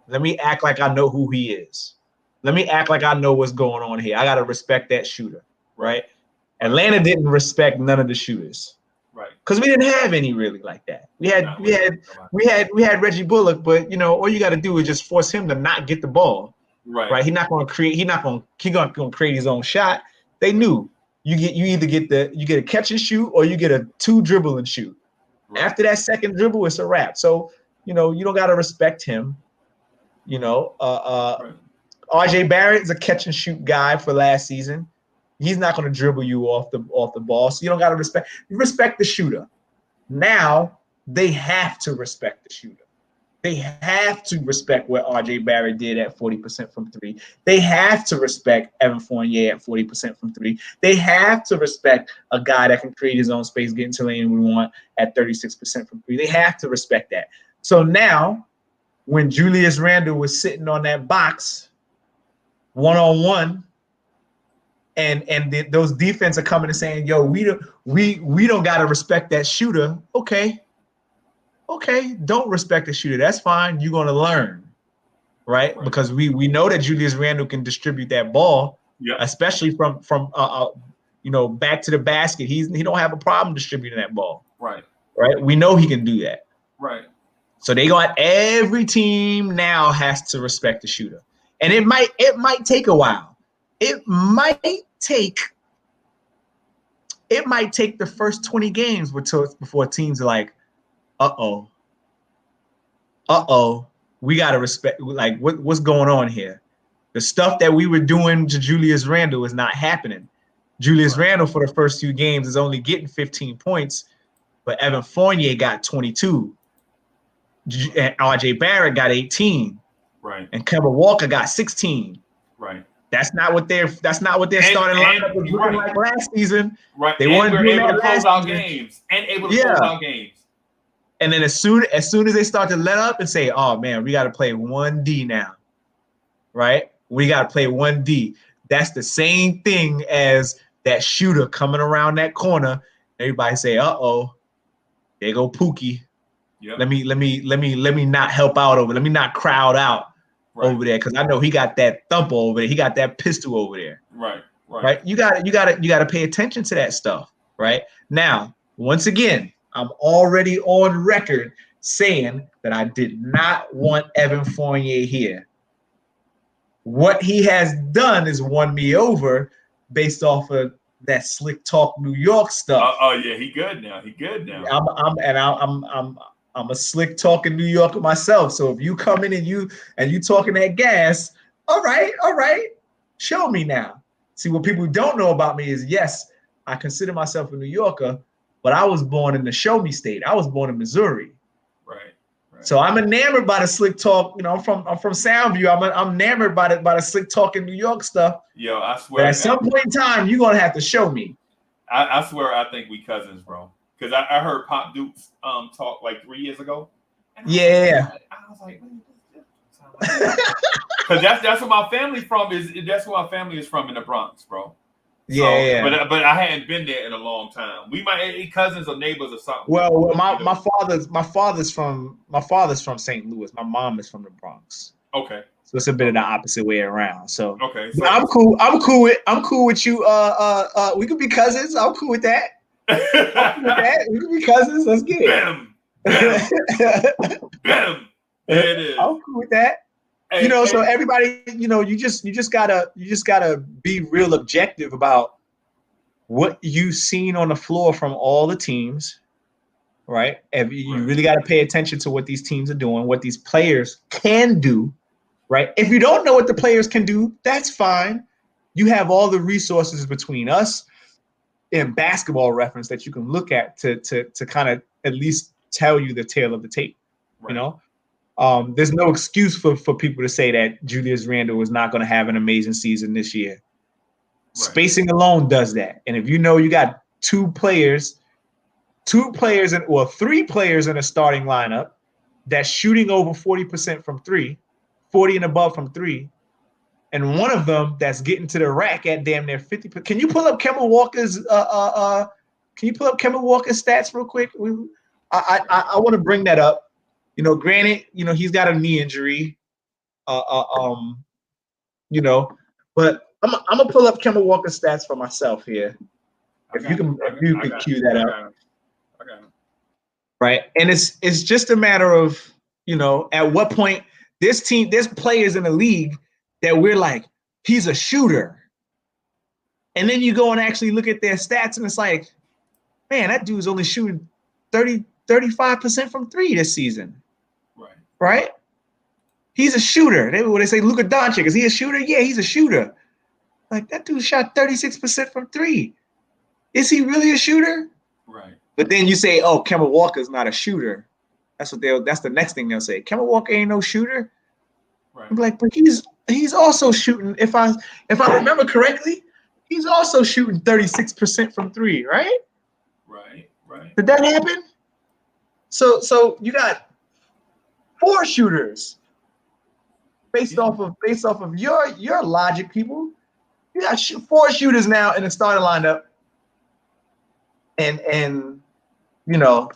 let me act like I know who he is. Let me act like I know what's going on here. I got to respect that shooter, right? Atlanta didn't respect none of the shooters. Right. Because we didn't have any really like that. We had Reggie Bullock, but all you got to do is just force him to not get the ball. Right. He's not going to create his own shot. They knew you either get a catch and shoot or you get a 2 dribble and shoot. Right. After that second dribble, it's a wrap. So, you don't got to respect him. RJ Barrett is a catch and shoot guy for last season. He's not going to dribble you off the ball. So you don't got to respect the shooter. Now they have to respect the shooter. They have to respect what RJ Barrett did at 40% from 3. They have to respect Evan Fournier at 40% from 3. They have to respect a guy that can create his own space, get into the lane we want at 36% from 3. They have to respect that. So now, when Julius Randle was sitting on that box, one-on-one, and those defense are coming and saying, "Yo, we don't gotta respect that shooter." Okay, don't respect the shooter. That's fine. You're gonna learn, right? Because we know that Julius Randle can distribute that ball, especially from back to the basket. He don't have a problem distributing that ball. Right. We know he can do that. Right. So every team now has to respect the shooter, and it might take a while. It might take the first 20 games before teams are like, we got to respect, like, what's going on here? The stuff that we were doing to Julius Randle is not happening. Julius Randle for the first 2 games is only getting 15 points, but Evan Fournier got 22. And RJ Barrett got 18. Right. And Kemba Walker got 16. Right. That's not what their starting lineup was looking like last season. Right. They weren't able to close out games. And then as soon as they start to let up and say, "Oh man, we got to play 1D now," right? We got to play 1D. That's the same thing as that shooter coming around that corner. Everybody say, there go Pookie. Yep. Let me not help out over. Let me not crowd out over there, because I know he got that thumper over there. He got that pistol over there. Right. You got to pay attention to that stuff. Right now, once again, I'm already on record saying that I did not want Evan Fournier here. What he has done is won me over based off of that slick talk New York stuff. He good now. I'm a slick talking New Yorker myself. So if you come in and you talking that gas, all right, show me now. See, what people don't know about me is, yes, I consider myself a New Yorker, but I was born in the show me state. I was born in Missouri. Right. So I'm enamored by the slick talk. I'm from Soundview. I'm enamored by the slick talking New York stuff. Yo, I swear. But at some point in time, you're gonna have to show me. I swear, I think we cousins, bro. Because I heard Pop Dukes talk like 3 years ago. And I was like, Because that's where my family from is. That's where my family is from in the Bronx, bro. Yeah, so, But I hadn't been there in a long time. We might be cousins or neighbors or something. Well, my father's from St. Louis. My mom is from the Bronx. Okay. So it's a bit of the opposite way around. So okay. So I'm cool. I'm cool with you. We could be cousins. I'm cool with that. We could be cousins. Let's get it. Bam. Bam. There it is. I'm cool with that. Hey, so everybody, you just gotta be real objective about what you've seen on the floor from all the teams, right? And you really got to pay attention to what these teams are doing, what these players can do, right? If you don't know what the players can do, that's fine. You have all the resources between us and Basketball Reference that you can look at to kind of at least tell you the tale of the tape, There's no excuse for people to say that Julius Randle is not going to have an amazing season this year. Right. Spacing alone does that. And if you got three players in a starting lineup that's shooting over 40% from three, 40 and above from three, and one of them that's getting to the rack at damn near 50%. Can you pull up Kemba Walker's stats real quick? I want to bring that up. Granted, he's got a knee injury, but I'm gonna pull up Kemba Walker's stats for myself here. If you can cue that up. I got him. Right, and it's just a matter of at what point there's players in the league that we're like, he's a shooter, and then you go and actually look at their stats, and it's like, man, that dude's only shooting 35% from three this season. Right? He's a shooter. They say Luka Doncic, is he a shooter? Yeah, he's a shooter. Like, that dude shot 36% from three. Is he really a shooter? Right. But then you say, oh, Kemba Walker's not a shooter. That's the next thing they'll say. Kemba Walker ain't no shooter. Right. I'm like, but he's also shooting, if I remember correctly, he's also shooting 36% from three, right? Right. Did that happen? So you got 4 shooters based off of your logic, people. You got 4 shooters now in the starting lineup, and you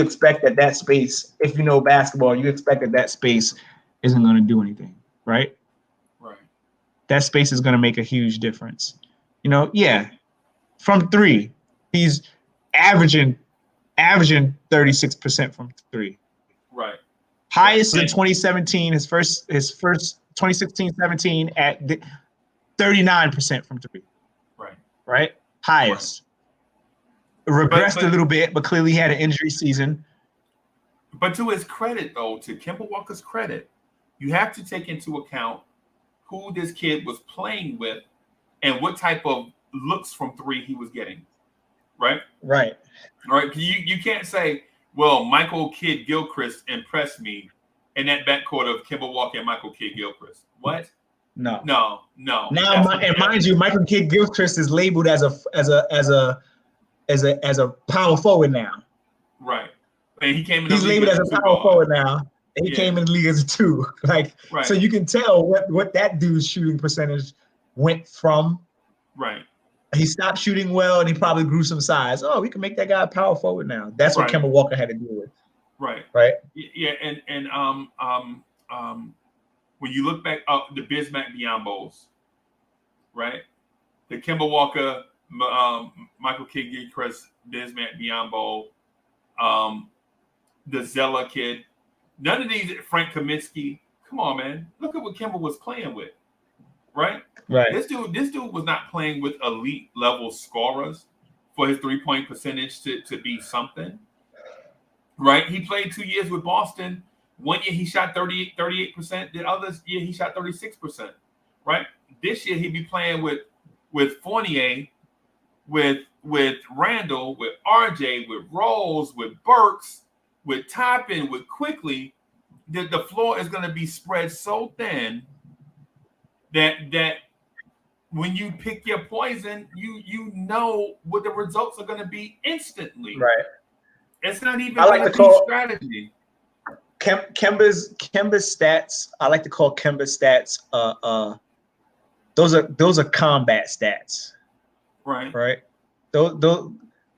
expect that space, if you know basketball, you expect that space isn't going to do anything, right? Right. That space is going to make a huge difference. From three, he's averaging 36% from three. Right. Highest in 2017, his first 2016-17 at 39% from three. Right? Highest. Regressed a little bit, but clearly had an injury season. But to his credit, though, to Kemba Walker's credit, you have to take into account who this kid was playing with and what type of looks from three he was getting. Right? Right. All right. You can't say, well, Michael Kidd-Gilchrist impressed me in that backcourt of Kemba Walker and Michael Kidd-Gilchrist. What? No. Now, mind you, Michael Kidd-Gilchrist is labeled as a power forward now. Right. And he's labeled as a power forward now. And he came in the league as a 2. So you can tell what that dude's shooting percentage went from. Right. He stopped shooting well, and he probably grew some size. Oh, we can make that guy a power forward now. That's what Kemba Walker had to deal with. Right. Yeah, and when you look back up the Bismack Biyombo's, right? The Kemba Walker, Michael Kidd-Gilchrist, Bismack Biyombo, the Zella kid. None of these, Frank Kaminsky. Come on, man. Look at what Kemba was playing with. Right? This dude was not playing with elite level scorers for his 3-point percentage to be something. Right? He played 2 years with Boston. 1 year he shot 38%. The other year he shot 36%. Right? This year he'd be playing with Fournier, with Randall, with RJ, with Rose, with Burks, with Toppin, with Quickly. The floor is going to be spread so thin that when you pick your poison, you know what the results are going to be instantly. Right. It's not even I like a to call strategy. Kemba's stats. I like to call Kemba's stats. Those are combat stats. Right. Those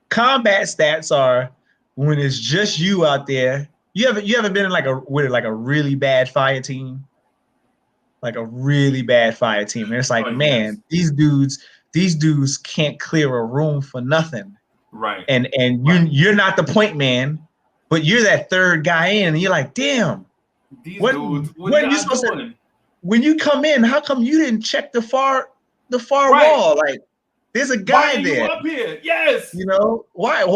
combat stats are when it's just you out there. You haven't been in like a really bad fire team, like a really bad fire team. And it's like, man, these dudes can't clear a room for nothing. Right. And you're not the point man, but you're that third guy in, and you're like, damn. What are you supposed to? When you come in, how come you didn't check the far wall? Like, there's a guy there. You up here? Yes. You know why? Me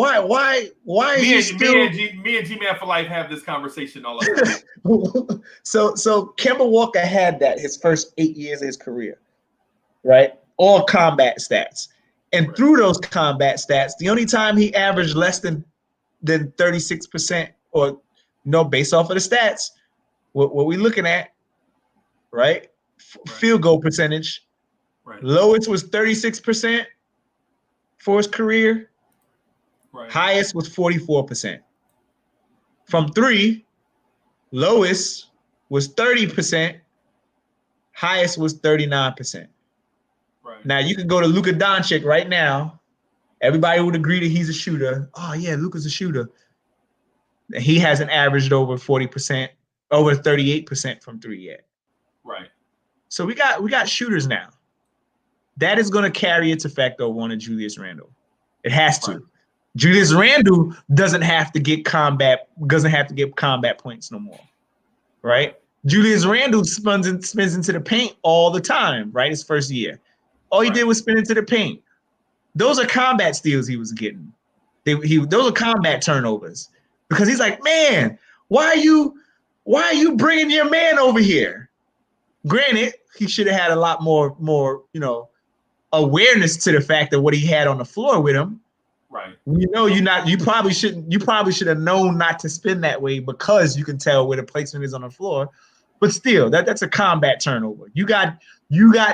and G-Man for life have this conversation all the time. So Kemba Walker had that his first 8 years of his career, right? All combat stats, and through those combat stats, the only time he averaged less than 36%, or based off of the stats, what we looking at, right? Field goal percentage. Right. Lowest was 36% for his career. Right. Highest was 44%. From three, lowest was 30%. Highest was 39%. Right. Now you can go to Luka Doncic right now. Everybody would agree that he's a shooter. Oh yeah, Luka's a shooter. He hasn't averaged over 40%, over 38% from three yet. Right. So we got shooters now. That is going to carry its effect over on a Julius Randle. It has to. Right. Julius Randle doesn't have to get combat points no more. Right? Julius Randle spins into the paint all the time, right? His first year. All he did was spin into the paint. Those are combat steals he was getting. Those are combat turnovers. Because he's like, man, why are you bringing your man over here? Granted, he should have had a lot more, awareness to the fact that what he had on the floor with him. Right. You probably should have known not to spin that way, because you can tell where the placement is on the floor. But still, that's a combat turnover. You got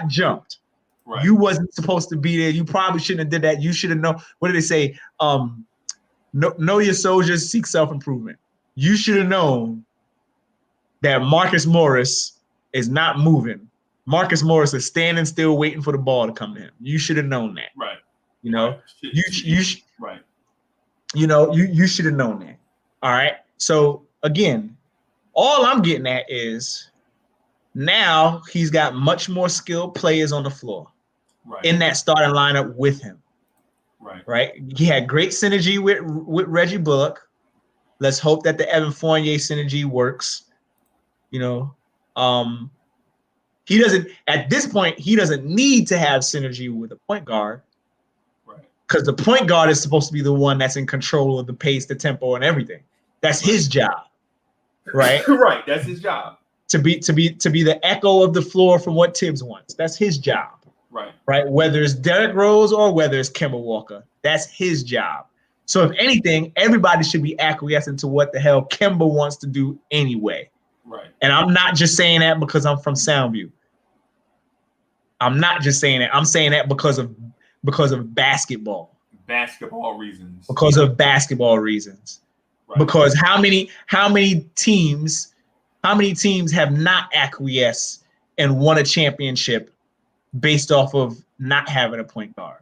jumped. Right. You wasn't supposed to be there. You probably shouldn't have did that. You should have known. What did they say? Know your soldiers, seek self-improvement. You should have known that Marcus Morris is not moving. Marcus Morris is standing still, waiting for the ball to come to him. You should have known that. Right. Right. Right. You should have known that. All right. So again, all I'm getting at is now he's got much more skilled players on the floor in that starting lineup with him. Right. Right. He had great synergy with Reggie Bullock. Let's hope that the Evan Fournier synergy works. He doesn't, at this point, he doesn't need to have synergy with a point guard. Right. Because the point guard is supposed to be the one that's in control of the pace, the tempo, and everything. That's his job. Right? Right. That's his job. To be the echo of the floor from what Tibbs wants. That's his job. Right. Right. Whether it's Derrick Rose or whether it's Kemba Walker, that's his job. So if anything, everybody should be acquiescing to what the hell Kemba wants to do anyway. Right. And I'm not just saying that because I'm from Soundview. I'm not just saying that. I'm saying that because of basketball. Basketball reasons. Because of basketball reasons. Right. Because how many teams have not acquiesced and won a championship based off of not having a point guard?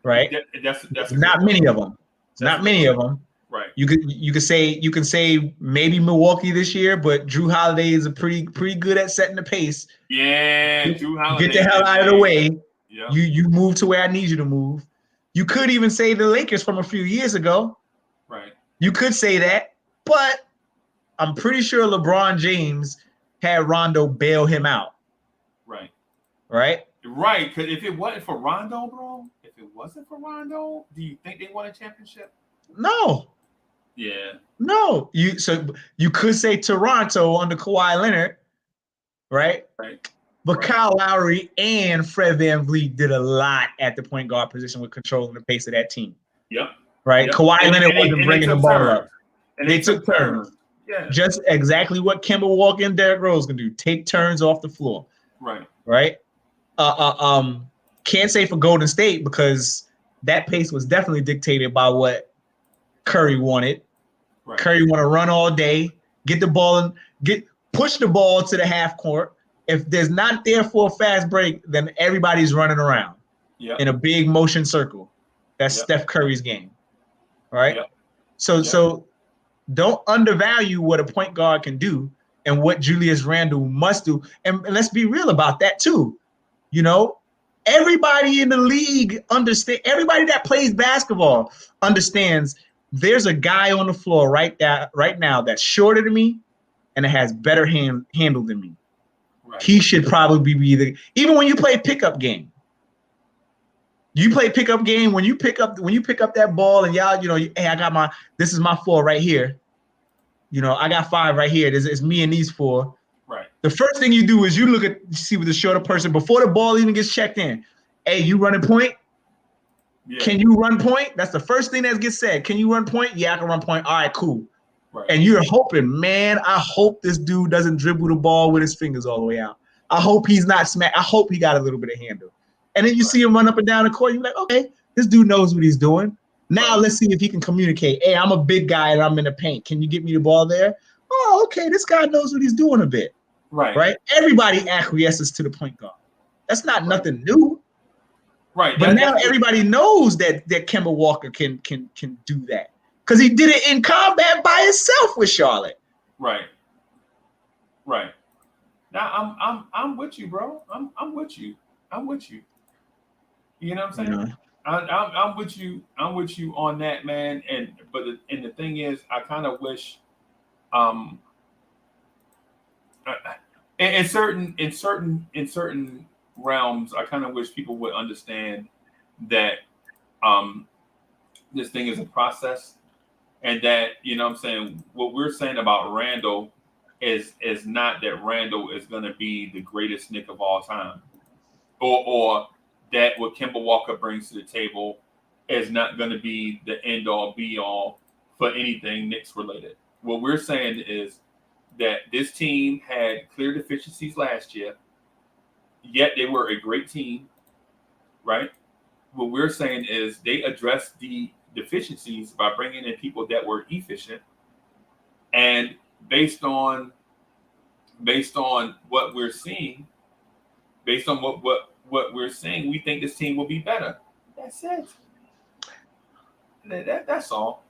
Right? That's not many of them. Not many of them. Right. You can say maybe Milwaukee this year, but Drew Holiday is pretty good at setting the pace. Yeah, Drew Holiday. Get the hell out of the way. Yeah. You move to where I need you to move. You could even say the Lakers from a few years ago. Right. You could say that, but I'm pretty sure LeBron James had Rondo bail him out. Right. Right? Right. Because if it wasn't for Rondo, do you think they won a championship? No. Yeah. No. You could say Toronto under Kawhi Leonard, right? Right. But Kyle Lowry and Fred VanVleet did a lot at the point guard position with controlling the pace of that team. Yep. Right? Yep. Kawhi Leonard wasn't bringing the ball up. And they took turns. Yeah. Just exactly what Kemba Walker and Derrick Rose can do. Take turns off the floor. Right. Right? Can't say for Golden State because that pace was definitely dictated by what Curry wanted. Right. Curry want to run all day, get the ball and push the ball to the half court. If there's not there for a fast break, then everybody's running around in a big motion circle. That's Steph Curry's game, right? So don't undervalue what a point guard can do and what Julius Randle must do. And let's be real about that too. You know, everybody in the league understand. Everybody that plays basketball understands there's a guy on the floor right now that's shorter than me and it has better handle than me. Right. He should probably be even when you play pickup game. You play pickup game when you pick up that ball and y'all, you know, hey, this is my 4 right here. You know, I got 5 right here. It's me and these 4. Right. The first thing you do is you see with the shorter person before the ball even gets checked in. Hey, you running point? Yeah. Can you run point? That's the first thing that gets said. Can you run point? Yeah, I can run point. All right, cool. Right. And you're hoping, man, I hope this dude doesn't dribble the ball with his fingers all the way out. I hope he's not smacked. I hope he got a little bit of handle. And then you see him run up and down the court. You're like, okay, this dude knows what he's doing. Now let's see if he can communicate. Hey, I'm a big guy and I'm in the paint. Can you get me the ball there? Oh, okay, this guy knows what he's doing a bit. Right? Everybody acquiesces to the point guard. That's not nothing new. Right. But now everybody knows that Kemba Walker can do that. Because he did it in combat by himself with Charlotte. Right. Now I'm with you, bro. I'm with you. You know what I'm saying? Yeah. I'm with you. I'm with you on that, man. And the thing is, I kind of wish, in certain realms, I kind of wish people would understand that this thing is a process, and that, you know what I'm saying, what we're saying about Randle is not that Randle is going to be the greatest Knick of all time, or that what Kemba Walker brings to the table is not going to be the end all be all for anything Knicks related. What we're saying is that this team had clear deficiencies last year, yet they were a great team, right? What we're saying is they addressed the deficiencies by bringing in people that were efficient, and based on what we're seeing, based on what we're seeing, we think this team will be better. That's it. That's all.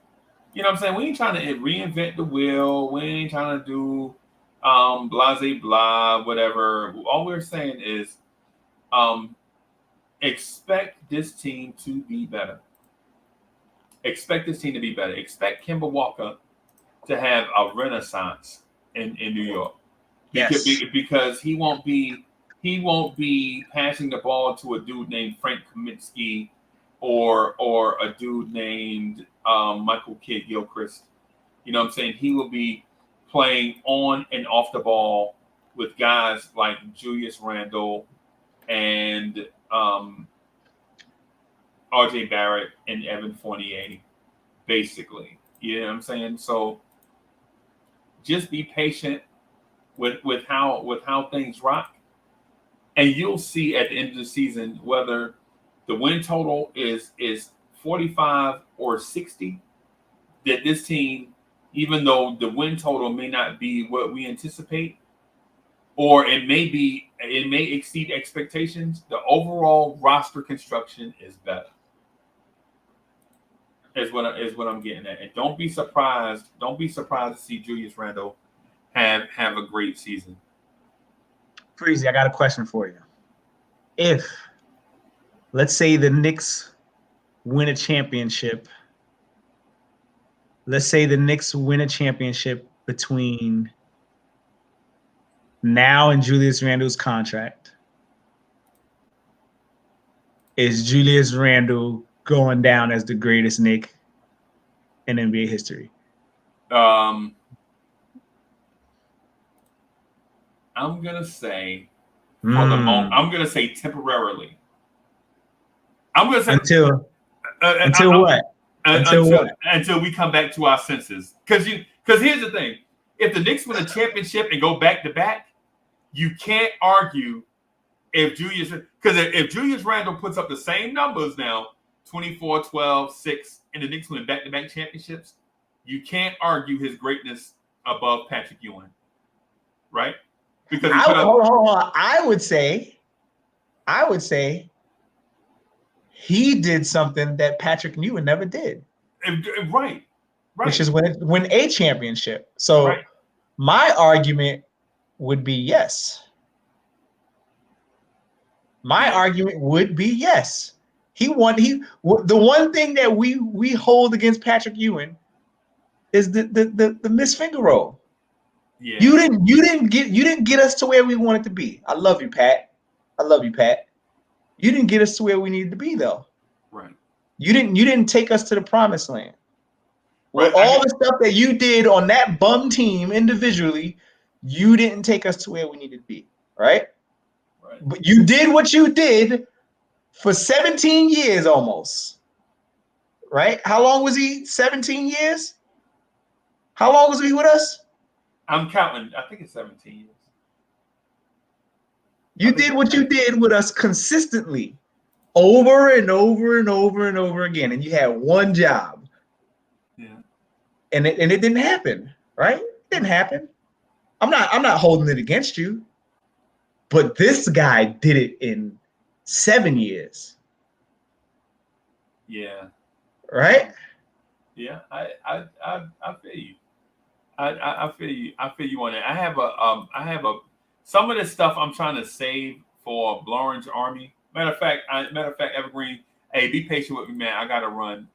You know what I'm saying? We ain't trying to reinvent the wheel. We ain't trying to do blase blah, whatever. All we're saying is expect this team to be better. Expect this team to be better. Expect Kemba Walker to have a renaissance in New York. Yes. Because he won't be passing the ball to a dude named Frank Kaminsky or a dude named Michael Kidd-Gilchrist. You know what I'm saying? He will be playing on and off the ball with guys like Julius Randle and R.J. Barrett and Evan Fournier, basically. You know what I'm saying? So just be patient with how things rock. And you'll see at the end of the season whether the win total is 45 or 60, that this team, even though the win total may not be what we anticipate, or it may exceed expectations, the overall roster construction is better. Is what I'm getting at. And don't be surprised to see Julius Randle have a great season. Freezie, I got a question for you. If, let's say, the Knicks win a championship, between now and Julius Randle's contract, is Julius Randle going down as the greatest Knick in NBA history? I'm gonna say for the moment. I'm gonna say temporarily. I'm gonna say until what? Until we come back to our senses. Because here's the thing: if the Knicks win a championship and go back to back, you can't argue if Julius Randle puts up the same numbers now, 24, 12, 6, and the Knicks win back to back championships, you can't argue his greatness above Patrick Ewing, right? Because hold on. I would say he did something that Patrick Ewing never did. Right. Which is win a championship. So my argument would be yes. My argument would be yes. He won. The one thing that we hold against Patrick Ewing is the missed finger roll. Yeah. You didn't get us to where we wanted to be. I love you, Pat. You didn't get us to where we needed to be, though. Right. You didn't take us to the promised land. With all the stuff that you did on that bum team individually, you didn't take us to where we needed to be, right? But you did what you did for 17 years almost, right? How long was he? 17 years? How long was he with us? I'm counting. I think it's 17 years. You did what you did with us consistently over and over and over and over again, and you had one job. Yeah. And it didn't happen, right? It didn't happen. I'm not holding it against you. But this guy did it in 7 years. Yeah. Right? Yeah, I feel you. I feel you. I feel you on that. I have a some of this stuff I'm trying to save for Blorange Army. Matter of fact, Evergreen, hey, be patient with me, man. I gotta run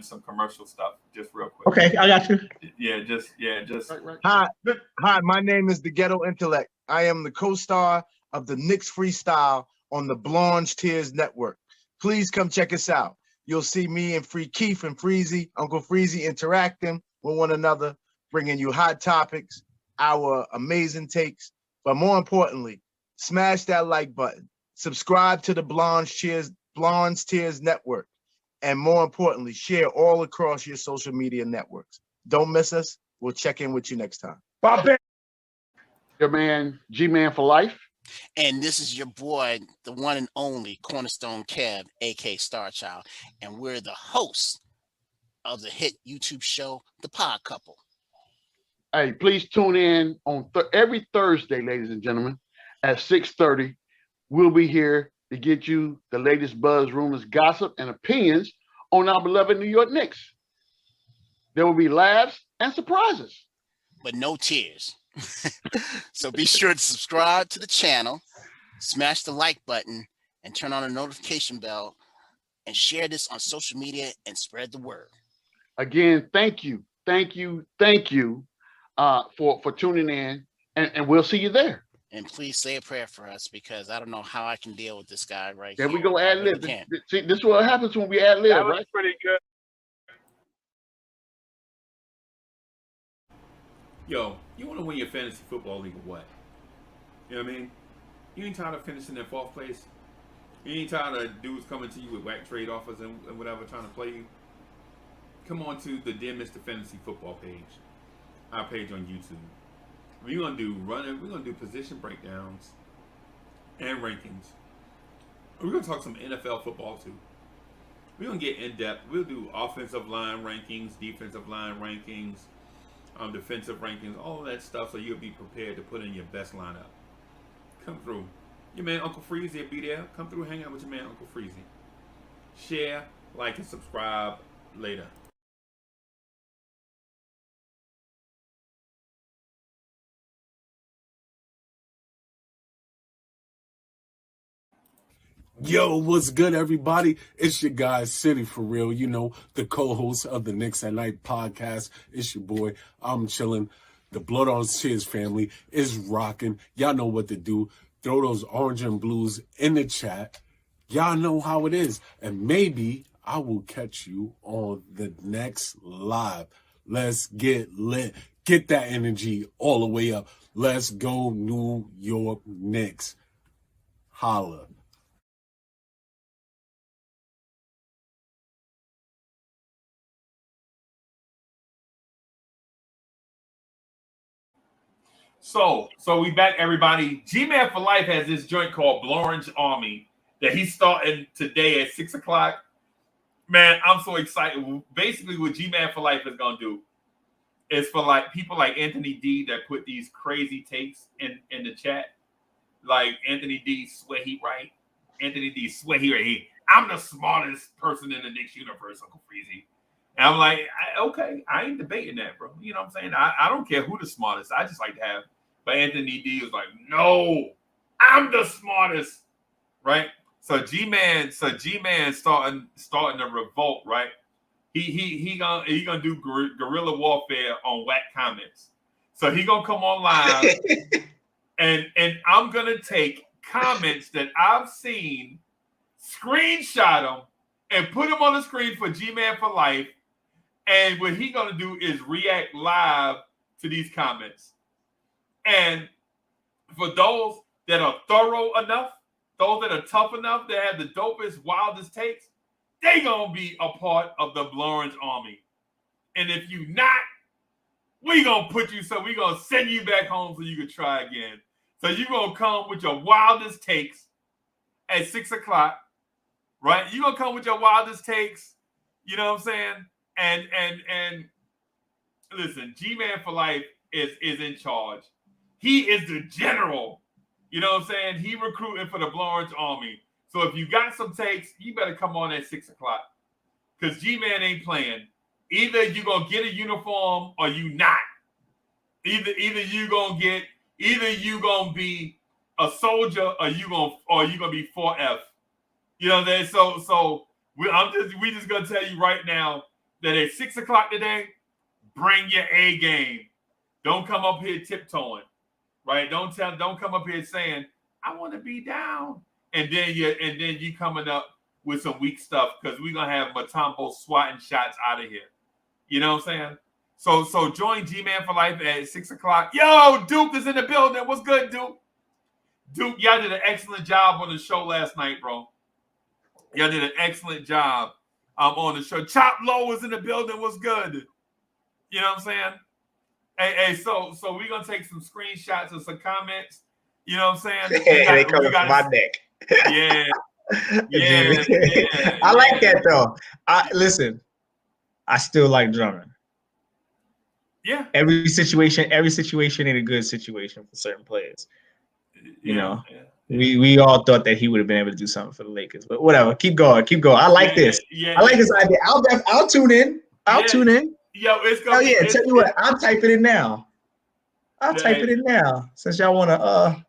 some commercial stuff just real quick. Okay, I got you. Yeah, just right. Hi, my name is the Ghetto Intellect. I am the co-star of the Knicks Freestyle on the Blorangetears Network. Please come check us out. You'll see me and Free Keith and Freezie, Uncle Freezie, interacting with one another, bringing you hot topics, our amazing takes, but more importantly, smash that like button, subscribe to the Blorangetears Network, and more importantly, share all across your social media networks. Don't miss us. We'll check in with you next time. Bye. Your man, G-Man for life. And this is your boy, the one and only Cornerstone Kev, aka Star Child, and we're the hosts of the hit YouTube show, The Pod Couple. Hey, please tune in on every Thursday, ladies and gentlemen, at 6:30. We'll be here to get you the latest buzz, rumors, gossip, and opinions on our beloved New York Knicks. There will be laughs and surprises. But no tears. So be sure to subscribe to the channel, smash the like button, and turn on the notification bell, and share this on social media and spread the word. Again, thank you for tuning in, and we'll see you there. And please say a prayer for us, because I don't know how I can deal with this guy right here. We go ad lib. See, this is what happens when we ad lib, right? That was pretty good. Yo, you want to win your fantasy football league or what? You know what I mean? You ain't tired of finishing in 4th place? You ain't tired of dudes coming to you with whack trade offers and whatever, trying to play you? Come on to the Dear Mr. Fantasy Football page, our page on YouTube. We're gonna do position breakdowns and rankings. We're gonna talk some NFL football too. We're gonna get in depth. We'll do offensive line rankings, defensive line rankings, defensive rankings, all of that stuff, so you'll be prepared to put in your best lineup. Come through. Your man Uncle Freezie will be there. Come through, hang out with your man Uncle Freezie. Share, like, and subscribe later. Yo, what's good, everybody? It's your guy, City for Real. You know, the co-host of the Knicks at Night podcast. It's your boy. I'm chilling. The Blorangetears family is rocking. Y'all know what to do. Throw those orange and blues in the chat. Y'all know how it is. And maybe I will catch you on the next live. Let's get lit. Get that energy all the way up. Let's go, New York Knicks. Holla. So we back, everybody. G-Man for Life has this joint called Blorange Army that he's starting today at 6 o'clock. Man, I'm so excited. Basically, what G-Man for Life is going to do is for like people like Anthony D that put these crazy takes in the chat. Like Anthony D swear he right. Anthony D swear he right. I'm the smartest person in the Knicks universe, Uncle Freezie. And I'm like, okay, I ain't debating that, bro. You know what I'm saying? I don't care who the smartest. I just like to have. But Anthony D was like, no, I'm the smartest, right? So G-Man starting a revolt, right? He gonna do guerrilla warfare on whack comments. So he gonna come on live, and I'm gonna take comments that I've seen, screenshot them, and put them on the screen for G-Man for life. And what he gonna do is react live to these comments. And for those that are thorough enough, those that are tough enough, that have the dopest, wildest takes, they gonna be a part of the Blorange army. And if you not, we gonna put you, so we gonna send you back home so you can try again. So you gonna come with your wildest takes at 6 o'clock, right? You gonna come with your wildest takes, you know what I'm saying? And listen, G-Man for life is in charge. He is the general. You know what I'm saying? He recruiting for the Blorange army. So if you got some takes, you better come on at 6 o'clock. Because G-Man ain't playing. Either you gonna get a uniform or you not. Either you gonna be a soldier or you gonna be 4F. You know what I'm saying? So we just gonna tell you right now that at 6 o'clock today, bring your A game. Don't come up here tiptoeing, right? Don't come up here saying, I want to be down. And then you coming up with some weak stuff, because we're gonna have Matambo swatting shots out of here. You know what I'm saying? So join G-Man for life at 6 o'clock. Yo, Duke is in the building. What's good, Duke? Duke, y'all did an excellent job on the show last night, bro. Y'all did an excellent job on the show. Chop Low is in the building. What's good? You know what I'm saying? Hey, so we're gonna take some screenshots and some comments. You know what I'm saying? They coming from my neck. Yeah. I like that though. Listen, I still like drumming. Yeah. Every situation ain't a good situation for certain players. You know. We all thought that he would have been able to do something for the Lakers, but whatever. Keep going. I like this. I like this idea. I'll tune in. I'll tune in. Yo, it's gonna be. Tell you what, I'll type it in now. Type it in now since y'all want to.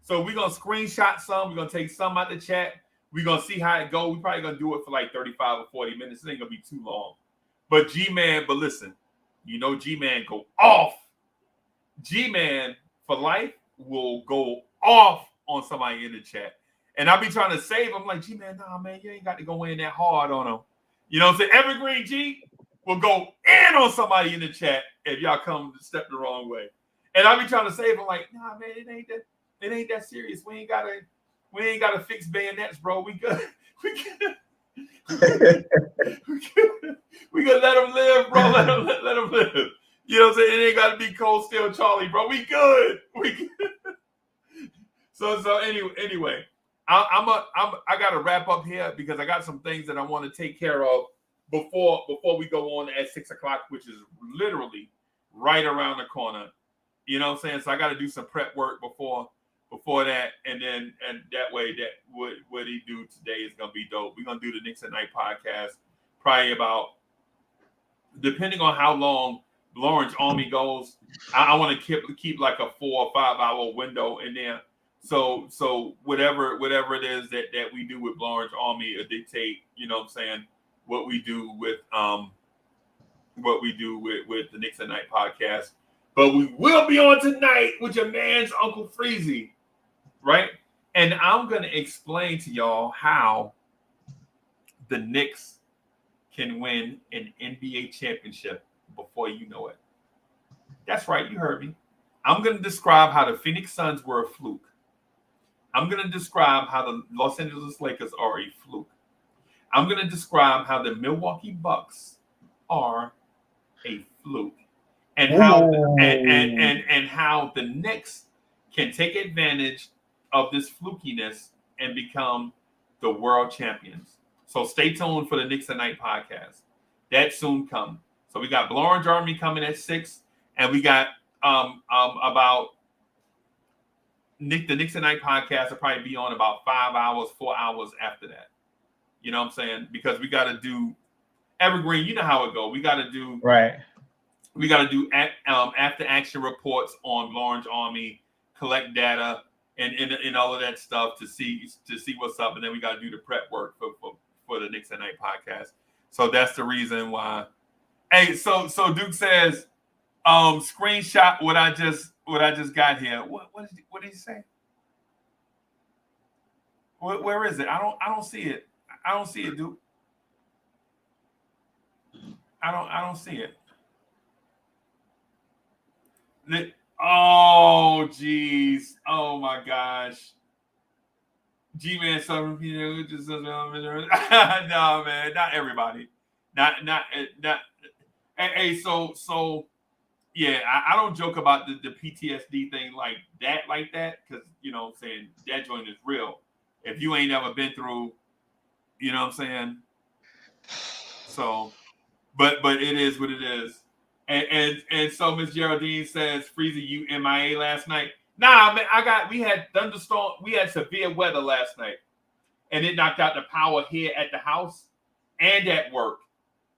So we're gonna screenshot some. We're gonna take some out the chat. We're gonna see how it goes. We're probably gonna do it for like 35 or 40 minutes. It ain't gonna be too long. But listen, you know G-Man go off. G-Man for life will go off on somebody in the chat. And I'll be trying to save him. Like, G-Man, nah, man, you ain't got to go in that hard on him. You know what I'm saying? Evergreen G will go in on somebody in the chat if y'all come to step the wrong way. And I'll be trying to save him, like, nah, man, it ain't that serious. We ain't gotta fix bayonets, bro. We good. We gonna let him live, bro. Let him live. You know what I'm saying? It ain't gotta be Cold Steel Charlie, bro. We good. So anyway, I gotta wrap up here because I got some things that I want to take care of before we go on at 6 o'clock, which is literally right around the corner. You know what I'm saying? So I got to do some prep work before that, and that way that what he do today is gonna be dope. We're gonna do the Knicks at Night podcast probably about, depending on how long Blorange Army goes. I want to keep like a 4 or 5 hour window in there. So whatever it is that we do with Blorange Army will dictate, you know what I'm saying, what we do with the Knicks at Night podcast. But we will be on tonight with your man's Uncle Freezie, right? And I'm gonna explain to y'all how the Knicks can win an NBA championship before you know it. That's right, you heard me. I'm gonna describe how the Phoenix Suns were a fluke. I'm going to describe how the Los Angeles Lakers are a fluke. I'm going to describe how the Milwaukee Bucks are a fluke, and how the Knicks can take advantage of this flukiness and become the world champions. So stay tuned for the Knicks at Night podcast. That soon come. So we got Blorange Army coming at 6, and we got about the Knicks at Night podcast will probably be on about 5 hours, 4 hours after that. You know what I'm saying? Because we got to do Evergreen. You know how it go. We got to do after action reports on Blorange Army, collect data and all of that stuff to see what's up, and then we got to do the prep work for the Knicks at Night podcast. So that's the reason why. Hey, so Duke says, screenshot what I just got here. What did he say? Where is it? I don't see it. I don't see it, Duke. I don't see it. Oh, geez. Oh my gosh. G-Man, something, just no, man, not everybody. Not. Hey, so yeah, I don't joke about the PTSD thing like that, because you know what I'm saying, that joint is real. If you ain't ever been through, you know what I'm saying. So, but it is what it is. And so Miss Geraldine says, Freezie, you MIA last night. Nah, man, we had thunderstorm, we had severe weather last night, and it knocked out the power here at the house and at work.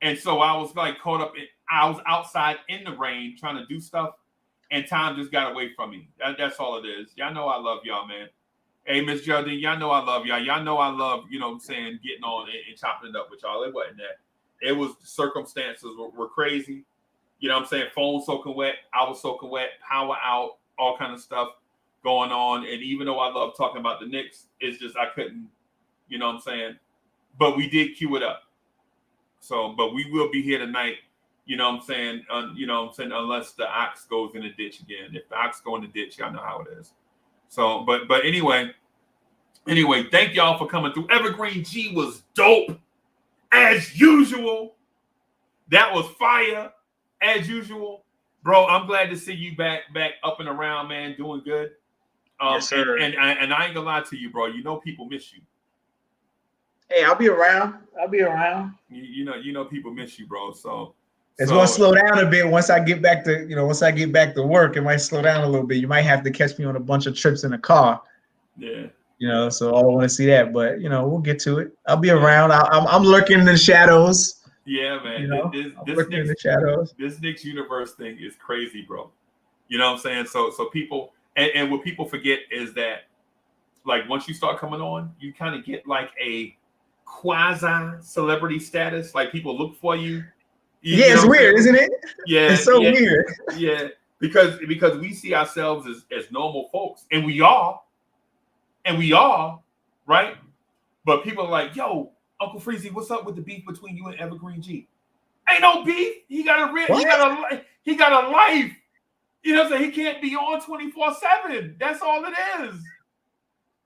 And so I was like caught up I was outside in the rain trying to do stuff, and time just got away from me. That's all it is. Y'all know I love y'all, man. Hey, Miss Geraldine, y'all know I love y'all. Y'all know I love, you know what I'm saying, getting on and chopping it up with y'all. It wasn't that. It was circumstances were crazy. You know what I'm saying? Phone soaking wet. I was soaking wet. Power out. All kind of stuff going on. And even though I love talking about the Knicks, it's just I couldn't, you know what I'm saying? But we did cue it up. So, but we will be here tonight, you know what I'm saying? Unless the ox goes in the ditch again. If the ox go in the ditch, y'all know how it is. So, but anyway, thank y'all for coming through. Evergreen G was dope as usual. That was fire as usual. Bro, I'm glad to see you back up and around, man, doing good. Yes, sir. And I ain't gonna lie to you, bro. You know people miss you. Hey, I'll be around. You know people miss you, bro. So it's gonna slow down a bit once I get back to work. It might slow down a little bit. You might have to catch me on a bunch of trips in the car. Yeah. So I don't want to see that, but we'll get to it. I'll be around. I'm lurking in the shadows. Yeah, man. This Knicks universe thing is crazy, bro. You know what I'm saying? So people and what people forget is that, like, once you start coming on, you kind of get like a quasi celebrity status. Like, people look for you. It's weird, isn't it? Yeah, it's so weird. Yeah, because we see ourselves as normal folks, and we are, right? But people are like, "Yo, Uncle Freezie, what's up with the beef between you and Evergreen G?" Ain't no beef. He got a life. You know what I'm saying? He can't be on 24/7. That's all it is.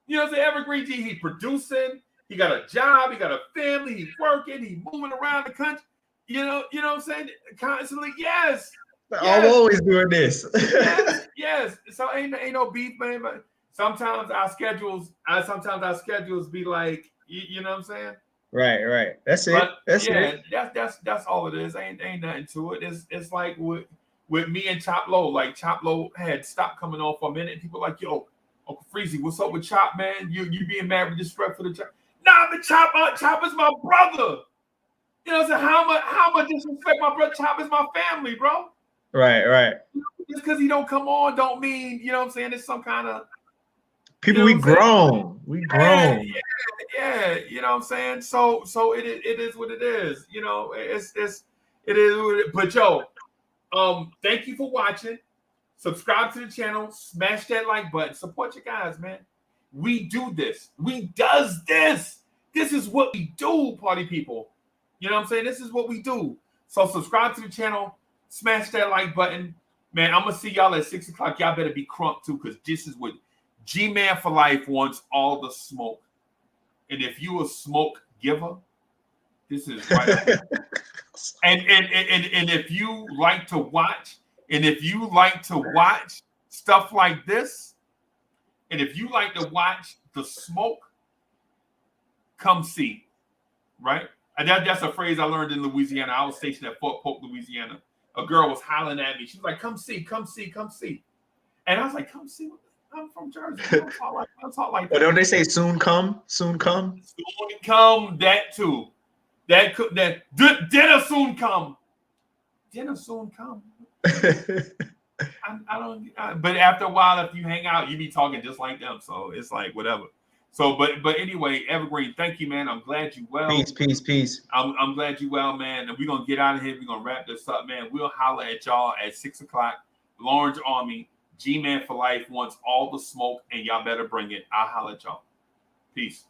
You know what I'm saying? Evergreen G, he producing. He got a job. He got a family. He's working. He's moving around the country. You know what I'm saying? Constantly, yes. I'm always doing this. yes. So ain't no beef, man. But sometimes our schedules be like, you know what I'm saying? Right. That's it. That's all it is. Ain't nothing to it. It's like with me and Chop Low. Like, Chop Low had stopped coming on for a minute. And people were like, yo, Uncle Freezie, what's up with Chop, man? You being mad with disrespect for the Chop? Nah, but Chop is my brother. You know what I'm saying? How much disrespect my brother? Chop is my family, bro. Right. Just because he don't come on don't mean, you know what I'm saying, it's some kind of people, we grown. Yeah, you know what I'm saying? So it is what it is. You know, it is what it is. But yo, thank you for watching. Subscribe to the channel, smash that like button, support your guys, man. We do this. We does this. This is what we do, party people. You know what I'm saying? This is what we do. So subscribe to the channel, smash that like button. Man, I'm going to see y'all at 6 o'clock. Y'all better be crunk too, because this is what G-Man for Life wants, all the smoke. And if you a smoke giver, this is right up there. And if you like to watch, stuff like this, and if you like to watch the smoke, come see, right? And that's a phrase I learned in Louisiana. I was stationed at Fort Polk, Louisiana. A girl was hollering at me. She was like, "Come see, come see, come see." And I was like, "Come see." I'm from Jersey. I don't talk like that. But don't they say soon come? Soon come? Soon come. That too. That dinner soon come. Dinner soon come. I don't. But after a while, if you hang out, you be talking just like them. So it's like whatever. So, but anyway, Evergreen, thank you, man. I'm glad you well. Peace. I'm glad you well, man. And we're gonna get out of here. We're gonna wrap this up, man. We'll holler at y'all at 6 o'clock. Blorange Army, G-Man for life wants all the smoke, and y'all better bring it. I'll holler at y'all. Peace.